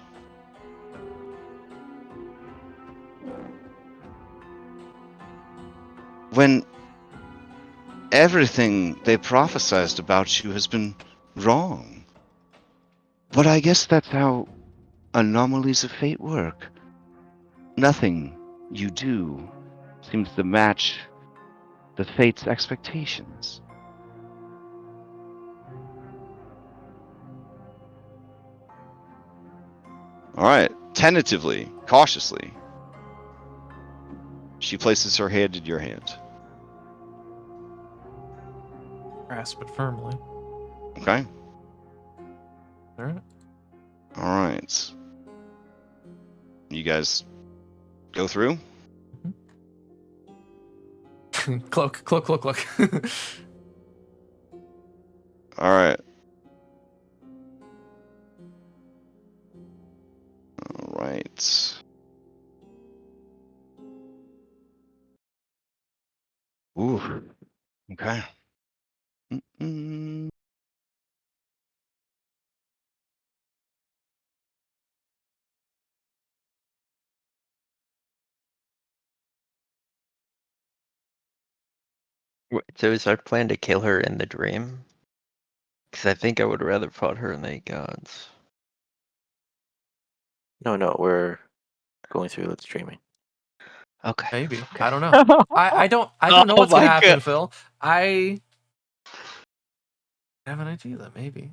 When everything they prophesized about you has been wrong. But I guess that's how anomalies of fate work. Nothing you do seems to match the fate's expectations. All right, tentatively, cautiously, she places her hand in your hand. Grasp it firmly. Okay. All right. All right. You guys go through? Cloak. All right. All right. Ooh. Okay. Mm-mm. So is our plan to kill her in the dream? Because I think I would rather fought her in the gods. No, we're going through with streaming. Okay. Maybe. Okay. I don't know. I don't know Oh what's gonna my happen, God. Phil. I have an idea that maybe.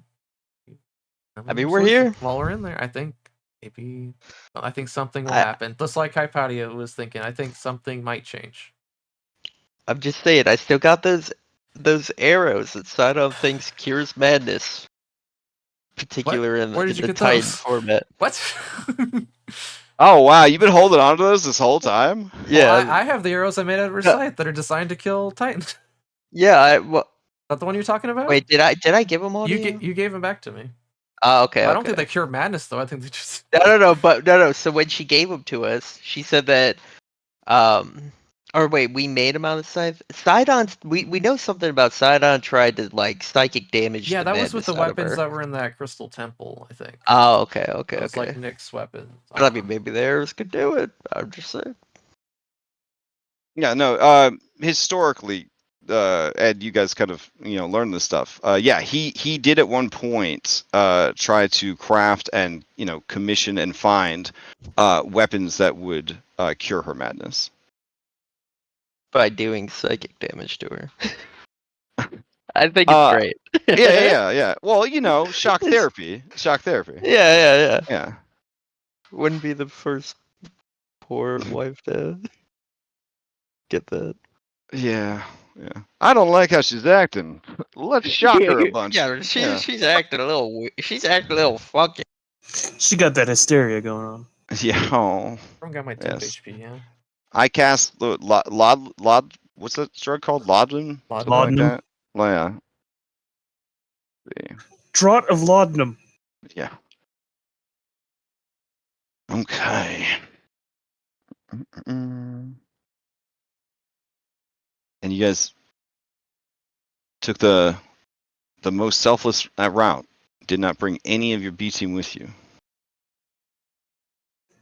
I mean, we're here. While we're in there, I think maybe. I think something will I- happen. Just like Hypatia was thinking, I think something might change. I'm just saying, I still got those arrows that Sydon thinks cures madness. Particular in Where the, did in you the get Titan those? format. What? Oh wow, you've been holding on to those this whole time? Yeah. Well, I have the arrows I made out of Recite that are designed to kill Titans. Is Yeah. Well, that the one you're talking about? wait, did I give them all to you? You gave them back to me. Oh, okay. I don't Okay. think they cure madness though. I think they just. No. So when she gave them to us, she said that, or wait, we made him out of Sydon. We know something about Sydon tried to like psychic damage. Yeah, the that was with the madness out of weapons her. that were in that crystal temple. I think. Oh, okay. It was like Okay. Nick's weapons. But I mean, maybe the arrows could do it. I'm just saying. Yeah, no. Historically, Ed, you guys kind of learn this stuff. Yeah, he did at one point try to craft and commission and find weapons that would cure her madness. By doing psychic damage to her. I think it's great. Yeah. Well, shock therapy. Yeah. Yeah. Wouldn't be the first poor wife to get that. Yeah. I don't like how she's acting. Let's shock her a bunch. Yeah, she's acting a little funky. She got that hysteria going on. Yeah. Oh. I got my 10 Yes. HP. Yeah. I cast the what's that drug called? Laudanum? Something like Laudanum. that? Well, yeah. Draught of laudanum. Yeah. Okay. And you guys took the most selfless route. Did not bring any of your B team with you.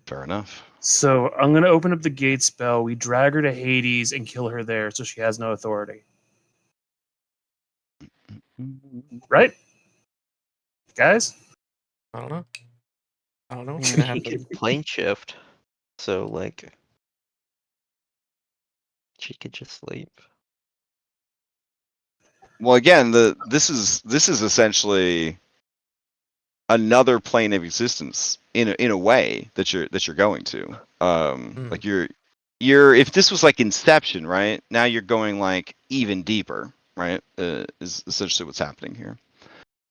Fair enough. So I'm gonna open up the gate spell. We drag her to Hades and kill her there, so she has no authority. Right, guys? I don't know. What's She gonna happen. could plane shift, so like she could just sleep. Well, again, this is essentially another plane of existence in a way that you're going to. Like you're if this was like Inception, right? Now you're going like even deeper, right? Is essentially what's happening here.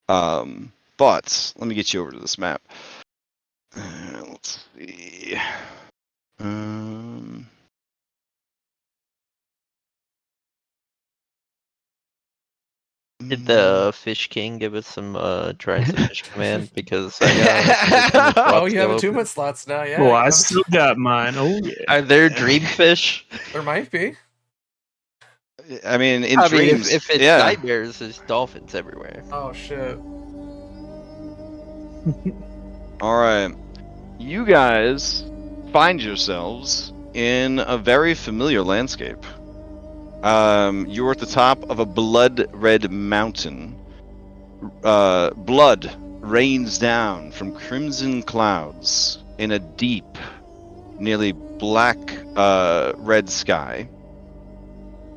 But let me get you over to this map. Let's see. Did the Fish King give us some tries of fish command? Because I got Oh, you have attunement slots now. Yeah. Oh, I still got mine. Oh yeah. Are there dream fish? There might be. I mean, in I mean, dreams, if it's yeah. nightmares, there's dolphins everywhere. Oh shit. All right. You guys find yourselves in a very familiar landscape. You're at the top of a blood-red mountain. Blood rains down from crimson clouds in a deep, nearly black, red sky.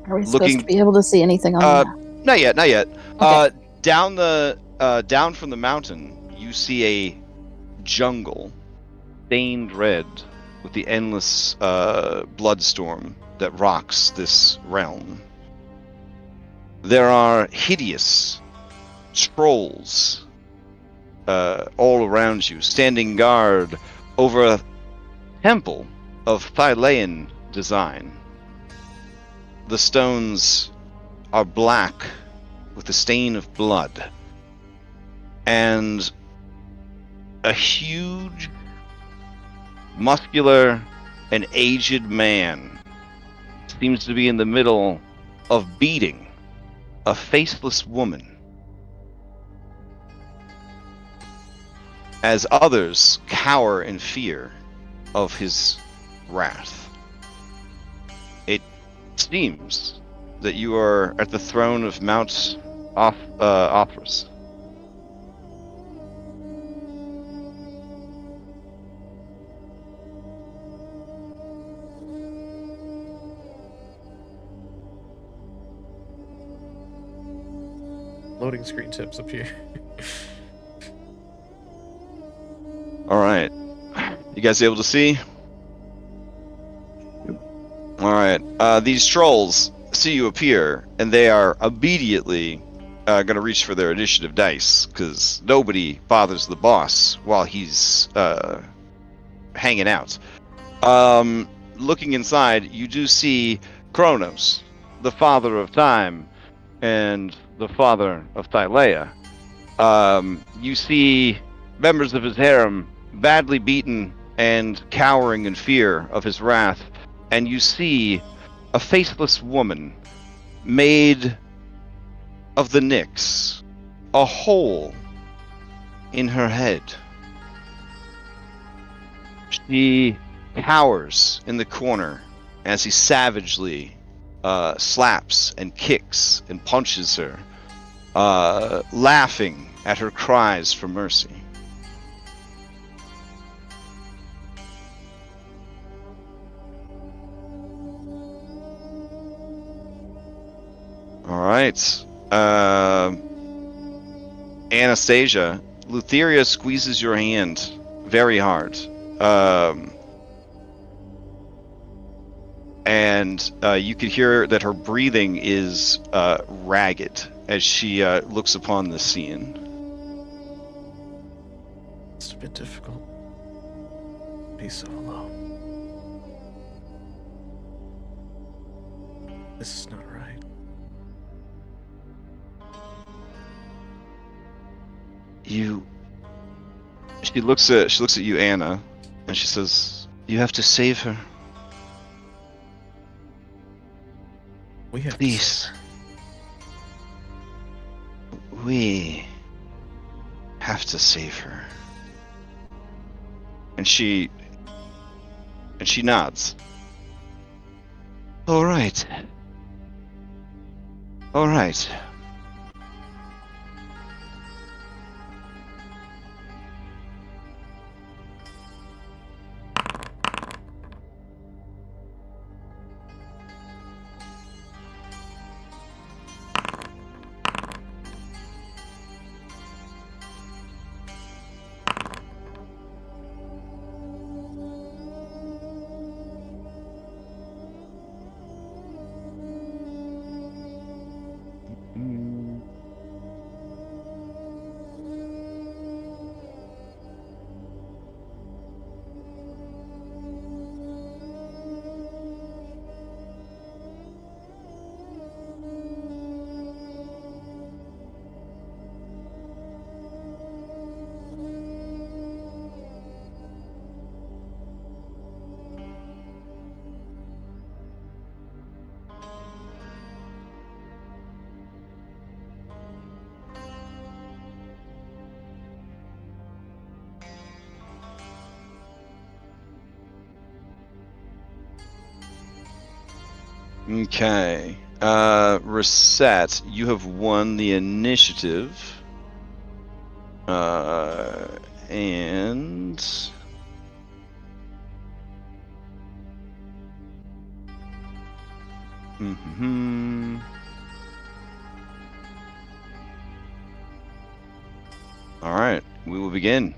Are we supposed Looking- to be able to see anything on the map? Not yet, not yet. Okay. Down from the mountain, you see a jungle stained red with the endless bloodstorm that rocks this realm. There are hideous trolls all around you, standing guard over a temple of Thylean design. The stones are black with the stain of blood, and a huge, muscular, and aged man seems to be in the middle of beating a faceless woman, as others cower in fear of his wrath. It seems that you are at the throne of Mount Ophrus. Loading screen tips appear. All right, you guys able to see? All right, these trolls see you appear, and they are immediately going to reach for their initiative dice, because nobody bothers the boss while he's hanging out. Looking inside, you do see Kronos, the father of time, and the father of Thylea. You see members of his harem badly beaten and cowering in fear of his wrath, and you see a faceless woman made of the Nyx, a hole in her head. She cowers in the corner as he savagely slaps and kicks and punches her, laughing at her cries for mercy. All right. Anastasia, Lutheria squeezes your hand very hard. And you could hear that her breathing is ragged as she looks upon the scene. It's a bit difficult. Be so alone. This is not right. She looks at you, Anna, and she says, "You have to save her. We have Please. We have to save her." And she nods. All right. All right. Okay. Reset, you have won the initiative. And... All right, we will begin.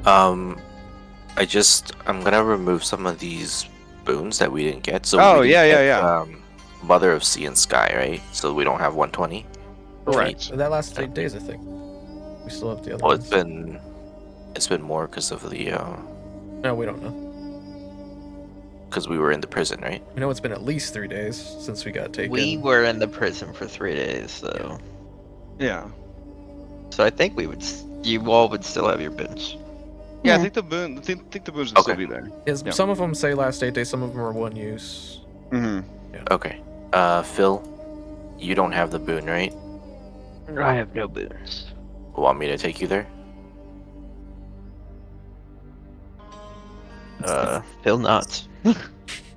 I'm gonna remove some of these boons that we didn't get. So Oh, we didn't yeah. get, Mother of Sea and Sky, right? So we don't have 120. Correct. That lasts 8 days, I think. We still have the other Well, ones. it's been more because of the No, we don't know. because we were in the prison, right? We know it's been at least 3 days since we got taken. We were in the prison for 3 days, so Yeah. so I think you all would still have your boons. Yeah, I Yeah. think the boon. I think the boons will still Okay. be there. Yes, Yeah. some of them say last 8 days, some of them are one use. Mm-hmm. Okay. Phil, you don't have the boon, right? I have no boons. Want me to take you there? Phil not.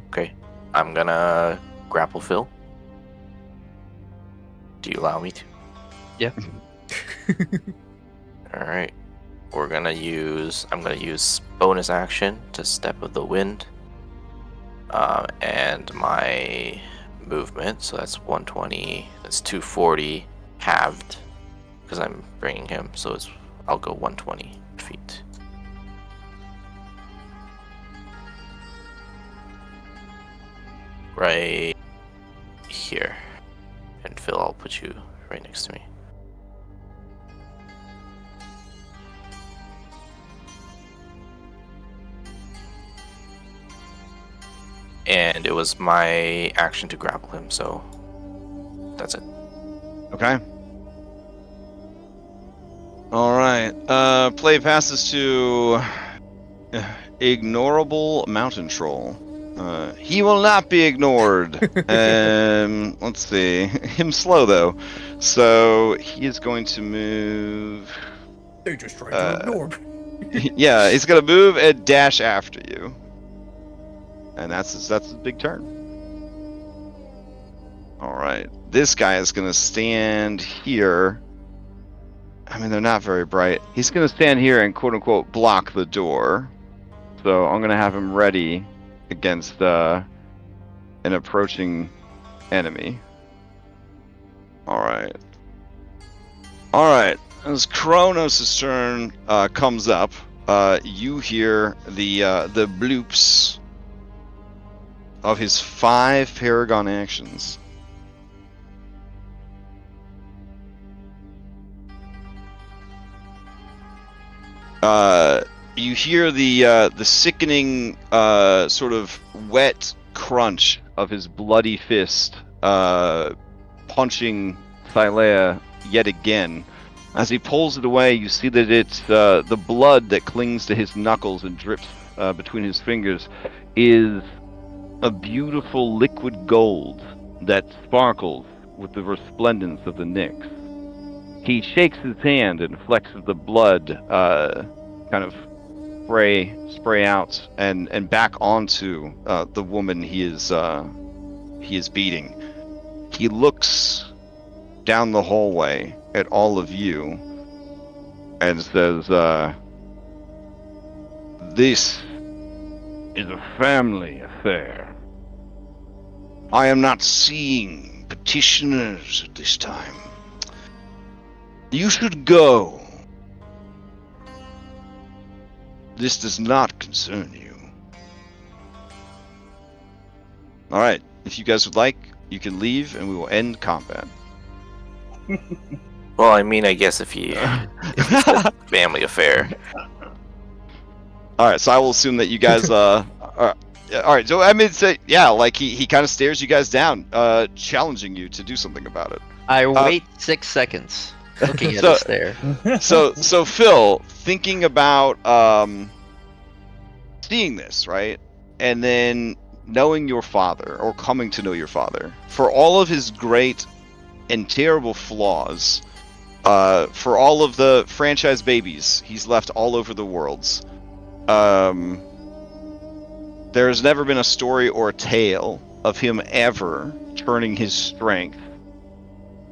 Okay. I'm gonna grapple Phil. Do you allow me to? Yeah. All right. I'm gonna use bonus action to Step of the Wind, and my movement. So that's 120. That's 240 halved because I'm bringing him. So I'll go 120 feet. Right here, and Phil, I'll put you right next to me. And it was my action to grapple him, so that's it. Okay. All right. Play passes to Ignorable Mountain Troll. He will not be ignored. Let's see. Him slow though, so he is going to move. They just tried to ignore me. Yeah, he's gonna move and dash after you, and that's his big turn. All right, this guy is gonna stand here. I mean, they're not very bright. He's gonna stand here and quote unquote block the door. So I'm gonna have him ready against an approaching enemy. All right. As Kronos' turn comes up, you hear the bloops of his 5 Paragon actions. You hear the sickening sort of wet crunch of his bloody fist punching Thylea yet again. As he pulls it away, you see that it's the blood that clings to his knuckles and drips between his fingers is a beautiful liquid gold that sparkles with the resplendence of the Nyx. He shakes his hand and flexes the blood kind of spray out and back onto the woman he is beating. He looks down the hallway at all of you and says, "This is a family affair. I am not seeing petitioners at this time. You should go. This does not concern you." Alright, if you guys would like, you can leave and we will end combat. Well, I mean, I guess if you said family affair. Alright, so I will assume that you guys alright, so I mean, say, yeah, like he kind of stares you guys down, challenging you to do something about it. I wait 6 seconds, looking at us there. So Phil, thinking about seeing this, right? And then knowing your father, or coming to know your father, for all of his great and terrible flaws, for all of the franchise babies he's left all over the worlds, there has never been a story or a tale of him ever turning his strength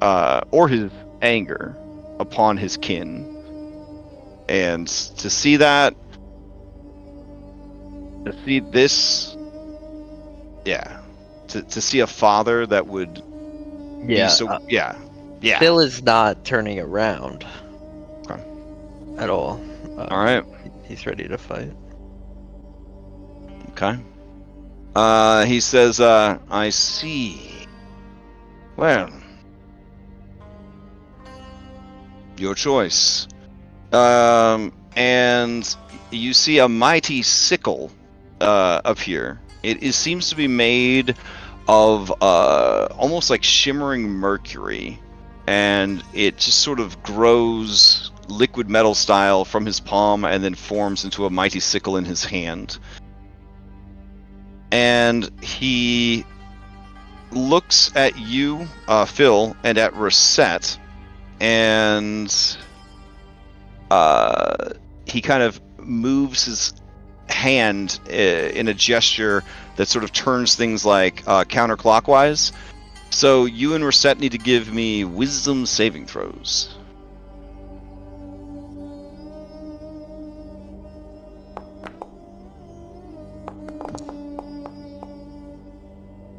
or his anger upon his kin. And to see that, to see this, to see a father that would Yeah. be so, yeah. Phil is not turning around. Okay. At all. All right. He's ready to fight. Okay. He says, I see. Well, your choice. And you see a mighty sickle appear. It seems to be made of almost like shimmering mercury, and it just sort of grows liquid metal style from his palm and then forms into a mighty sickle in his hand. And he looks at you, Phil, and at Rosette, and he kind of moves his hand in a gesture that sort of turns things like counterclockwise. So you and Rosette need to give me wisdom saving throws.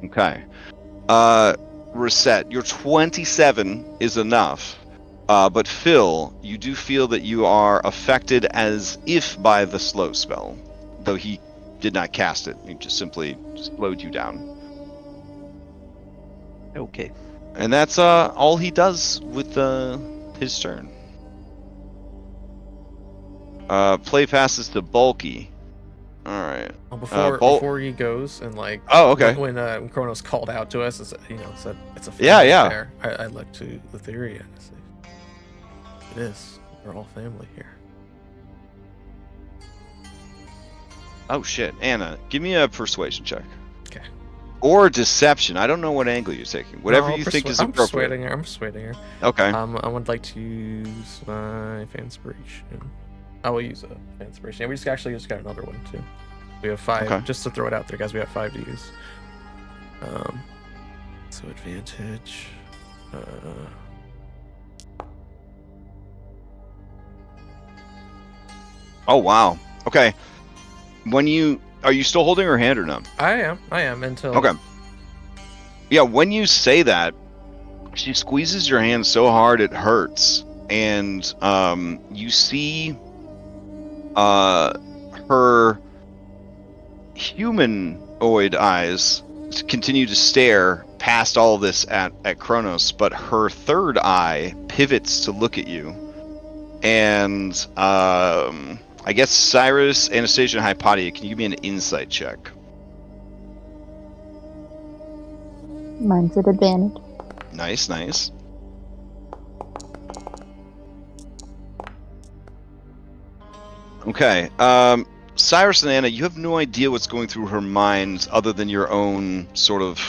Okay. Rosette, your 27 is enough. But Phil, you do feel that you are affected as if by the slow spell, though he did not cast it. He just simply slowed you down. Okay. And that's all he does with his turn. Play passes to Bulky. All right. Well, before he goes and like, oh, okay. When Kronos called out to us, and said, said it's a family Yeah. affair, I looked to Thylea and I said, it is. We're all family here. Oh shit, Anna, give me a persuasion check. Okay. Or deception. I don't know what angle you're taking. Whatever you think is appropriate. I'm persuading her. Okay. I would like to use my Fanspiration. I will use a Fanspiration. And we just got another one too. We have 5. Okay. Just to throw it out there, guys. We have 5 to use. So advantage. Oh wow. Okay. Are you still holding her hand or no? I am until. Okay. Yeah, when you say that, she squeezes your hand so hard it hurts, and you see her humanoid eyes continue to stare past all of this at Kronos, but her third eye pivots to look at you, and I guess Cyrus, Anastasia, and Hypatia, can you give me an insight check? Mine's at advantage. Nice. Okay. Cyrus and Anna, you have no idea what's going through her mind other than your own sort of,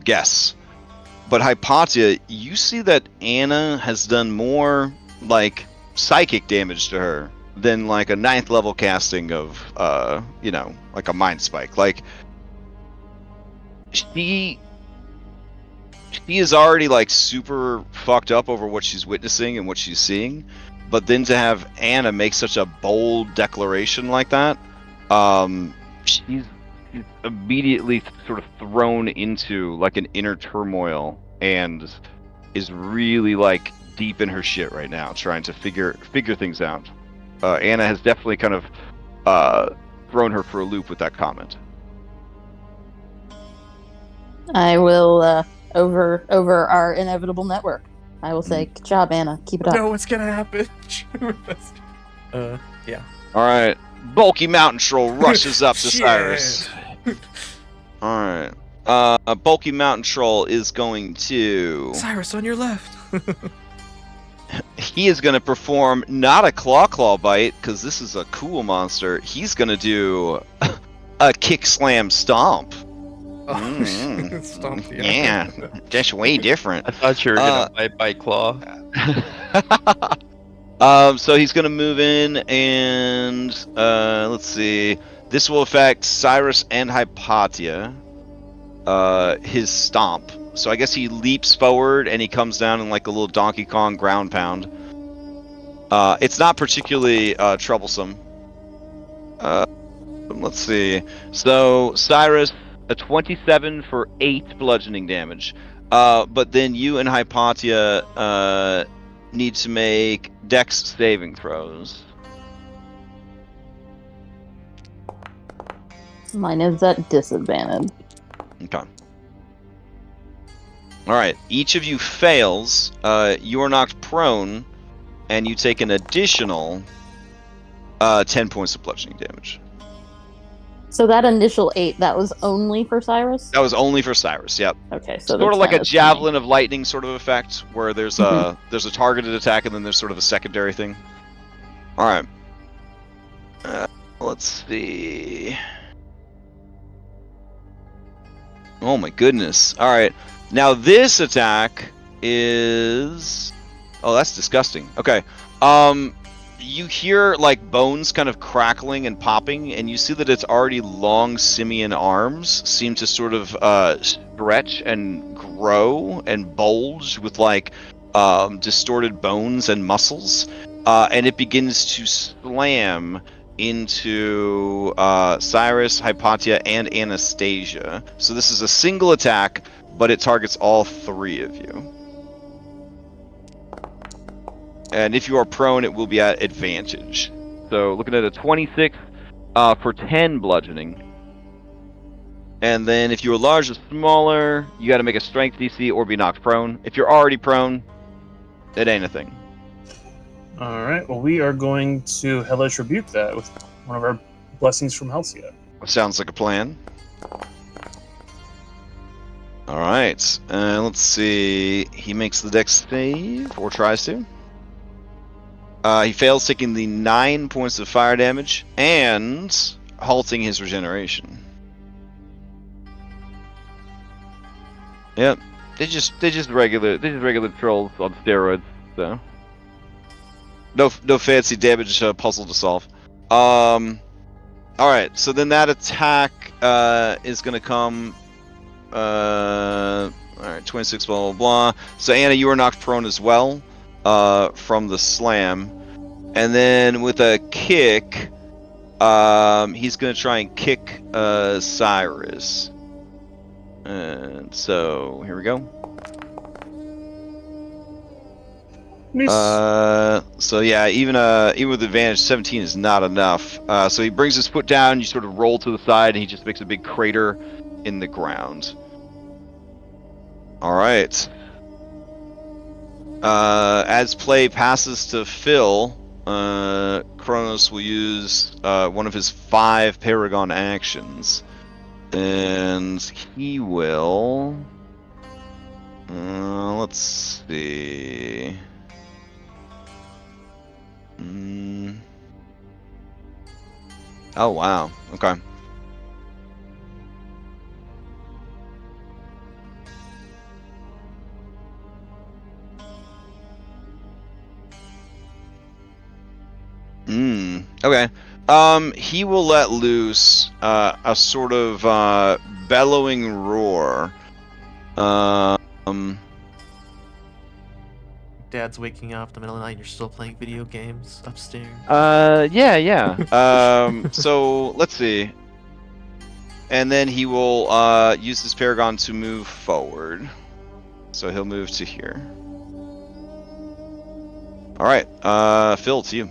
guess. But Hypatia, you see that Anna has done more, like, psychic damage to her than, like, a 9th level casting of, like a mind spike. Like, she is already, like, super fucked up over what she's witnessing and what she's seeing. But then to have Anna make such a bold declaration like that, she's immediately sort of thrown into like an inner turmoil and is really like deep in her shit right now, trying to figure things out. Anna has definitely kind of thrown her for a loop with that comment. I will over our inevitable network. I will say, good job, Anna. Keep it up. No, what's gonna happen? Yeah. All right, bulky mountain troll rushes up to Cyrus. All right, bulky mountain troll is going to. Cyrus, on your left. He is going to perform not a claw bite because this is a cool monster. He's going to do a kick slam stomp. Oh, Stomp, yeah, just way different. I thought you were gonna bite by claw. So he's gonna move in and let's see. This will affect Cyrus and Hypatia. His stomp. So I guess he leaps forward and he comes down in like a little Donkey Kong ground pound. It's not particularly troublesome. Let's see. So Cyrus, a 27 for 8 bludgeoning damage. But then you and Hypatia need to make Dex saving throws. Mine is at disadvantage. Okay. Alright, each of you fails. You are knocked prone, and you take an additional 10 points of bludgeoning damage. So that initial 8, that was only for Cyrus? That was only for Cyrus, yep. Okay, so Sort of like a 10 is javelin of lightning sort of effect, where there's Mhm. there's a targeted attack and then there's sort of a secondary thing. Alright. Let's see. Oh my goodness. Alright. Now this attack is... Oh, that's disgusting. Okay. You hear like bones kind of crackling and popping, and you see that its already long simian arms seem to sort of stretch and grow and bulge with like distorted bones and muscles, and it begins to slam into Cyrus, Hypatia, and Anastasia. So this is a single attack, but it targets all 3 of you. And if you are prone, it will be at advantage. So looking at a 26 for 10 bludgeoning. And then if you are large or smaller, you got to make a strength DC or be knocked prone. If you're already prone, it ain't a thing. All right. Well, we are going to Hellish Rebuke that with one of our blessings from Halcyon. Sounds like a plan. All right. Let's see. He makes the dex save, or tries to. He fails, taking the 9 points of fire damage and halting his regeneration. Yep, they just regular trolls on steroids. So no fancy damage puzzle to solve. All right, so then that attack is gonna come. All right, 26 blah blah blah. So Anna, you are knocked prone as well from the slam. And then with a kick, he's going to try and kick Cyrus. And so, here we go. Miss. So yeah, even with advantage, 17 is not enough. So he brings his foot down, you sort of roll to the side, and he just makes a big crater in the ground. Alright. As play passes to Phil, Kronos will use one of his 5 Paragon actions, and he will. Let's see. Oh wow. Okay. Okay. He will let loose a sort of bellowing roar. Dad's waking up in the middle of the night and you're still playing video games upstairs. Yeah. So let's see. And then he will use his Paragon to move forward. So he'll move to here. Alright, Phil, it's you.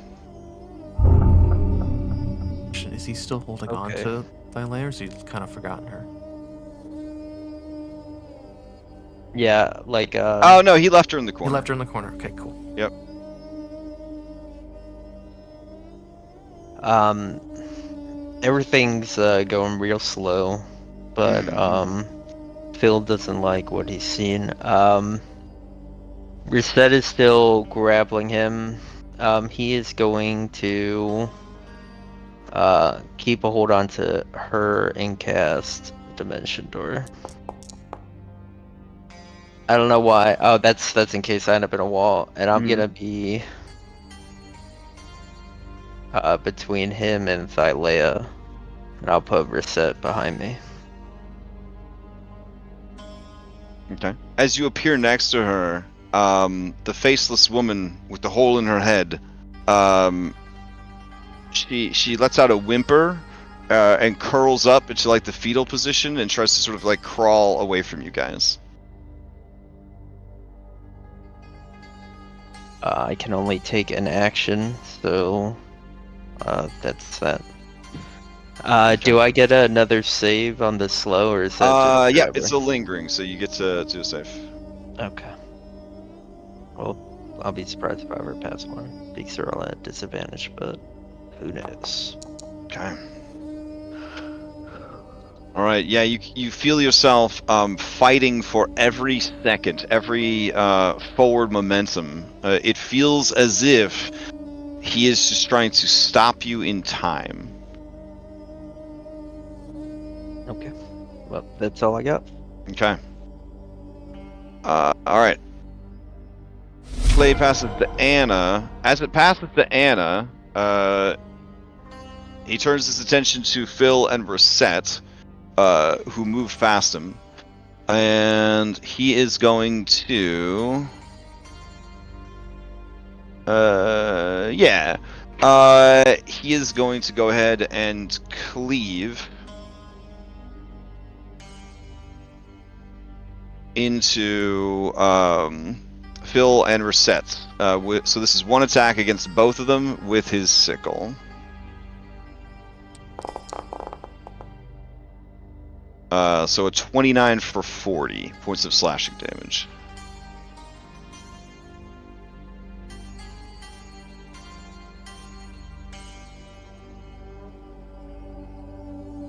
Is he still holding on Okay. to Thylea, or has he kind of forgotten her? Yeah, like Oh no, he left her in the He corner. left her in the corner. Okay, cool. Yep. everything's going real slow, but Phil doesn't like what he's seen. Reset is still grappling him. He is going to keep a hold on to her and cast Dimension Door. I don't know why. Oh, that's in case I end up in a wall, and I'm gonna be between him and Thylea. And I'll put reset behind me. Okay. As you appear next to her, the faceless woman with the hole in her head, she lets out a whimper and curls up into like the fetal position and tries to sort of like crawl away from you guys. I can only take an action, so that's that. Do I get another save on the slow, or is that just yeah, forever? it's a lingering, so you get to a save. Okay. Well, I'll be surprised if I ever pass one. Because they're all at disadvantage, but who knows? Okay. All right. Yeah, you feel yourself fighting for every second, every forward momentum. It feels as if he is just trying to stop you in time. Okay. Well, that's all I got. Okay. All right. Play passes to Anna. As it passes to Anna, he turns his attention to Phil and Reset, who move past him. And he is going to... yeah. He is going to go ahead and cleave into Phil and Reset. So this is one attack against both of them with his sickle. So a 29 for 40 points of slashing damage.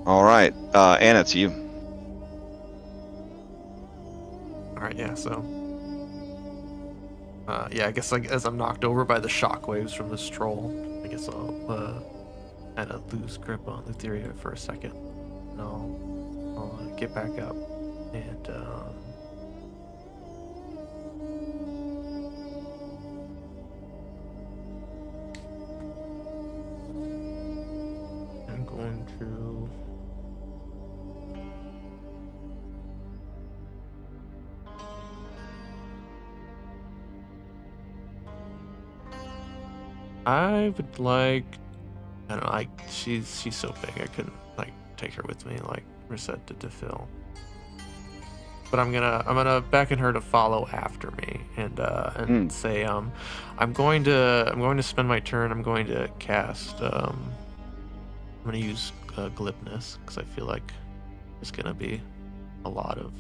All right, Anna, to you. Alright, yeah, so. Yeah, I guess like as I'm knocked over by the shockwaves from this troll, I guess I'll kind of lose grip on Thylea for a second. And I'll get back up and I'm going to I would like, I don't know, like she's so big I couldn't like take her with me like Reset did to Phil. But I'm gonna beckon her to follow after me and say I'm going to spend my turn. I'm going to cast I'm gonna use glibness because I feel like there's gonna be a lot of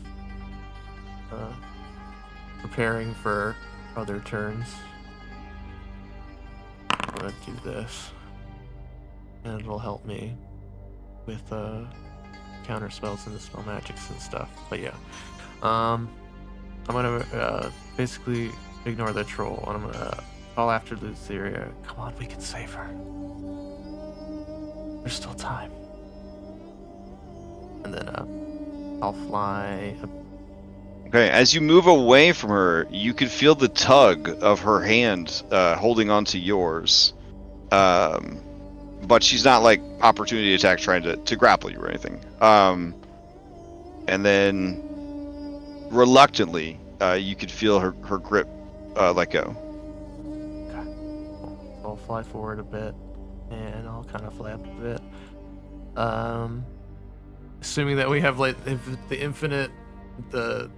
preparing for other turns. I'm gonna do this, and it'll help me with counter spells and the spell magics and stuff. But yeah, I'm gonna basically ignore the troll, and I'm gonna call after Thylea. Come on, we can save her. There's still time. And then I'll fly. Okay, as you move away from her, you can feel the tug of her hand holding onto yours. But she's not like opportunity attack trying to grapple you or anything. And then reluctantly, you could feel her grip let go. Okay. So I'll fly forward a bit, and I'll kind of flap a bit. Assuming that we have like the infinite, the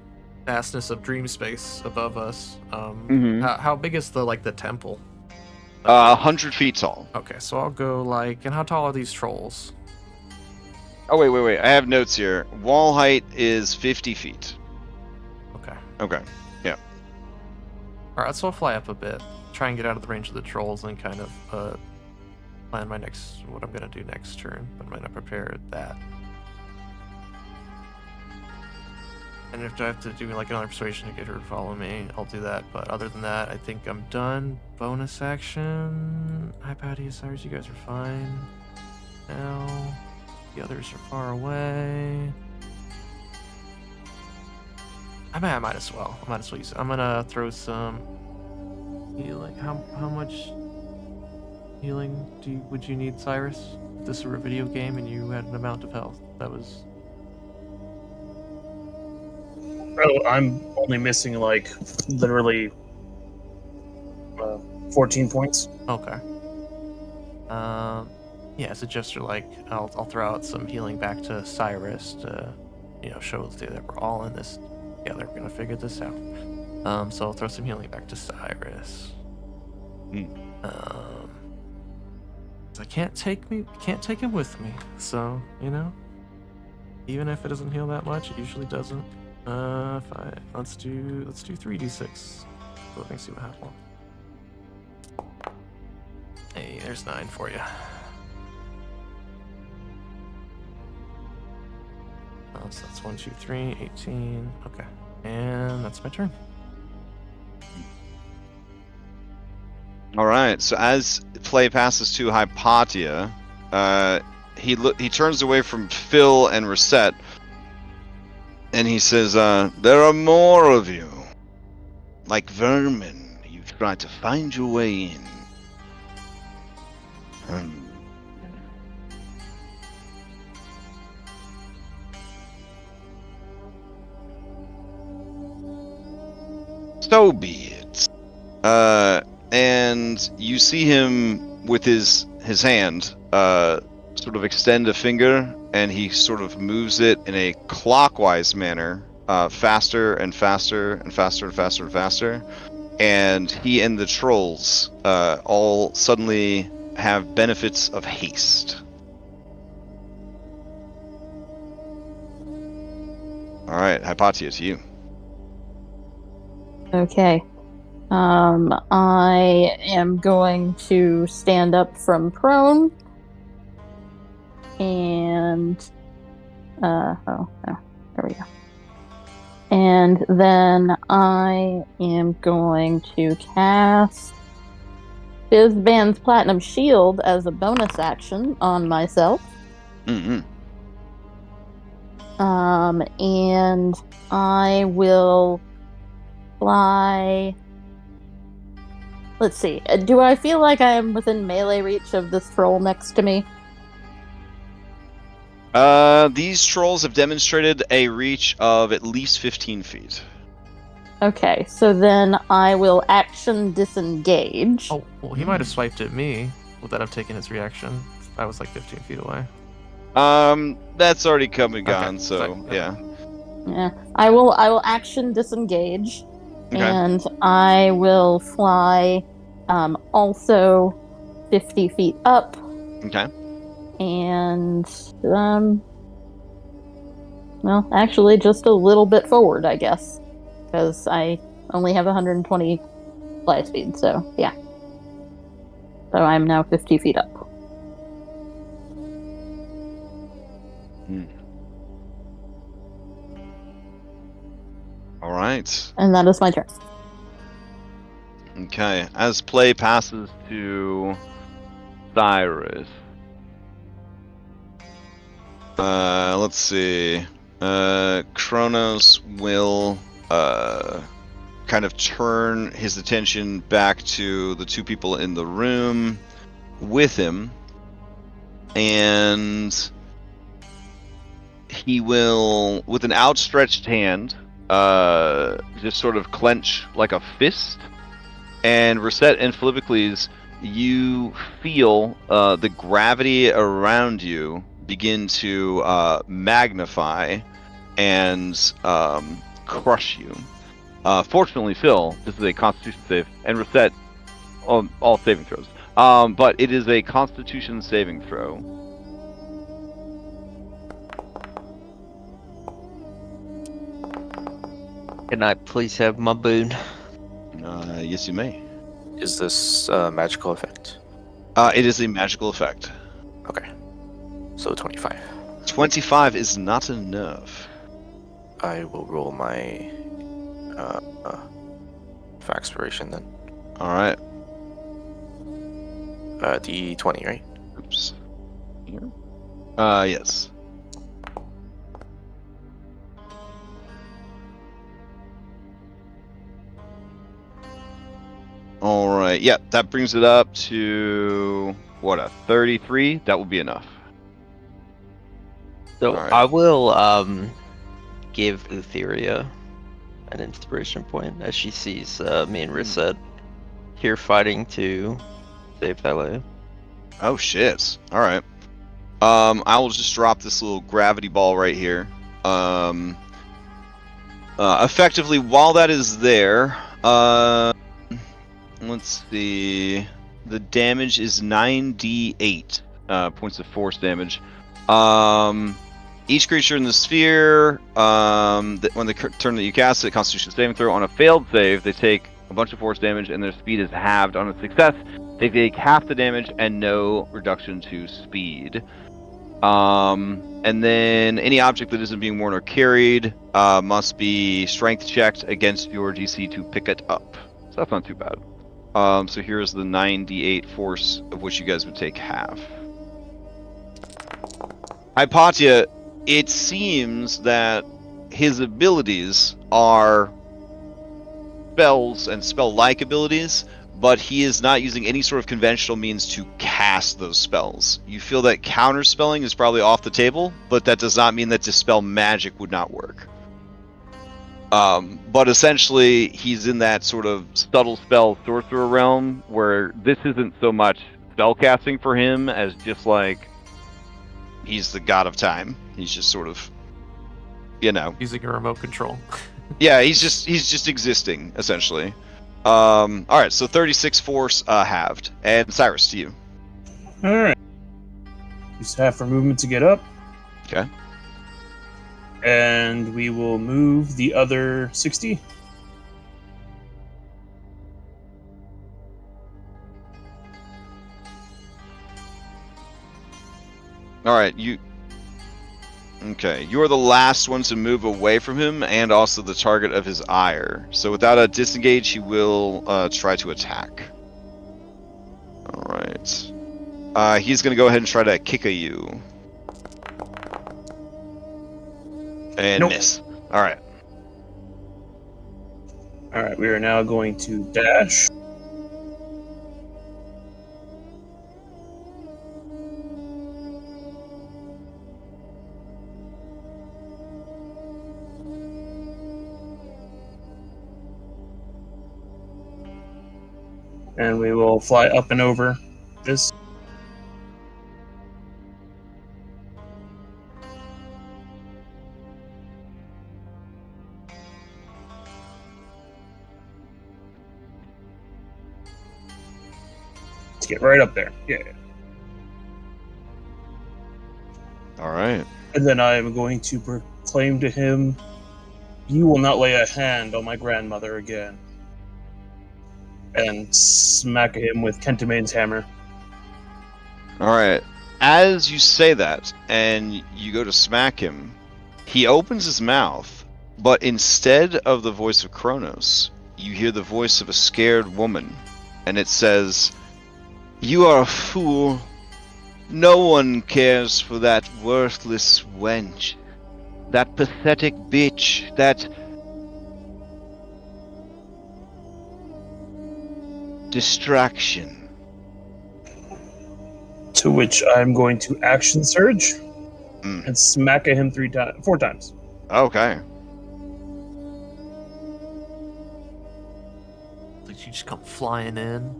vastness of dream space above us. How big is the temple? 100 feet tall. Okay, so I'll go like, and how tall are these trolls? Oh wait! I have notes here. Wall height is 50 feet. Okay. Okay. Yeah. All right, so I'll fly up a bit, try and get out of the range of the trolls, and kind of plan what I'm gonna do next turn. But I'm gonna prepare that. And if I have to do like another persuasion to get her to follow me, I'll do that. But other than that, I think I'm done. Bonus action. Hi, Patty, Cyrus, you guys are fine. Now, the others are far away. I might as well. Use it. I'm gonna throw some healing. How much healing would you need, Cyrus? if this were a video game and you had an amount of health. That was... Oh, I'm only missing like literally 14 points. Okay. Yeah, as a gesture, like, I'll throw out some healing back to Cyrus to, show that we're all in this together. We're gonna figure this out. So I'll throw some healing back to Cyrus. I can't take him with me. So, even if it doesn't heal that much, it usually doesn't. Let's do 3d6. So let me see what happens. Hey, there's 9 for you. So that's 1, 2, 3, 18. Okay. And that's my turn. All right. So as play passes to Hypatia, he turns away from Phil and Reset, and he says, "There are more of you, like vermin. You try to find your way in. So be it." And you see him with his hand sort of extend a finger, and he sort of moves it in a clockwise manner, faster and faster and faster and faster and faster. And he and the trolls all suddenly have benefits of haste. All right, Hypatia, to you. Okay. I am going to stand up from prone. And there we go. And then I am going to cast Fizban's Platinum Shield as a bonus action on myself. Mm-hmm. And I will fly. Let's see. Do I feel like I am within melee reach of this troll next to me? These trolls have demonstrated a reach of at least 15 feet. Okay, so then I will action disengage. Oh, well, he might have swiped at me without have taken his reaction. I was like 15 feet away. That's already come and gone, Okay, so yeah. Yeah, I will action disengage, Okay. and I will fly, also 50 feet up, Okay. and well, actually, just a little bit forward, I guess, because I only have 120 fly speed. So yeah, so I'm now 50 feet up. All right. And that is my turn. Okay. As play passes to Cyrus. Let's see. Kronos will kind of turn his attention back to the two people in the room with him, and he will, with an outstretched hand, just sort of clench like a fist. And Reset and Philippocles, you feel the gravity around you begin to magnify and crush you. Fortunately, Phil, this is a Constitution save, and Reset, all saving throws. But it is a Constitution saving throw. Can I please have my boon? Yes, you may. Is this a magical effect? It is a magical effect. Okay. So 25. 25 is not enough. I will roll my for expiration then. All right. D20, right? Oops. Here. Yes. All right. Yeah, that brings it up to what, a 33? That will be enough. So Alright. I will give Thylea an inspiration point as she sees me and Reset here fighting to save Thylea. Oh shit. Alright. I will just drop this little gravity ball right here. Effectively, while that is there, let's see. The damage is 9d8 points of force damage. Each creature in the sphere, when the turn that you cast it, Constitution saving throw, on a failed save, they take a bunch of force damage, and their speed is halved. On a success, they take half the damage and no reduction to speed. And then any object that isn't being worn or carried must be strength checked against your DC to pick it up. So that's not too bad. So here's the 9d8 force, of which you guys would take half. Hypatia, it seems that his abilities are spells and spell-like abilities, but he is not using any sort of conventional means to cast those spells. You feel that counterspelling is probably off the table, but that does not mean that dispel magic would not work. But essentially, he's in that sort of subtle spell sorcerer realm, where this isn't so much spellcasting for him as just like he's the god of time. He's just sort of, Using a remote control. yeah, he's just existing essentially. All right, so 36 force halved, and Cyrus, to you. All right. Use half for movement to get up. Okay. And we will move the other 60. All right, Okay, you're the last one to move away from him, and also the target of his ire. So without a disengage, he will try to attack. All right. He's going to go ahead and try to kick at you. And Nope. miss. All right. All right, we are now going to dash. And we will fly up and over this. To get right up there. Yeah. All right. And then I am going to proclaim to him, "You will not lay a hand on my grandmother again." And smack him with Kentimane's hammer. All right. As you say that, and you go to smack him, he opens his mouth, but instead of the voice of Kronos, you hear the voice of a scared woman, and it says, "You are a fool. No one cares for that worthless wench. That pathetic bitch. That distraction." To which I'm going to action surge Mm. and smack at him 4 times. Okay. Like you just come flying in.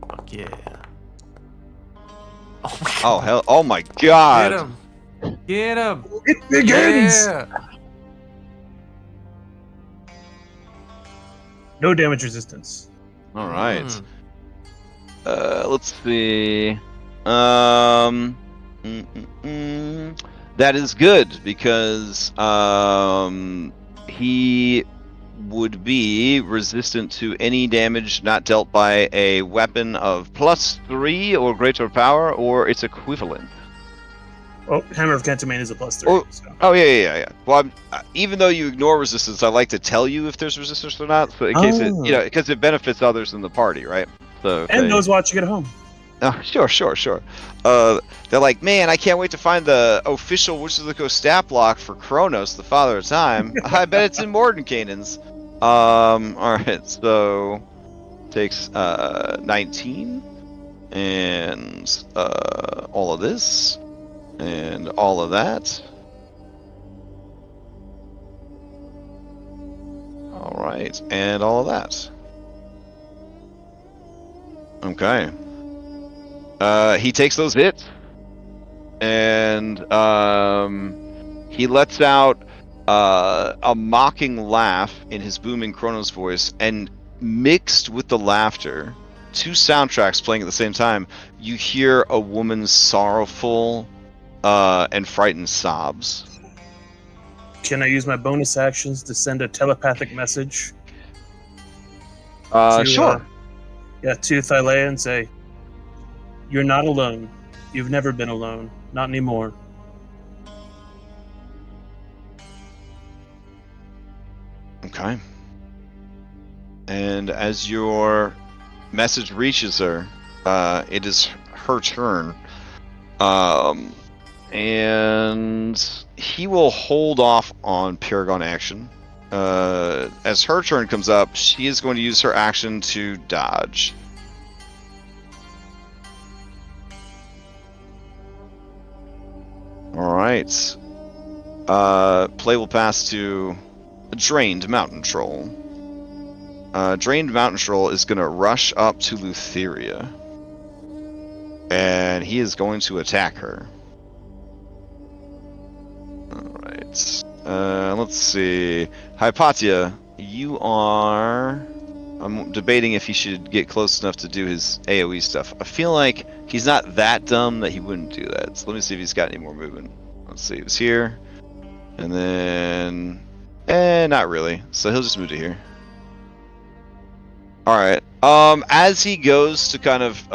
Fuck yeah. Oh my god. Oh hell! Oh my God! Get him! Get him! It begins! Yeah! No damage resistance. All right. Mm. Let's see. That is good because he would be resistant to any damage not dealt by a weapon of +3 or greater power, or its equivalent. Oh, Hammer of Kentimane is a +3. Oh. So. Oh yeah. Well, even though you ignore resistance, I like to tell you if there's resistance or not, so in case it, because it benefits others in the party, right? So if And they- those watching at home. Oh, sure. They're like, man, I can't wait to find the official Wizards of the Coast stat block for Kronos, the Father of Time. I bet it's in Mordenkainen's. Alright, so takes 19 and all of this and all of that. Alright, and all of that. Okay. He takes those hits, and he lets out a mocking laugh in his booming Kronos voice, and mixed with the laughter, two soundtracks playing at the same time, you hear a woman's sorrowful and frightened sobs. Can I use my bonus actions to send a telepathic message? Sure. To Thylea and say, "You're not alone. You've never been alone. Not anymore." Okay. And as your message reaches her, it is her turn. And he will hold off on Paragon action. As her turn comes up, she is going to use her action to dodge. Alright. Play will pass to a Drained Mountain Troll. Drained Mountain Troll is going to rush up to Lutheria. And he is going to attack her. Alright. Let's see. Hypatia, you are... I'm debating if he should get close enough to do his AoE stuff. I feel like he's not that dumb that he wouldn't do that. So let me see if he's got any more movement. Let's see. He was here. And then... not really. So he'll just move to here. Alright. As he goes to kind of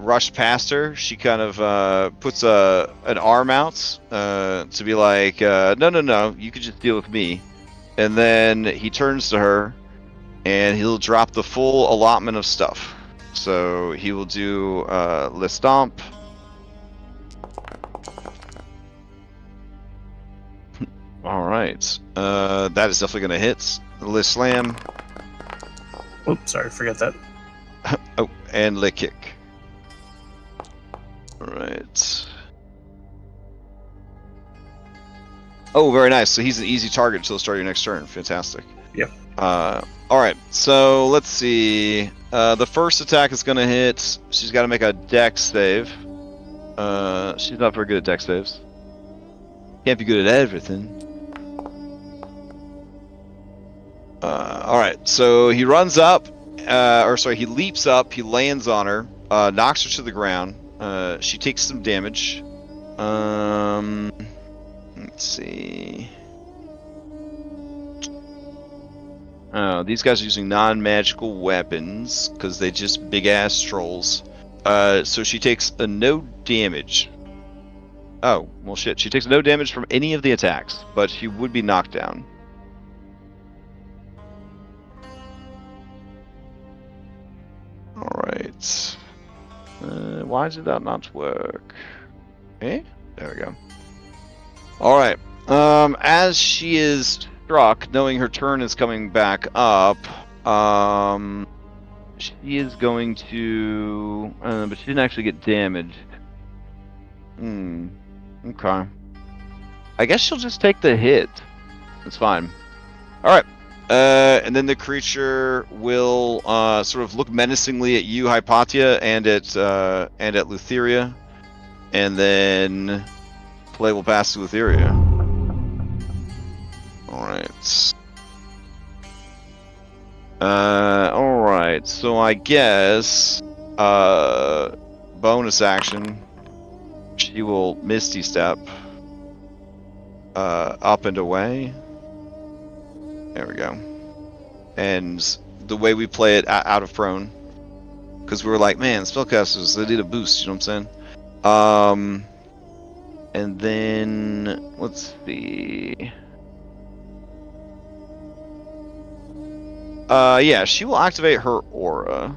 rush past her, she kind of puts an arm out to be like, no, you could just deal with me. And then he turns to her, and he'll drop the full allotment of stuff. So he will do Le Stomp. Alright. That is definitely going to hit. Le Slam. Oops, sorry, forget that. Oh, and Le Kick. Alright. Oh, very nice. So he's an easy target until the start of your next turn. Fantastic. Yep. Alright, so let's see. The first attack is going to hit. She's got to make a dex save. She's not very good at dex saves. Can't be good at everything. Alright, so he runs up, he leaps up, he lands on her, knocks her to the ground. She takes some damage. Let's see. Oh, these guys are using non-magical weapons, because they just big-ass trolls. So she takes a no damage. Oh, well shit, she takes no damage from any of the attacks, but she would be knocked down. Alright. Why did that not work? Eh? There we go. Alright. As she is struck, knowing her turn is coming back up, she is going to... but she didn't actually get damaged. Okay. I guess she'll just take the hit. It's fine. Alright. And then the creature will sort of look menacingly at you, Hypatia, and at Lutheria, and then play will pass to Lutheria. All right. All right. So I guess bonus action. She will Misty Step up and away. There we go. And the way we play it out of prone, because we were like, man, spellcasters, they need a boost, you know what I'm saying? And then, let's see. Yeah, she will activate her aura.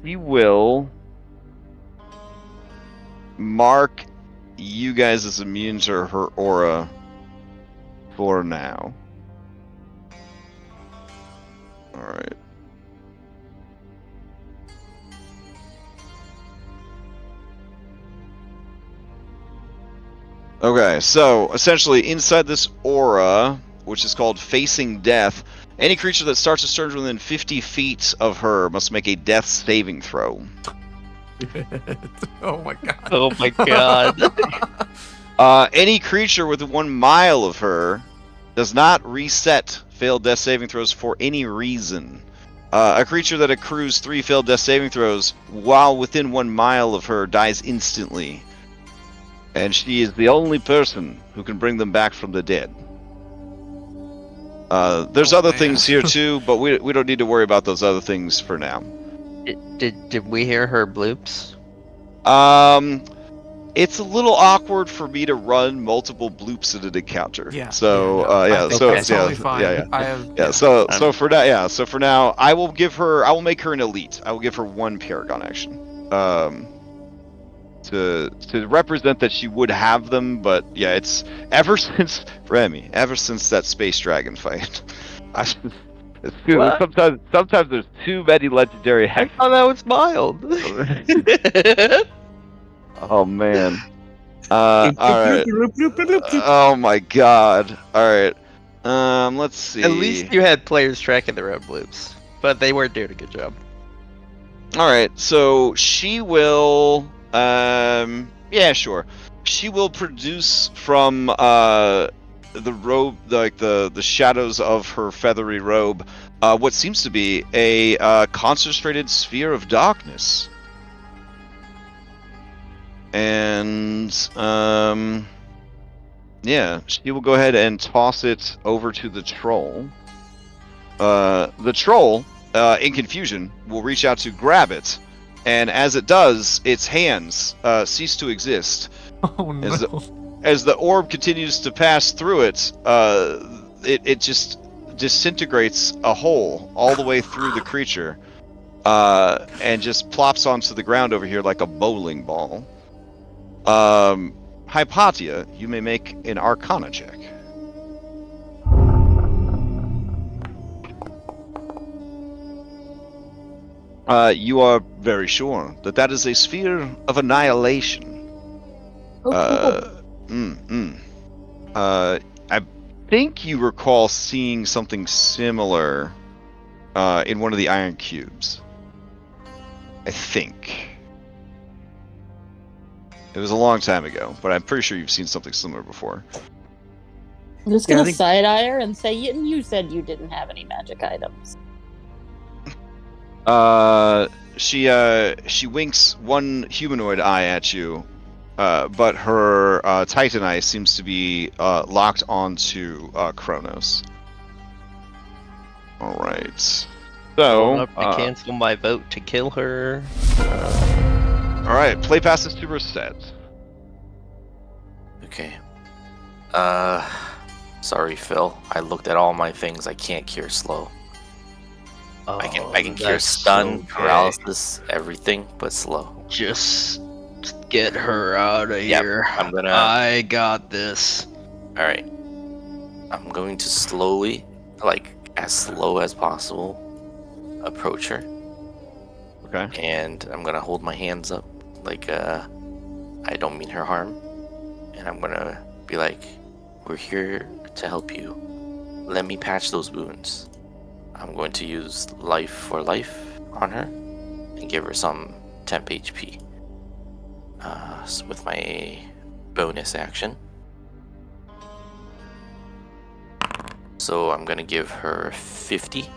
she will mark you guys as immune to her aura for now. Alright. Okay, so essentially inside this aura, which is called Facing Death, any creature that starts its turn within 50 feet of her must make a death saving throw. Oh my god. Oh my god. Any creature within 1 mile of her does not reset failed death saving throws for any reason. A creature that accrues 3 failed death saving throws while within 1 mile of her dies instantly. And she is the only person who can bring them back from the dead. There's other things here too, but we don't need to worry about those other things for now. Did we hear her bloops? It's a little awkward for me to run multiple bloops in an encounter. Yeah. So I think so that's yeah, totally fine. yeah. I have, Yeah, so for now, so for now, I will make her an elite. I will give her 1 Paragon action, to represent that she would have them. But yeah, it's ever since that space dragon fight. What? Sometimes there's too many legendary I hexes. thought that was mild. Oh man. All right. Oh my god. All right. Let's see. At least you had players tracking their own bloops, but they weren't doing a good job. All right. So she will. Yeah, sure. She will produce from the robe, like the shadows of her feathery robe, what seems to be a concentrated sphere of darkness. And yeah, she will go ahead and toss it over to the troll. The troll, in confusion, will reach out to grab it, and as it does, its hands cease to exist. oh no. As the orb continues to pass through it, it just disintegrates a hole all the way through the creature, and just plops onto the ground over here like a bowling ball. Hypatia, you may make an Arcana check. You are very sure that is a sphere of annihilation. I think you recall seeing something similar in one of the iron cubes. I think. It was a long time ago, but I'm pretty sure you've seen something similar before. I'm just Yeah, I gonna think- side-eye her and say, you said you didn't have any magic items. She winks 1 humanoid eye at you, but her Titan eye seems to be locked onto Kronos. All right. So, Up to cancel my vote to kill her. all right, play passes to reset. Okay. Sorry, Phil. I looked at all my things. I can't cure slow. I can cure that's stun, okay. paralysis, everything, but slow. Just get her out of Yep, here. I'm gonna- I got this. All right. I'm going to slowly, like as slow as possible, approach her, Okay. and I'm gonna hold my hands up, like I don't mean her harm, and I'm gonna be like, "We're here to help you. Let me patch those wounds." I'm going to use life for life on her and give her some temp HP with my bonus action. So I'm going to give her 50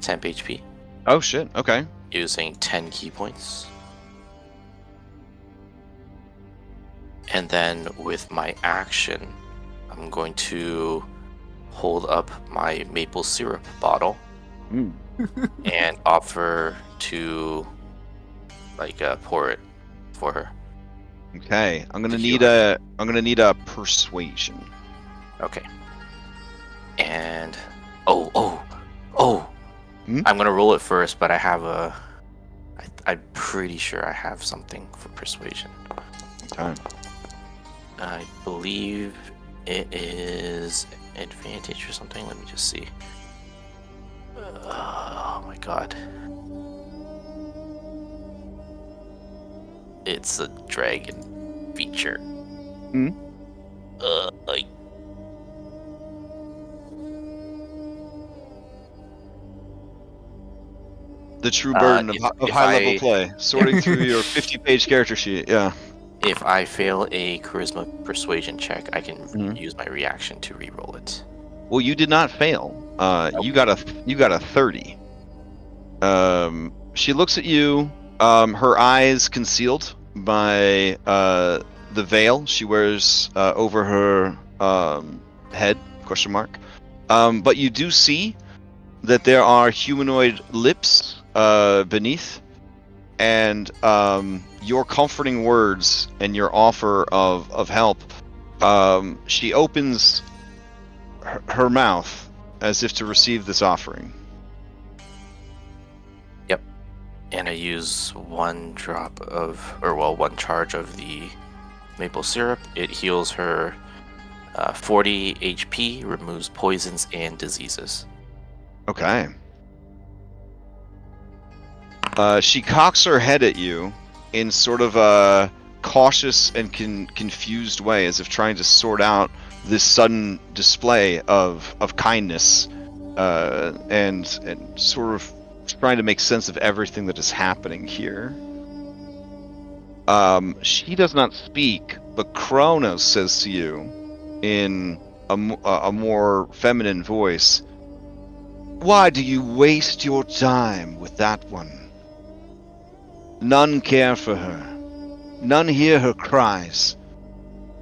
temp HP Oh shit. Okay. using 10 key points. And then with my action, I'm going to hold up my maple syrup bottle Mm. and offer to pour it for her. Okay. I'm gonna Did you need a persuasion. Okay. And oh! Hmm? I'm gonna roll it first, but I I'm pretty sure I have something for persuasion. Okay. I believe it is advantage or something. Let me just see. Oh my god. It's a dragon feature. Hmm? Like The true burden of if high-level I- play, sorting through your 50-page character sheet. Yeah. if I fail a charisma persuasion check, I can Mhm. use my reaction to reroll it. Well, you did not fail. You got a 30. She looks at you. Her eyes concealed by the veil she wears over her head? Question mark. But you do see that there are humanoid lips beneath, and your comforting words and your offer of help. She opens her mouth as if to receive this offering. And I use one charge of the maple syrup. It heals her 40 HP, removes poisons and diseases. Okay. She cocks her head at you in sort of a cautious and confused way, as if trying to sort out this sudden display of kindness, and sort of trying to make sense of everything that is happening here. She does not speak, but Kronos says to you in a more feminine voice, "Why do you waste your time with that one? None care for her, none hear her cries,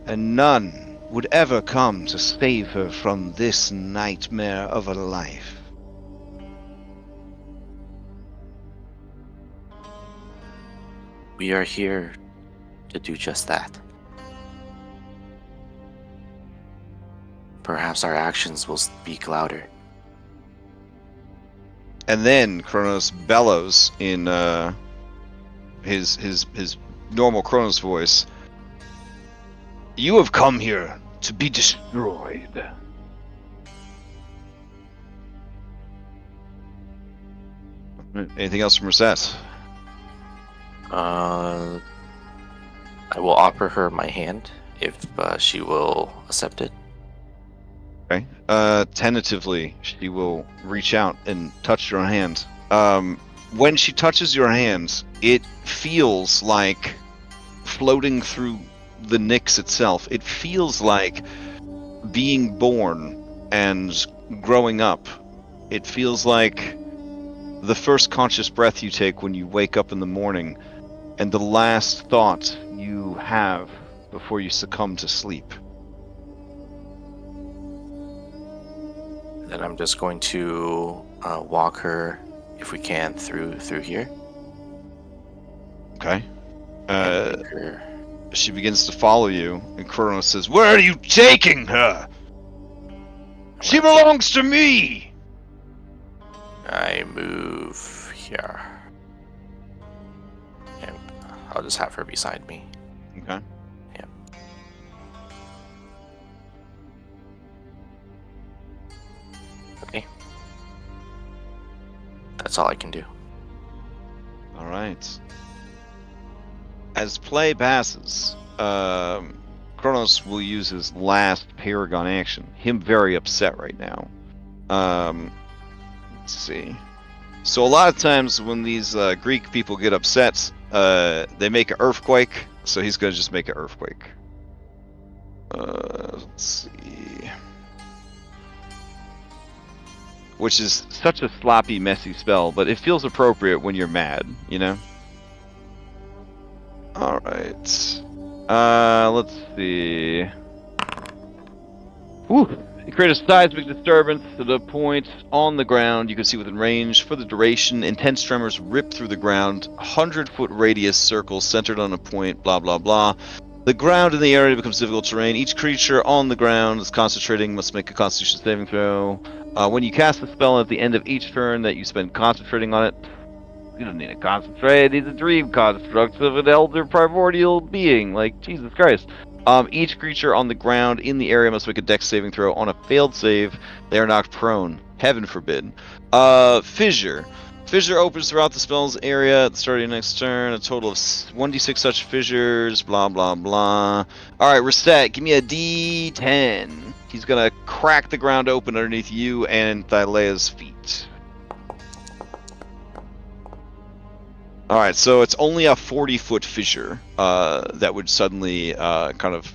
and none would ever come to save her from this nightmare of a life." We are here to do just that. Perhaps our actions will speak louder. And then Kronos bellows in his normal Kronos voice, "You have come here to be destroyed." Anything else from Rosette? I will offer her my hand if she will accept it. Okay. Tentatively, she will reach out and touch your hand. When she touches your hand, it feels like floating through the Nyx itself. It feels like being born and growing up. It feels like the first conscious breath you take when you wake up in the morning, and the last thought you have before you succumb to sleep. Then I'm just going to walk her, if we can, through here. Okay. And make her- She begins to follow you, and Kronos says, "Where are you taking her? She belongs to me!" I move here. And I'll just have her beside me. Okay. Yep. Okay. That's all I can do. All right. As play passes, Kronos will use his last Paragon action. Him very upset right now. Let's see. So a lot of times when these Greek people get upset, they make an earthquake. So he's going to just make an earthquake. Let's see. Which is such a sloppy, messy spell, but it feels appropriate when you're mad, you know? Alright. Let's see. Whew. You create a seismic disturbance to the point on the ground you can see within range. For the duration, intense tremors rip through the ground. 100-foot radius circle centered on a point, blah, blah, blah. The ground in the area becomes difficult terrain. Each creature on the ground is concentrating must make a Constitution saving throw. When you cast the spell at the end of each turn that you spend concentrating on it, You don't need to concentrate. These are dream constructs of an elder primordial being. Like, Jesus Christ. Each creature on the ground in the area must make a dex saving throw. On a failed save, they are knocked prone. Heaven forbid. Fissure. Fissure opens throughout the spell's area at the start of your next turn. A total of 1d6 such fissures. Blah, blah, blah. Alright, Reset, give me a d10. He's gonna crack the ground open underneath you and Thylea's feet. Alright, so it's only a 40-foot fissure that would suddenly kind of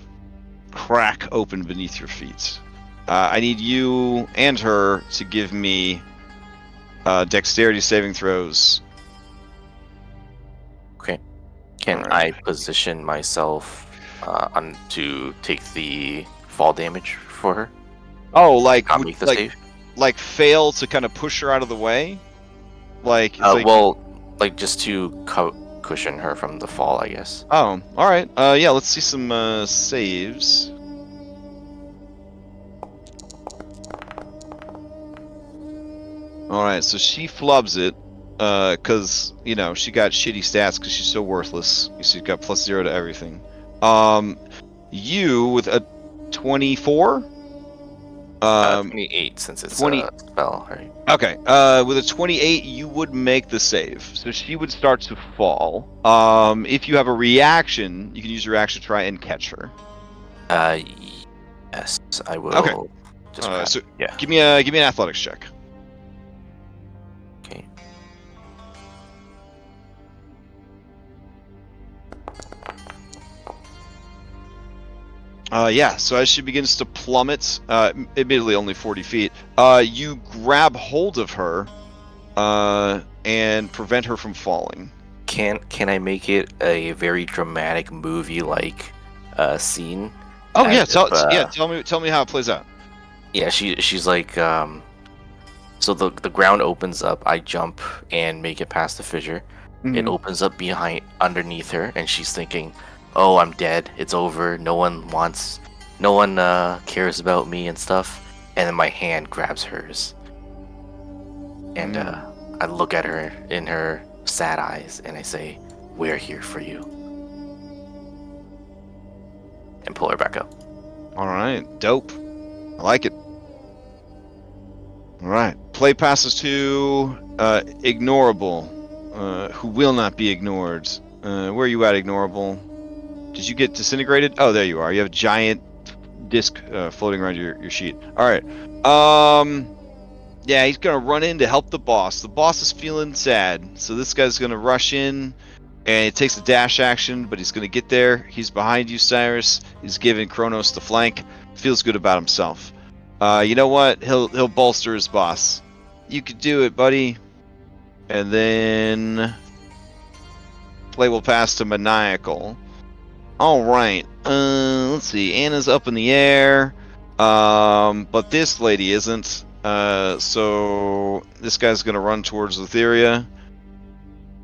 crack open beneath your feet. I need you and her to give me dexterity saving throws. Okay. Can Alright. I position myself to take the fall damage for her? Oh, like Not make the save? like fail to kind of push her out of the way? Like, it's like Well, like just to cushion her from the fall, I guess. oh, alright. Yeah, let's see some saves. Alright, so she flubs it, cause, you know, she got shitty stats because she's so worthless. She's got +0 to everything. You with a 24? 28 since it's 20 a spell, right? Okay, with a 28, you would make the save. So she would start to fall. If you have a reaction, you can use your reaction to try and catch her. Yes, I will. Okay. Just grab- So yeah. give me an athletics check. Okay. Yeah, so as she begins to plummet, admittedly only 40 feet, you grab hold of her and prevent her from falling. Can I make it a very dramatic movie-like scene? Oh As yeah, if, tell me how it plays out. Yeah, she's like so the ground opens up, I jump and make it past the fissure. It opens up underneath her, and she's thinking, "Oh, I'm dead. It's over. No one cares about me and stuff." And then my hand grabs hers, and I look at her in her sad eyes, and I say, "We're here for you," and pull her back up. All right, dope. I like it. All right, play passes to Ignorable, who will not be ignored. Where are you at, Ignorable? Did you get disintegrated? Oh, there you are. You have a giant disc floating around your sheet. All right. Yeah, he's gonna run in to help the boss. The boss is feeling sad, so this guy's gonna rush in, and it takes a dash action, but he's gonna get there. He's behind you, Cyrus. He's giving Kronos the flank. Feels good about himself. You know what? He'll bolster his boss. You could do it, buddy. And then play will pass to Maniacal. All right. Let's see. Anna's up in the air, but this lady isn't. So this guy's gonna run towards Lutheria.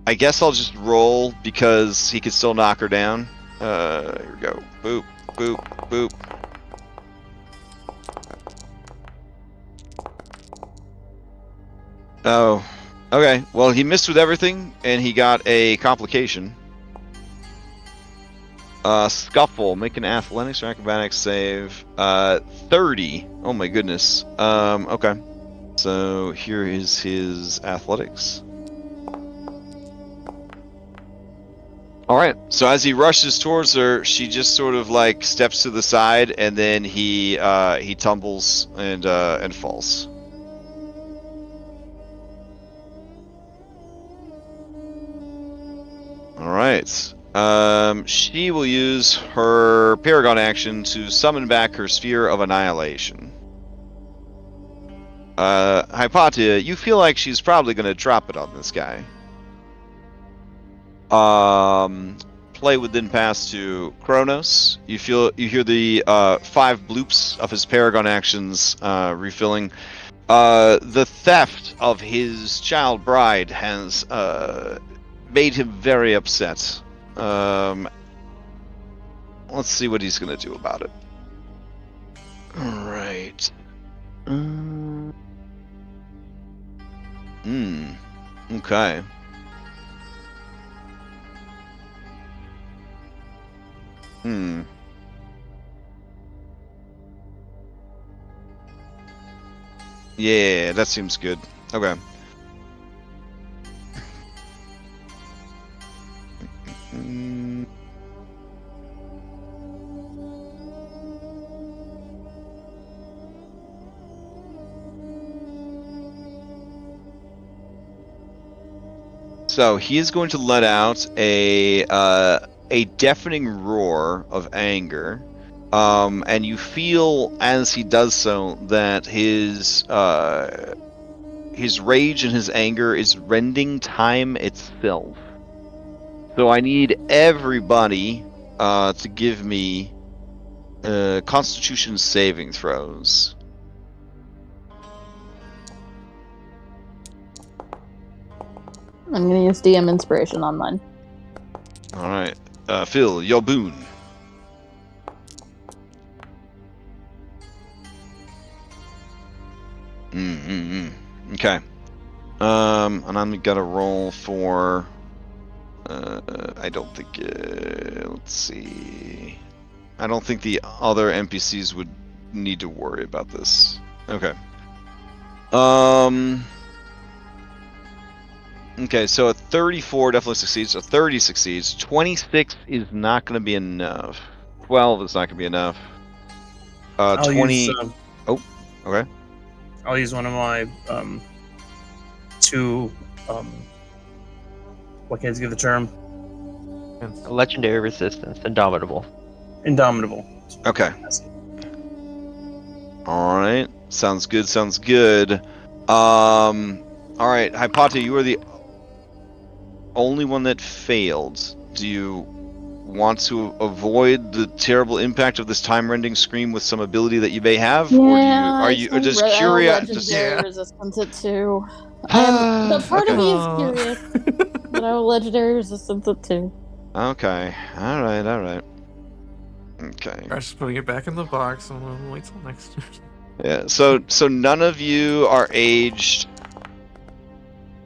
I guess I'll just roll because he could still knock her down. Here we go. Boop, boop, boop. Oh, okay. Well, he missed with everything, and he got a complication. Scuffle. Make an athletics or acrobatics save. 30. Oh my goodness. Okay. So here is his athletics. Alright, so as he rushes towards her, she just sort of like steps to the side, and then he tumbles and falls. Alright. She will use her Paragon action to summon back her Sphere of Annihilation. Hypatia, you feel like she's probably going to drop it on this guy. Play would then pass to Kronos. You hear the 5 bloops of his Paragon actions refilling. The theft of his child bride has made him very upset. Let's see what he's gonna do about it. Alright. Okay. Hmm. Yeah, that seems good. Okay. Mm. So he is going to let out a deafening roar of anger, and you feel as he does so that his rage and his anger is rending time itself. So I need everybody to give me Constitution saving throws. I'm gonna use DM inspiration on mine. All right, Phil, your boon. Okay. And I'm gonna roll for. I don't think. Let's see. I don't think the other NPCs would need to worry about this. Okay. Okay, so a 34 definitely succeeds. A 30 succeeds. 26 is not going to be enough. 12 is not going to be enough. I'll 20. use. Oh, okay. I'll use one of my two. What can I give the term? Legendary resistance, indomitable. Indomitable. Okay. All right. Sounds good. Sounds good. All right, Hypatia, you are the only one that failed. Do you want to avoid the terrible impact of this time-rending scream with some ability that you may have, or are you just curious? Legendary resistance it too. The part of me is curious, but I will legendary resistance it too. Okay. All right. Okay. Crash is putting it back in the box, and we'll wait till next year. Yeah. So none of you are aged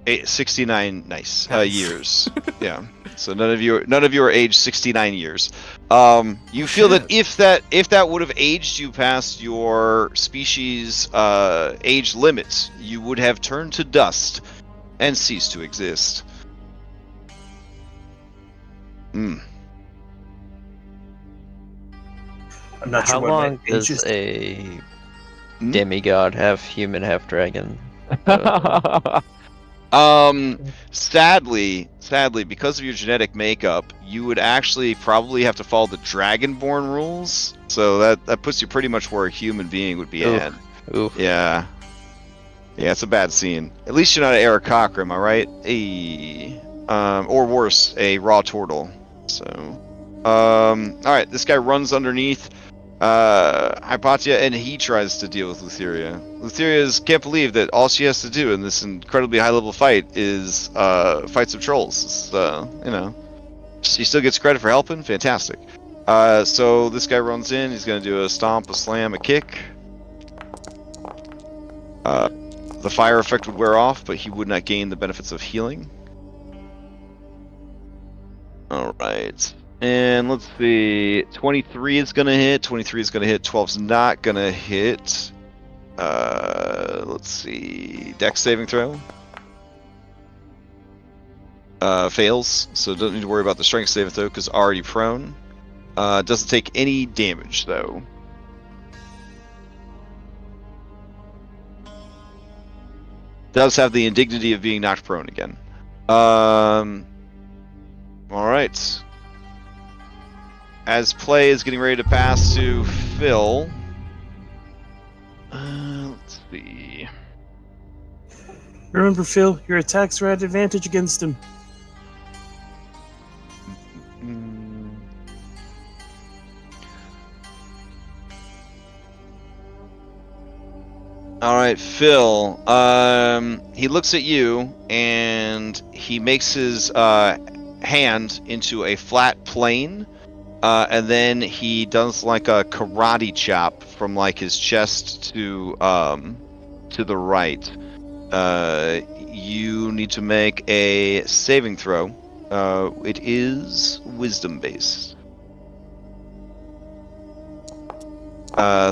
69 nice. Years. Yeah. So none of you are aged 69 years. You feel that if that would have aged you past your species age limits, you would have turned to dust and ceased to exist. I'm not How sure long what does ages. a demigod have human, half dragon? Sadly, because of your genetic makeup, you would actually probably have to follow the Dragonborn rules. So that puts you pretty much where a human being would be at. Oof. Yeah. Yeah, it's a bad scene. At least you're not an Aarakocra, am I right? Hey. Or worse, a raw turtle. So, alright, this guy runs underneath Hypatia, and he tries to deal with Lutheria. Lutheria can't believe that all she has to do in this incredibly high-level fight is fight some trolls. It's, she still gets credit for helping. Fantastic. So this guy runs in. He's going to do a stomp, a slam, a kick. The fire effect would wear off, but he would not gain the benefits of healing. Alright. And let's see. 23 is going to hit. 23 is going to hit. 12's not going to hit. Let's see. Dex saving throw. Fails, so don't need to worry about the strength saving throw because already prone. Doesn't take any damage, though. Does have the indignity of being knocked prone again. Alright. As play is getting ready to pass to Phil. Let's see. Remember, Phil, your attacks are at advantage against him. All right, Phil. He looks at you and he makes his hand into a flat plane, and then he does like a karate chop from like his chest to the right. You need to make a saving throw. It is wisdom based.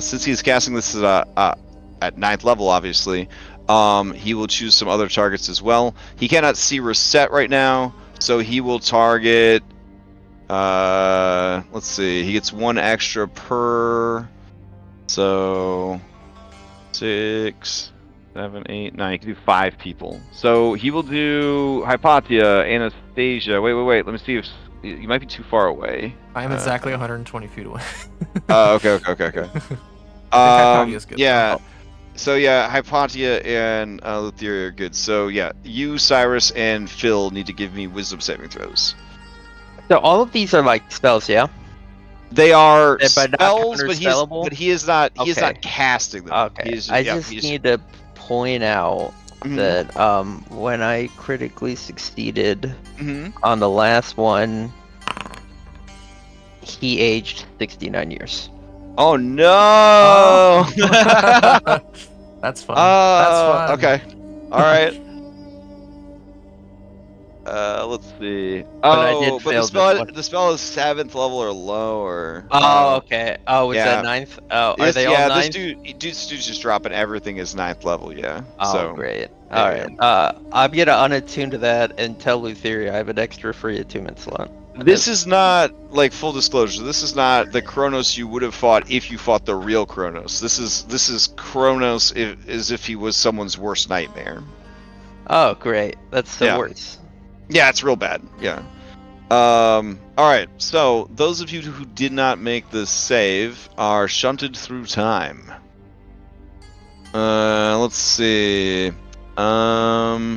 Since he's casting this at 9th level, obviously, he will choose some other targets as well. He cannot see Reset right now, so he will target. Let's see. He gets 1 extra per. So 6, 7, 8, 9. He can do 5 people. So he will do Hypatia, Anastasia. Wait. Let me see if you might be too far away. I am exactly 120 feet away. Okay. I think Hypatia's good. Yeah. So yeah, Hypatia and Lutheria are good. So yeah, you, Cyrus, and Phil need to give me wisdom saving throws. So all of these are like spells, yeah? They are But not spells, counterspellable? but he is not Okay. casting them. Okay. I just need to point out Mhm. that when I critically succeeded Mhm. on the last one, he aged 69 years. Oh no! That's fun. That's fun. Okay. All right. Let's see. I did But fail this one. the spell is 7th level or lower. Oh, okay. Oh, was yeah. that 9th? Oh, are Yes, they all yeah, 9th? this dude's just dropping everything is 9th level, yeah. Oh, So great. yeah, Alright. I'm gonna unattune to that and tell Lutheria I have an extra free attunement slot. this is not like full disclosure. This is not the Kronos you would have fought if you fought the real Kronos. This is Kronos as if he was someone's worst nightmare. Oh, great. That's the Yeah. worst. Yeah, it's real bad. Yeah. All right. So those of you who did not make this save are shunted through time. Let's see. All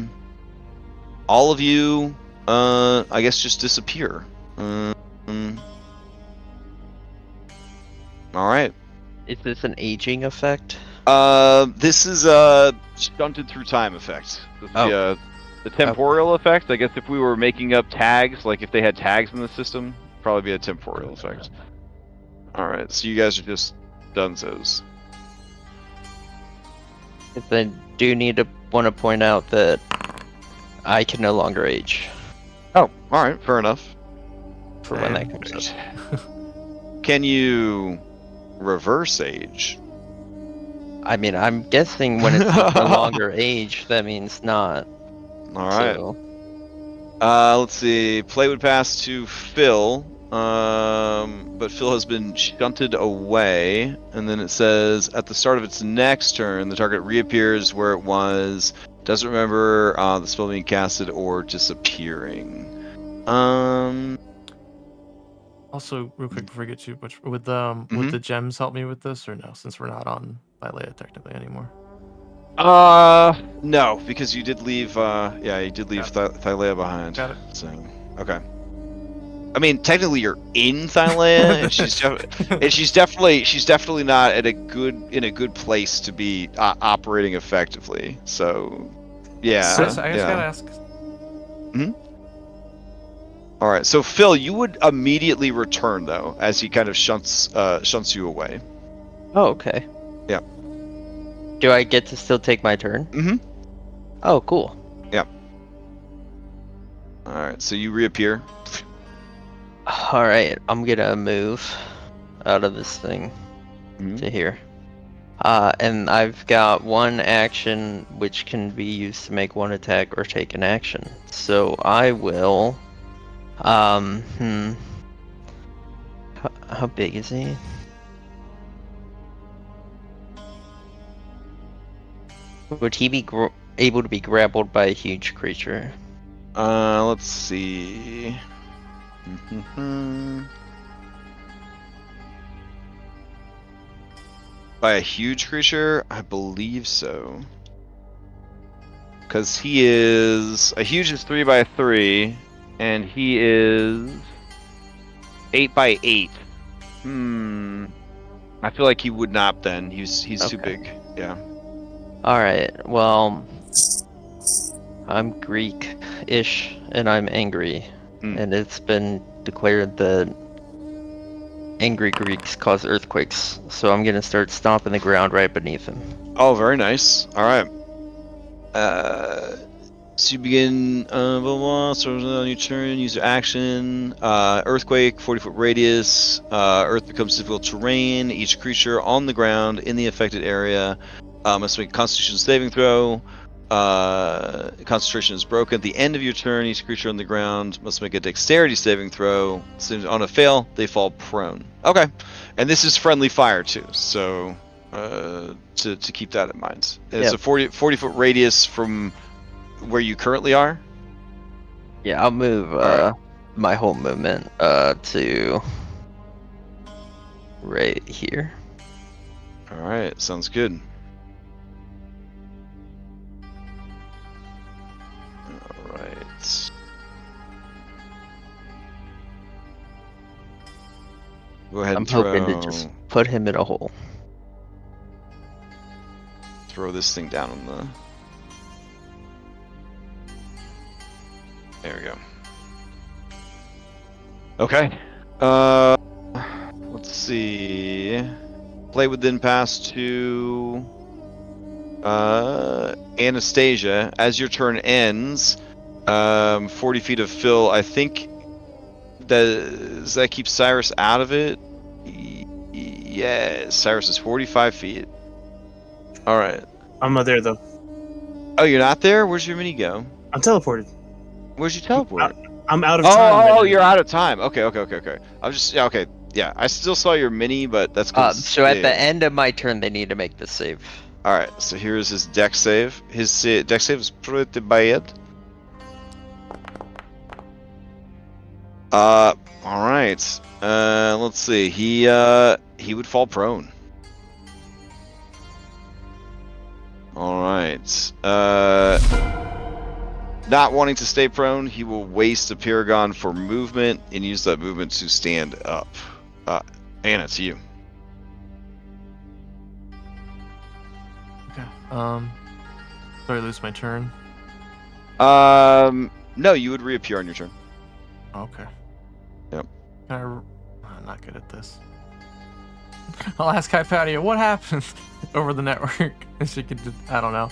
of you, I guess, just disappear. All right. Is this an aging effect? This is a shunted through time effect. This is the temporal effect. I guess if we were making up tags, like if they had tags in the system, probably be a temporal effect. All right. So you guys are just dunzos. If I do want to point out that I can no longer age Oh, all right. Fair enough. for when that comes up. Can you reverse age? I mean, I'm guessing when it's no longer age, that means not. All right. So, Let's see. Play would pass to Phil, but Phil has been shunted away. And then it says at the start of its next turn, the target reappears where it was. Doesn't remember the spell being casted or disappearing. Also, real quick before I get too much, would the gems help me with this or no? Since we're not on Thylea technically anymore. No, because you did leave. You did leave Thylea behind. Got it. So, okay. I mean, technically, you're in Thylea, and she's definitely not in a good place to be operating effectively. So, yeah. So I just gotta ask. All right. So, Phil, you would immediately return though, as he kind of shunts you away. oh, okay. Yeah. Do I get to still take my turn? Mm-hmm. Oh, cool. All right. So you reappear. Alright, I'm gonna move out of this thing to here. And I've got one action which can be used to make one attack or take an action. So I will... How big is he? Would he be able to be grappled by a huge creature? Let's see. By a huge creature? I believe so. Because he is... A huge is 3x3, and he is 8x8. I feel like he would not then. He's too big. Yeah. Alright, well... I'm Greek-ish, and I'm angry. And it's been declared that angry Greeks cause earthquakes, so I'm gonna start stomping the ground right beneath him. Oh, very nice. All right. So you begin, blah, blah, blah, so on your turn, use your action, earthquake, 40-foot radius, earth becomes difficult terrain, each creature on the ground in the affected area must make a constitution saving throw, concentration is broken. At the end of your turn, each creature on the ground must make a dexterity saving throw. So on a fail, they fall prone. Okay, and this is friendly fire too, so to keep that in mind. And it's a 40-foot radius from where you currently are? Yeah, I'll move right. my whole movement to right here. Alright, sounds good. Alright. Go ahead I'm and throw... hoping to just put him in a hole. Throw this thing down on the... There we go. Okay. Let's see. Play within pass to Anastasia. As your turn ends, 40 feet of fill. I think does that keep Cyrus out of it? Yeah, Cyrus is 45 feet. All right. I'm not there though. Oh, you're not there? Where's your mini go? I'm teleported. Where's your teleport? I'm out of time. right Oh, now. you're out of time. Okay. I'm just okay. Yeah, I still saw your mini, but that's good. So at the end of my turn, they need to make the save. All right. So here's his dex save. His dex save is pretty bad. All right. Let's see. He would fall prone. All right. Not wanting to stay prone, he will waste a Paragon for movement and use that movement to stand up. Anna, it's you. Okay. So I lose my turn. No, you would reappear on your turn. Okay. Yep. I'm not good at this. I'll ask Hypatia what happened over the network. And she could just, I don't know.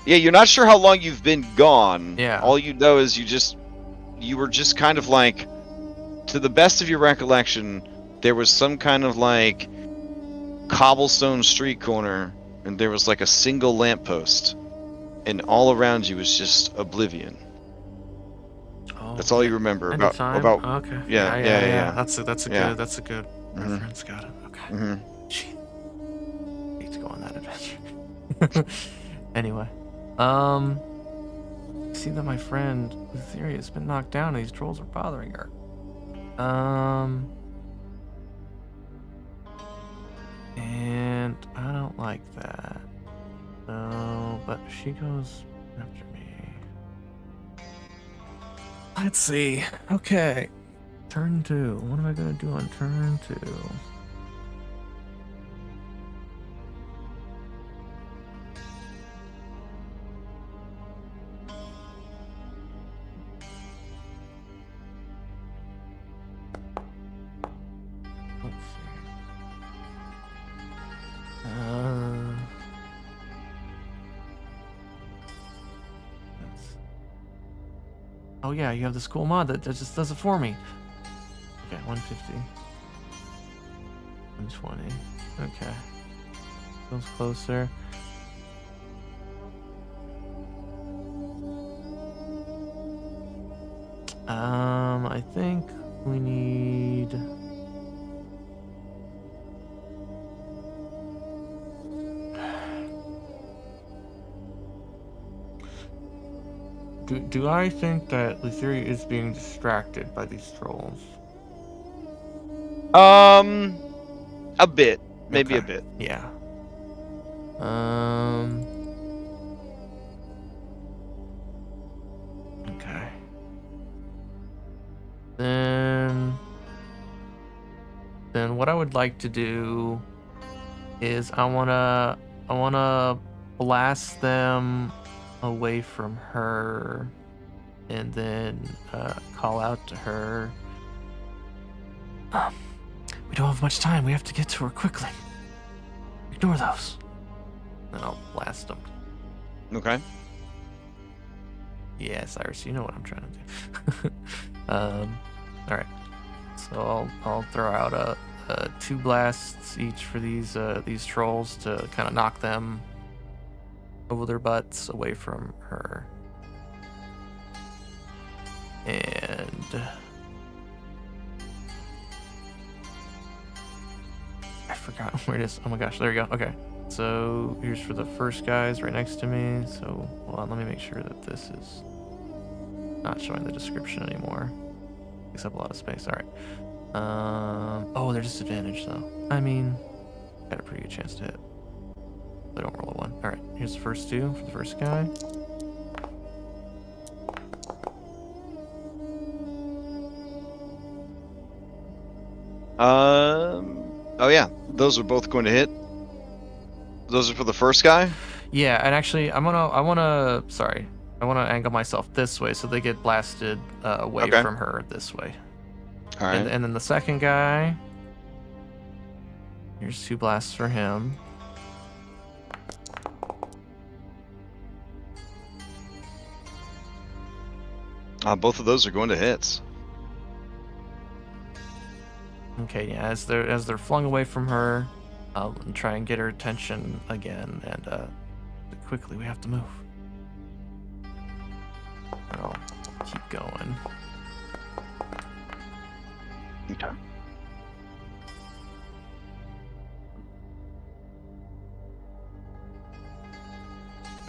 Yeah, you're not sure how long you've been gone. Yeah. All you know is you were just kind of like, to the best of your recollection, there was some kind of like cobblestone street corner, and there was like a single lamppost, and all around you was just oblivion. Oh, That's all you remember end of about. time? Okay. Yeah. That's a Yeah. good Mhm. reference. Got it. Okay. Mm-hmm. Gee. Need to go on that adventure. Anyway, see that my friend Etheria has been knocked down and these trolls are bothering her. And I don't like that. No, but she goes after me. Let's see. Okay. Turn 2. What am I gonna do on turn 2? Let's see. Oh yeah, you have this cool mod that just does it for me. Okay, 150. 120. Okay. Goes closer. I think we need... Do I think that Lutheria is being distracted by these trolls? A bit, maybe Okay. a bit. Yeah. Okay. Then what I would like to do is I wanna blast them away from her, and then call out to her. We don't have much time. We have to get to her quickly. Ignore those. Then I'll blast them. Okay. Yeah, Cyrus, you know what I'm trying to do. All right. So I'll throw out 2 blasts each for these trolls to kind of knock them over their butts away from her. And I forgot where it is. Oh my gosh, there we go. Okay. So here's for the first guys right next to me. So hold on, let me make sure that this is not showing the description anymore. Takes up a lot of space. All right. Oh, they're disadvantaged though. I mean, got a pretty good chance to hit. They don't roll a 1. All right. Here's the first 2 for the first guy. Oh yeah, those are both going to hit. Those are for the first guy. Yeah, and actually, I wanna angle myself this way so they get blasted away Okay. from her this way. All right. And then the second guy, here's 2 blasts for him. Both of those are going to hits. Okay, yeah, as they're flung away from her, I'll try and get her attention again, and quickly we have to move. I'll keep going. Okay.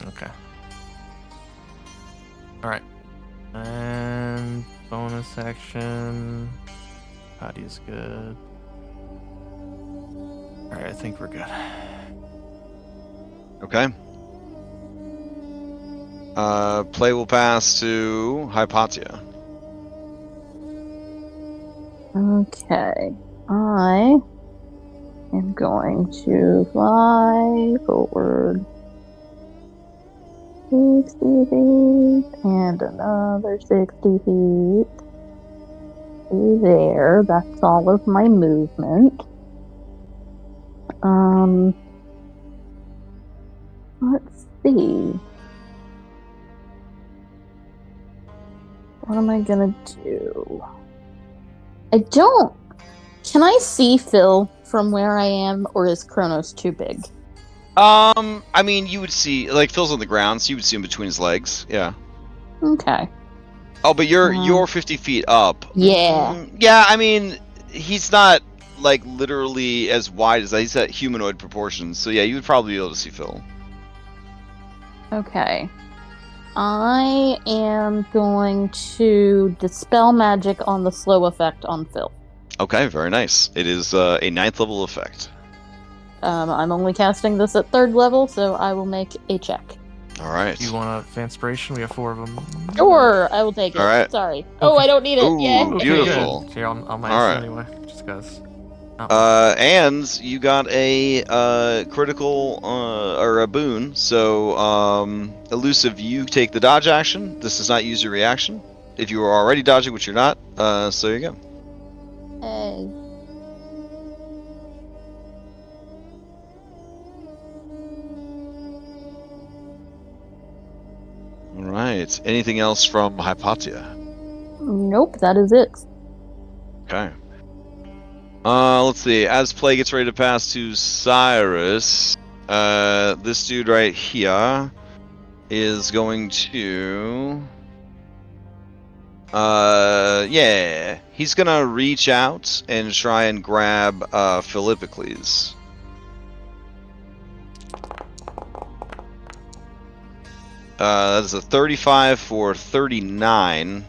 Okay. All right. And bonus action. Patty is good. All right, I think we're good. Okay. Play will pass to Hypatia. Okay. I am going to fly forward 60 feet and another 60 feet to there. That's all of my movement. Let's see. What am I gonna do? Can I see Phil from where I am, or is Kronos too big? I mean, you would see, like, Phil's on the ground, so you would see him between his legs. Yeah. Okay. Oh, but you're 50 feet up. Yeah. Yeah, I mean, he's not, like, literally as wide as that. He's at humanoid proportions. So, yeah, you would probably be able to see Phil. Okay. I am going to dispel magic on the slow effect on Phil. Okay, very nice. It is a 9th level effect. I'm only casting this at 3rd level, so I will make a check. All right. You want a Fanspiration? We have 4 of them. Sure, I will take it. All right. Sorry. Oh, I don't need it. Ooh, Yay. beautiful. Okay, I'll minus All it right. anyway, just because. And you got a critical or a boon. So, elusive, you take the dodge action. This does not use your reaction. If you were already dodging, which you're not, so there you go. Hey. All right. Anything else from Hypatia? Nope, that is it. Okay. Let's see. As play gets ready to pass to Cyrus, this dude right here is going to, yeah, he's gonna reach out and try and grab Philippocles. That is a 35 for 39,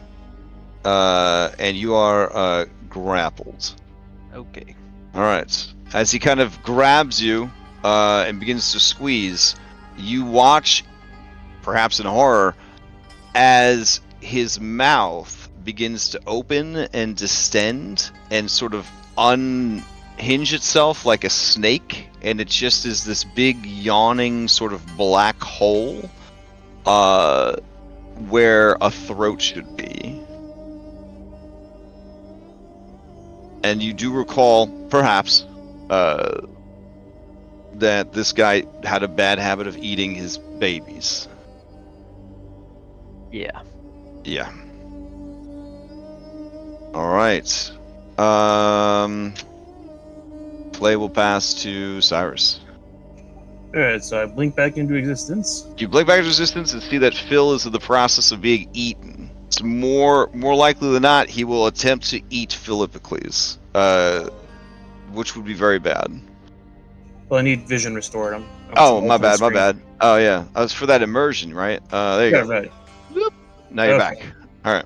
and you are grappled. Okay. All right. As he kind of grabs you and begins to squeeze, you watch, perhaps in horror, as his mouth begins to open and distend and sort of unhinge itself like a snake, and it just is this big yawning sort of black hole where a throat should be. And you do recall, perhaps, that this guy had a bad habit of eating his babies. Yeah. Yeah. All right. Play will pass to Cyrus. Alright, so I blink back into existence. You blink back to resistance and see that Phil is in the process of being eaten. It's more likely than not he will attempt to eat Philippocles, which would be very bad. Well, I need vision restored. I'm Oh, my bad. Oh yeah, was for that immersion, right? There you Yeah, go. right. Whoop. Now you're Okay. back. All right.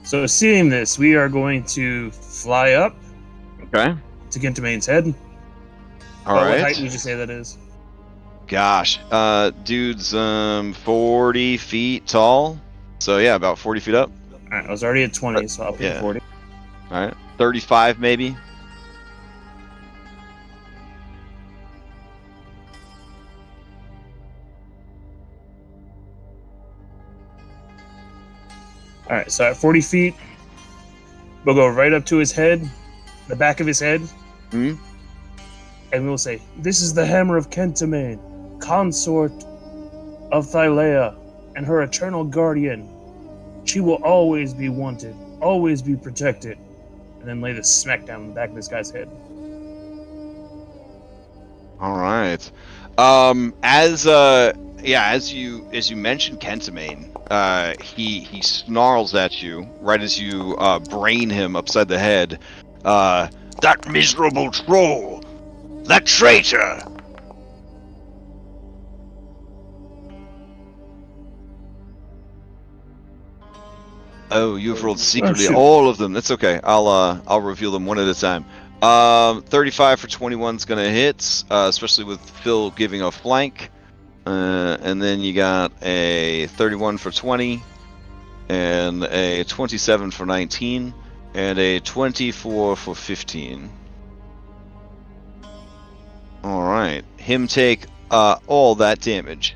So seeing this, we are going to fly up Okay. to Kentimane's head. All What right. height would you say that is? Gosh, dude's 40 feet tall. So yeah, about 40 feet up. Alright, I was already at 20, so I'll put Yeah. 40. All right. 35 maybe. Alright, so at 40 feet, we'll go right up to his head, the back of his head, Hmm? and we'll say, "This is the hammer of Kentimane, consort of Thylea, and her eternal guardian. She will always be wanted, always be protected." And then lay the smack down the back of this guy's head. All right. As you mentioned Kentimane, he snarls at you right as you brain him upside the head. That miserable troll! That traitor! Oh, you've rolled secretly shoot. all of them. That's okay. I'll reveal them one at a time. 35 for 21 is gonna hit, especially with Phil giving a flank. And then you got a 31 for 20, and a 27 for 19, and a 24 for 15. All right, him take all that damage.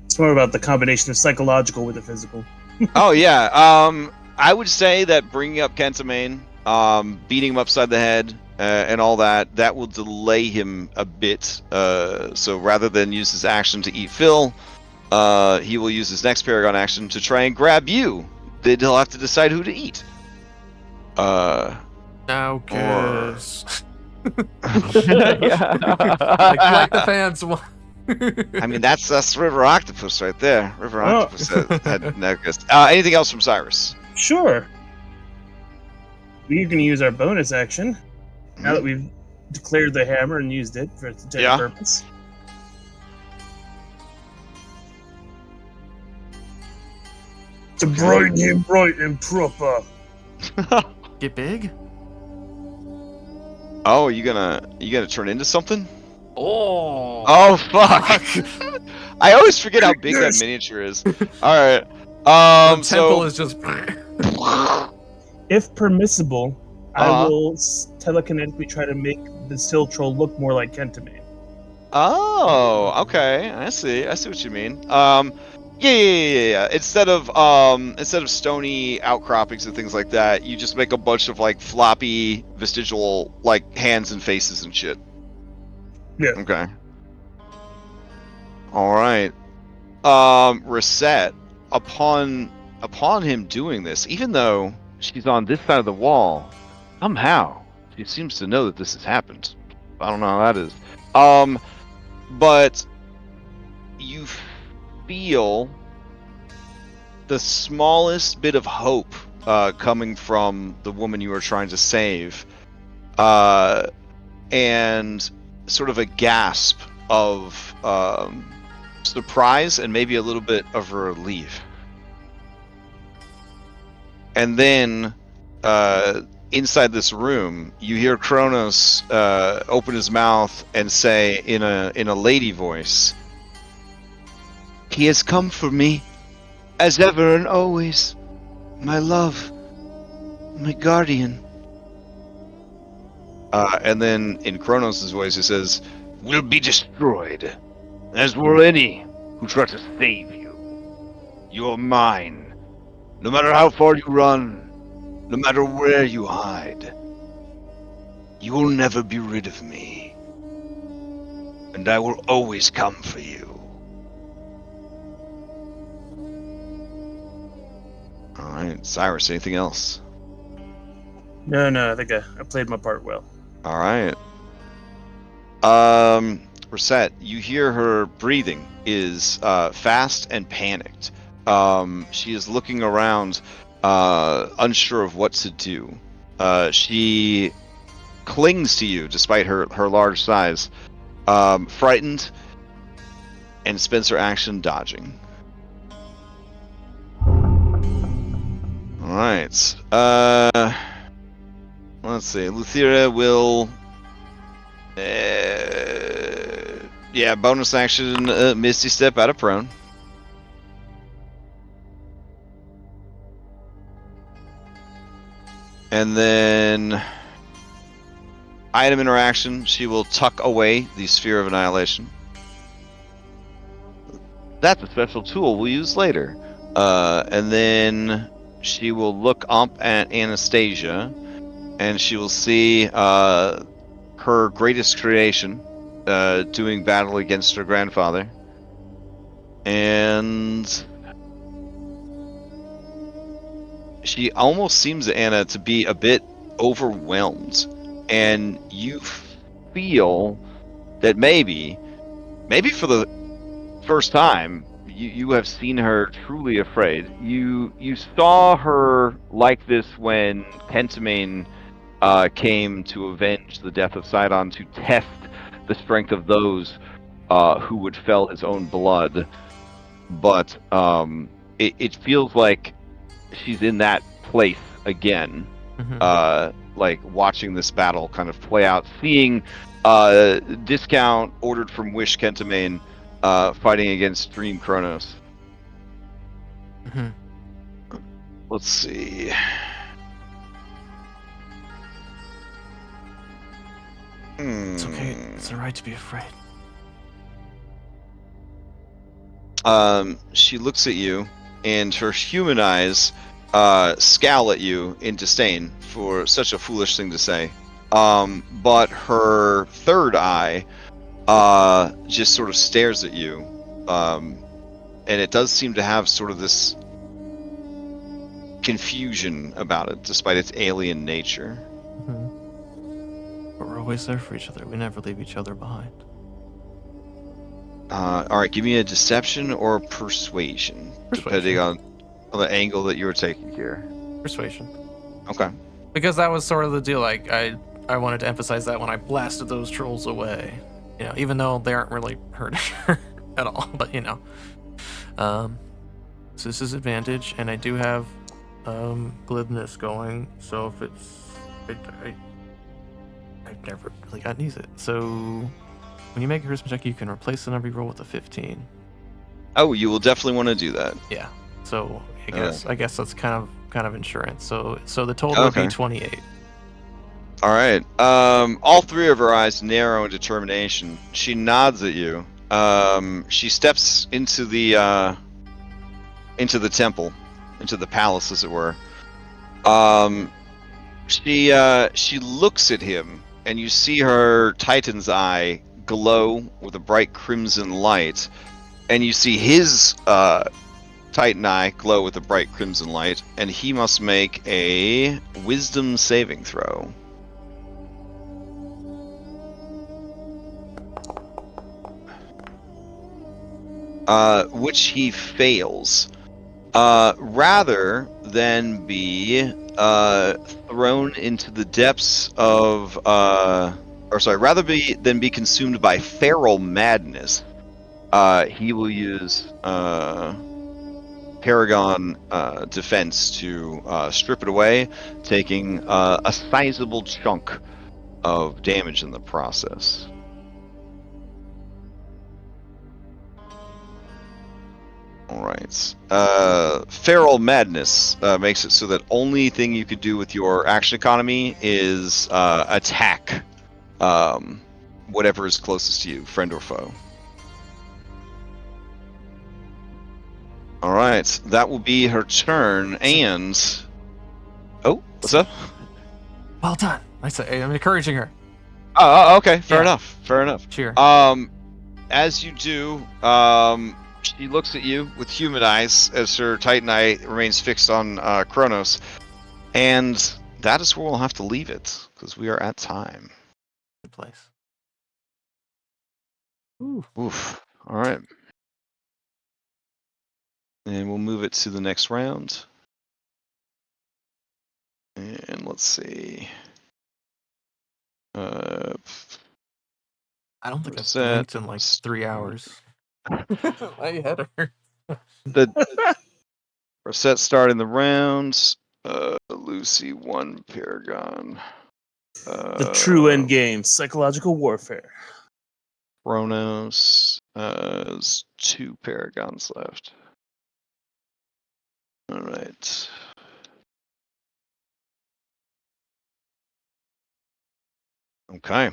It's more about the combination of psychological with the physical. Oh yeah. I would say that bringing up Kentimane, beating him upside the head, and all that will delay him a bit. So rather than use his action to eat Phil, he will use his next Paragon action to try and grab you. Then he'll have to decide who to eat. Now kiss. Yeah. like the fans want. I mean, that's River Octopus right there. River Oh. Octopus had Necrus. Anything else from Cyrus? Sure. We're going to use our bonus action now that we've declared the hammer and used it for its intended Yeah. purpose. To brighten him bright and proper. Get big? Oh, you gonna turn into something? Oh. Oh fuck! I always forget how big that Yes. miniature is. All right. The temple So is just. If permissible, I Uh-huh. will telekinetically try to make the Sill Troll look more like Kentimane. oh, okay. I see what you mean. Yeah. Instead of stony outcroppings and things like that, you just make a bunch of like floppy vestigial like hands and faces and shit. Yeah. Okay. All right. Reset. Upon him doing this, even though she's on this side of the wall, somehow she seems to know that this has happened. I don't know how that is. But you feel the smallest bit of hope coming from the woman you were trying to save, and sort of a gasp of surprise and maybe a little bit of relief. And then inside this room, you hear Kronos open his mouth and say in a lady voice, "He has come for me, as ever and always, my love, my guardian." And then in Kronos' voice, he says, Will be destroyed, as will any who try to save you. You're mine. No matter how far you run, no matter where you hide, you will never be rid of me. And I will always come for you. All right, Cyrus. Anything else? No, I think I played my part well. All right. Reset. You hear her breathing is fast and panicked. She is looking around, unsure of what to do. She clings to you despite her large size, frightened, and spends her action dodging. All right. Let's see. Luthira will. Bonus action, Misty Step out of prone. And then item interaction, she will tuck away the Sphere of Annihilation. That's a special tool we'll use later. And then she will look up at Anastasia, and she will see her greatest creation doing battle against her grandfather. And she almost seems, Anna, to be a bit overwhelmed. And you feel that maybe for the first time, you have seen her truly afraid. You saw her like this when Kentimane came to avenge the death of Sydon, to test the strength of those who would fell his own blood. But it feels like she's in that place again, like watching this battle kind of play out, seeing Discount ordered from Wish Kentimane fighting against Dream Kronos. Let's see. It's okay. It's alright to be afraid. She looks at you, and her human eyes scowl at you in disdain for such a foolish thing to say. But her third eye just sort of stares at you, and it does seem to have sort of this confusion about it, despite its alien nature. But we're always there for each other. We never leave each other behind. Alright, give me a deception or persuasion, depending on the angle that you're taking here. Persuasion. Okay. Because that was sort of the deal. Like, I wanted to emphasize that when I blasted those trolls away. You know, even though they aren't really hurting her at all. But, you know. So this is advantage, and I do have glibness going. So if it's... I've never really gotten used it. So when you make a charisma check, you can replace the number you roll with a 15. Oh, you will definitely want to do that. Yeah. So I guess that's kind of insurance. So the total would be 28. All right. All three of her eyes narrow in determination. She nods at you. She steps into the temple, into the palace, as it were. She looks at him, and you see her Titan's eye glow with a bright crimson light, and you see his Titan eye glow with a bright crimson light, and he must make a Wisdom saving throw. Which he fails. Rather than be thrown into the depths of, than be consumed by feral madness, he will use Paragon defense to strip it away, taking a sizable chunk of damage in the process. Alright. Feral Madness makes it so that only thing you could do with your action economy is attack whatever is closest to you, friend or foe. Alright, that will be her turn, and... Oh, what's up? Well done. I'm encouraging her. Oh, okay, fair enough. Cheer. As you do, She looks at you with human eyes as her Titan eye remains fixed on Kronos, and that is where we'll have to leave it because we are at time. Good place. Oof. All right. And we'll move it to the next round. And let's see. I don't think I've Reset. blinked in like 3 hours. My head hurts. The reset starting the rounds. Lucy 1 Paragon. The true end game, psychological warfare. Kronos has 2 Paragons left. All right. Okay.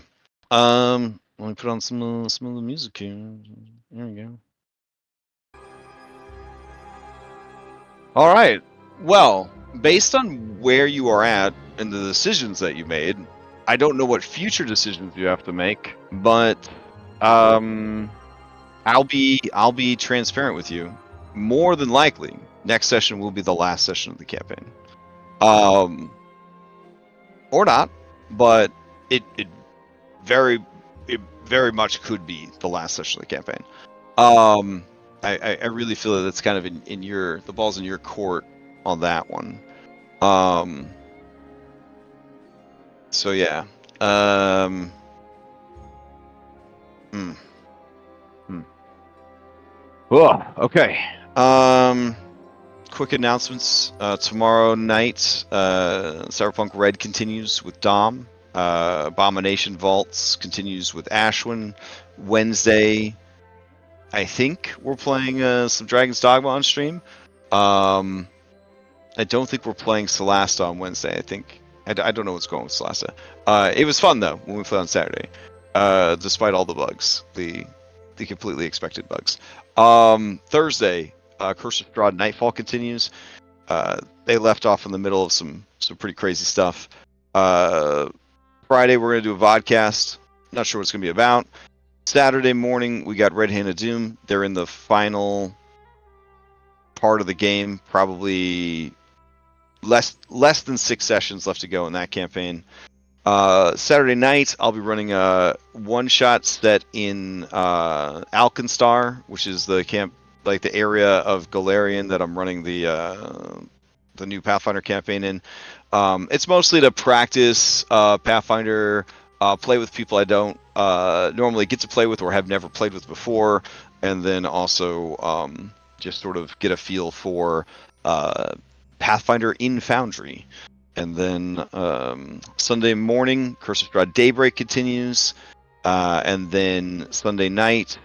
Let me put on some of the music here. There we go. All right. Well, based on where you are at and the decisions that you made, I don't know what future decisions you have to make, but I'll be transparent with you. More than likely, next session will be the last session of the campaign. Or not, but it very much could be the last session of the campaign. I really feel that it's kind of in your, the ball's in your court on that one. So yeah. Oh, okay. Quick announcements. Tomorrow night, Cyberpunk Red continues with Dom. Abomination Vaults continues with Ashwin. Wednesday, I think we're playing some Dragon's Dogma on stream. I don't think we're playing Celasta on Wednesday. I don't know what's going on with Celasta. It was fun though when we played on Saturday, despite all the bugs, the completely expected bugs. Thursday, Curse of Strahd Nightfall continues. They left off in the middle of some pretty crazy stuff. Friday we're gonna do a vodcast. Not sure what it's gonna be about. Saturday morning we got Red Hand of Doom. They're in the final part of the game, probably less than 6 sessions left to go in that campaign. Saturday night I'll be running a one-shot set in Alkenstar, which is the camp, like the area of Galarian that I'm running the new Pathfinder campaign in. It's mostly to practice Pathfinder, play with people I don't normally get to play with or have never played with before, and then also just sort of get a feel for Pathfinder in Foundry. And then Sunday morning, Curse of Strahd Daybreak continues. And then Sunday night,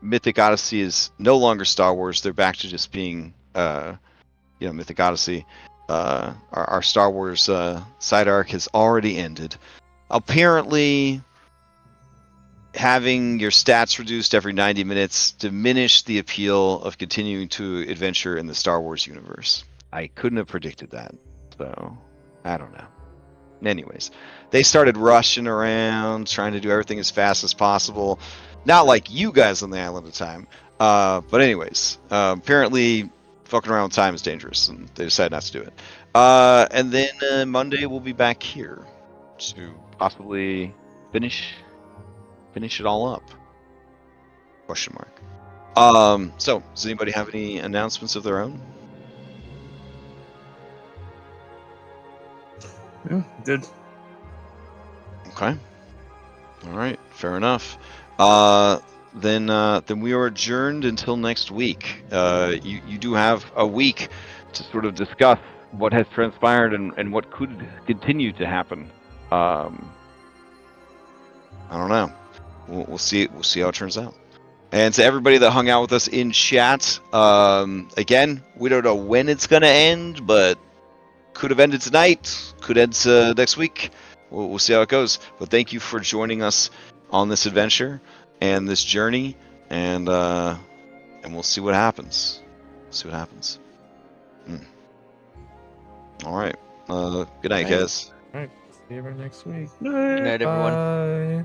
Mythic Odyssey is no longer Star Wars. They're back to just being, Mythic Odyssey. Our Star Wars side arc has already ended. Apparently, having your stats reduced every 90 minutes diminished the appeal of continuing to adventure in the Star Wars universe. I couldn't have predicted that. So, I don't know. Anyways, they started rushing around, trying to do everything as fast as possible. Not like you guys on the Island of Time. But anyways, apparently fucking around with time is dangerous, and they decided not to do it. And then Monday we'll be back here to possibly finish it all up. Question mark. So, does anybody have any announcements of their own? Yeah, good. Okay. All right. Fair enough. Then we are adjourned until next week. You do have a week to sort of discuss what has transpired and what could continue to happen. I don't know. We'll see. We'll see how it turns out. And to everybody that hung out with us in chat, again, we don't know when it's gonna end, but could have ended tonight, could end next week. We'll see how it goes. But thank you for joining us on this adventure and this journey, and we'll see what happens. See what happens. All right. Good night, guys. All right. See you next week. Good night, everyone. Bye.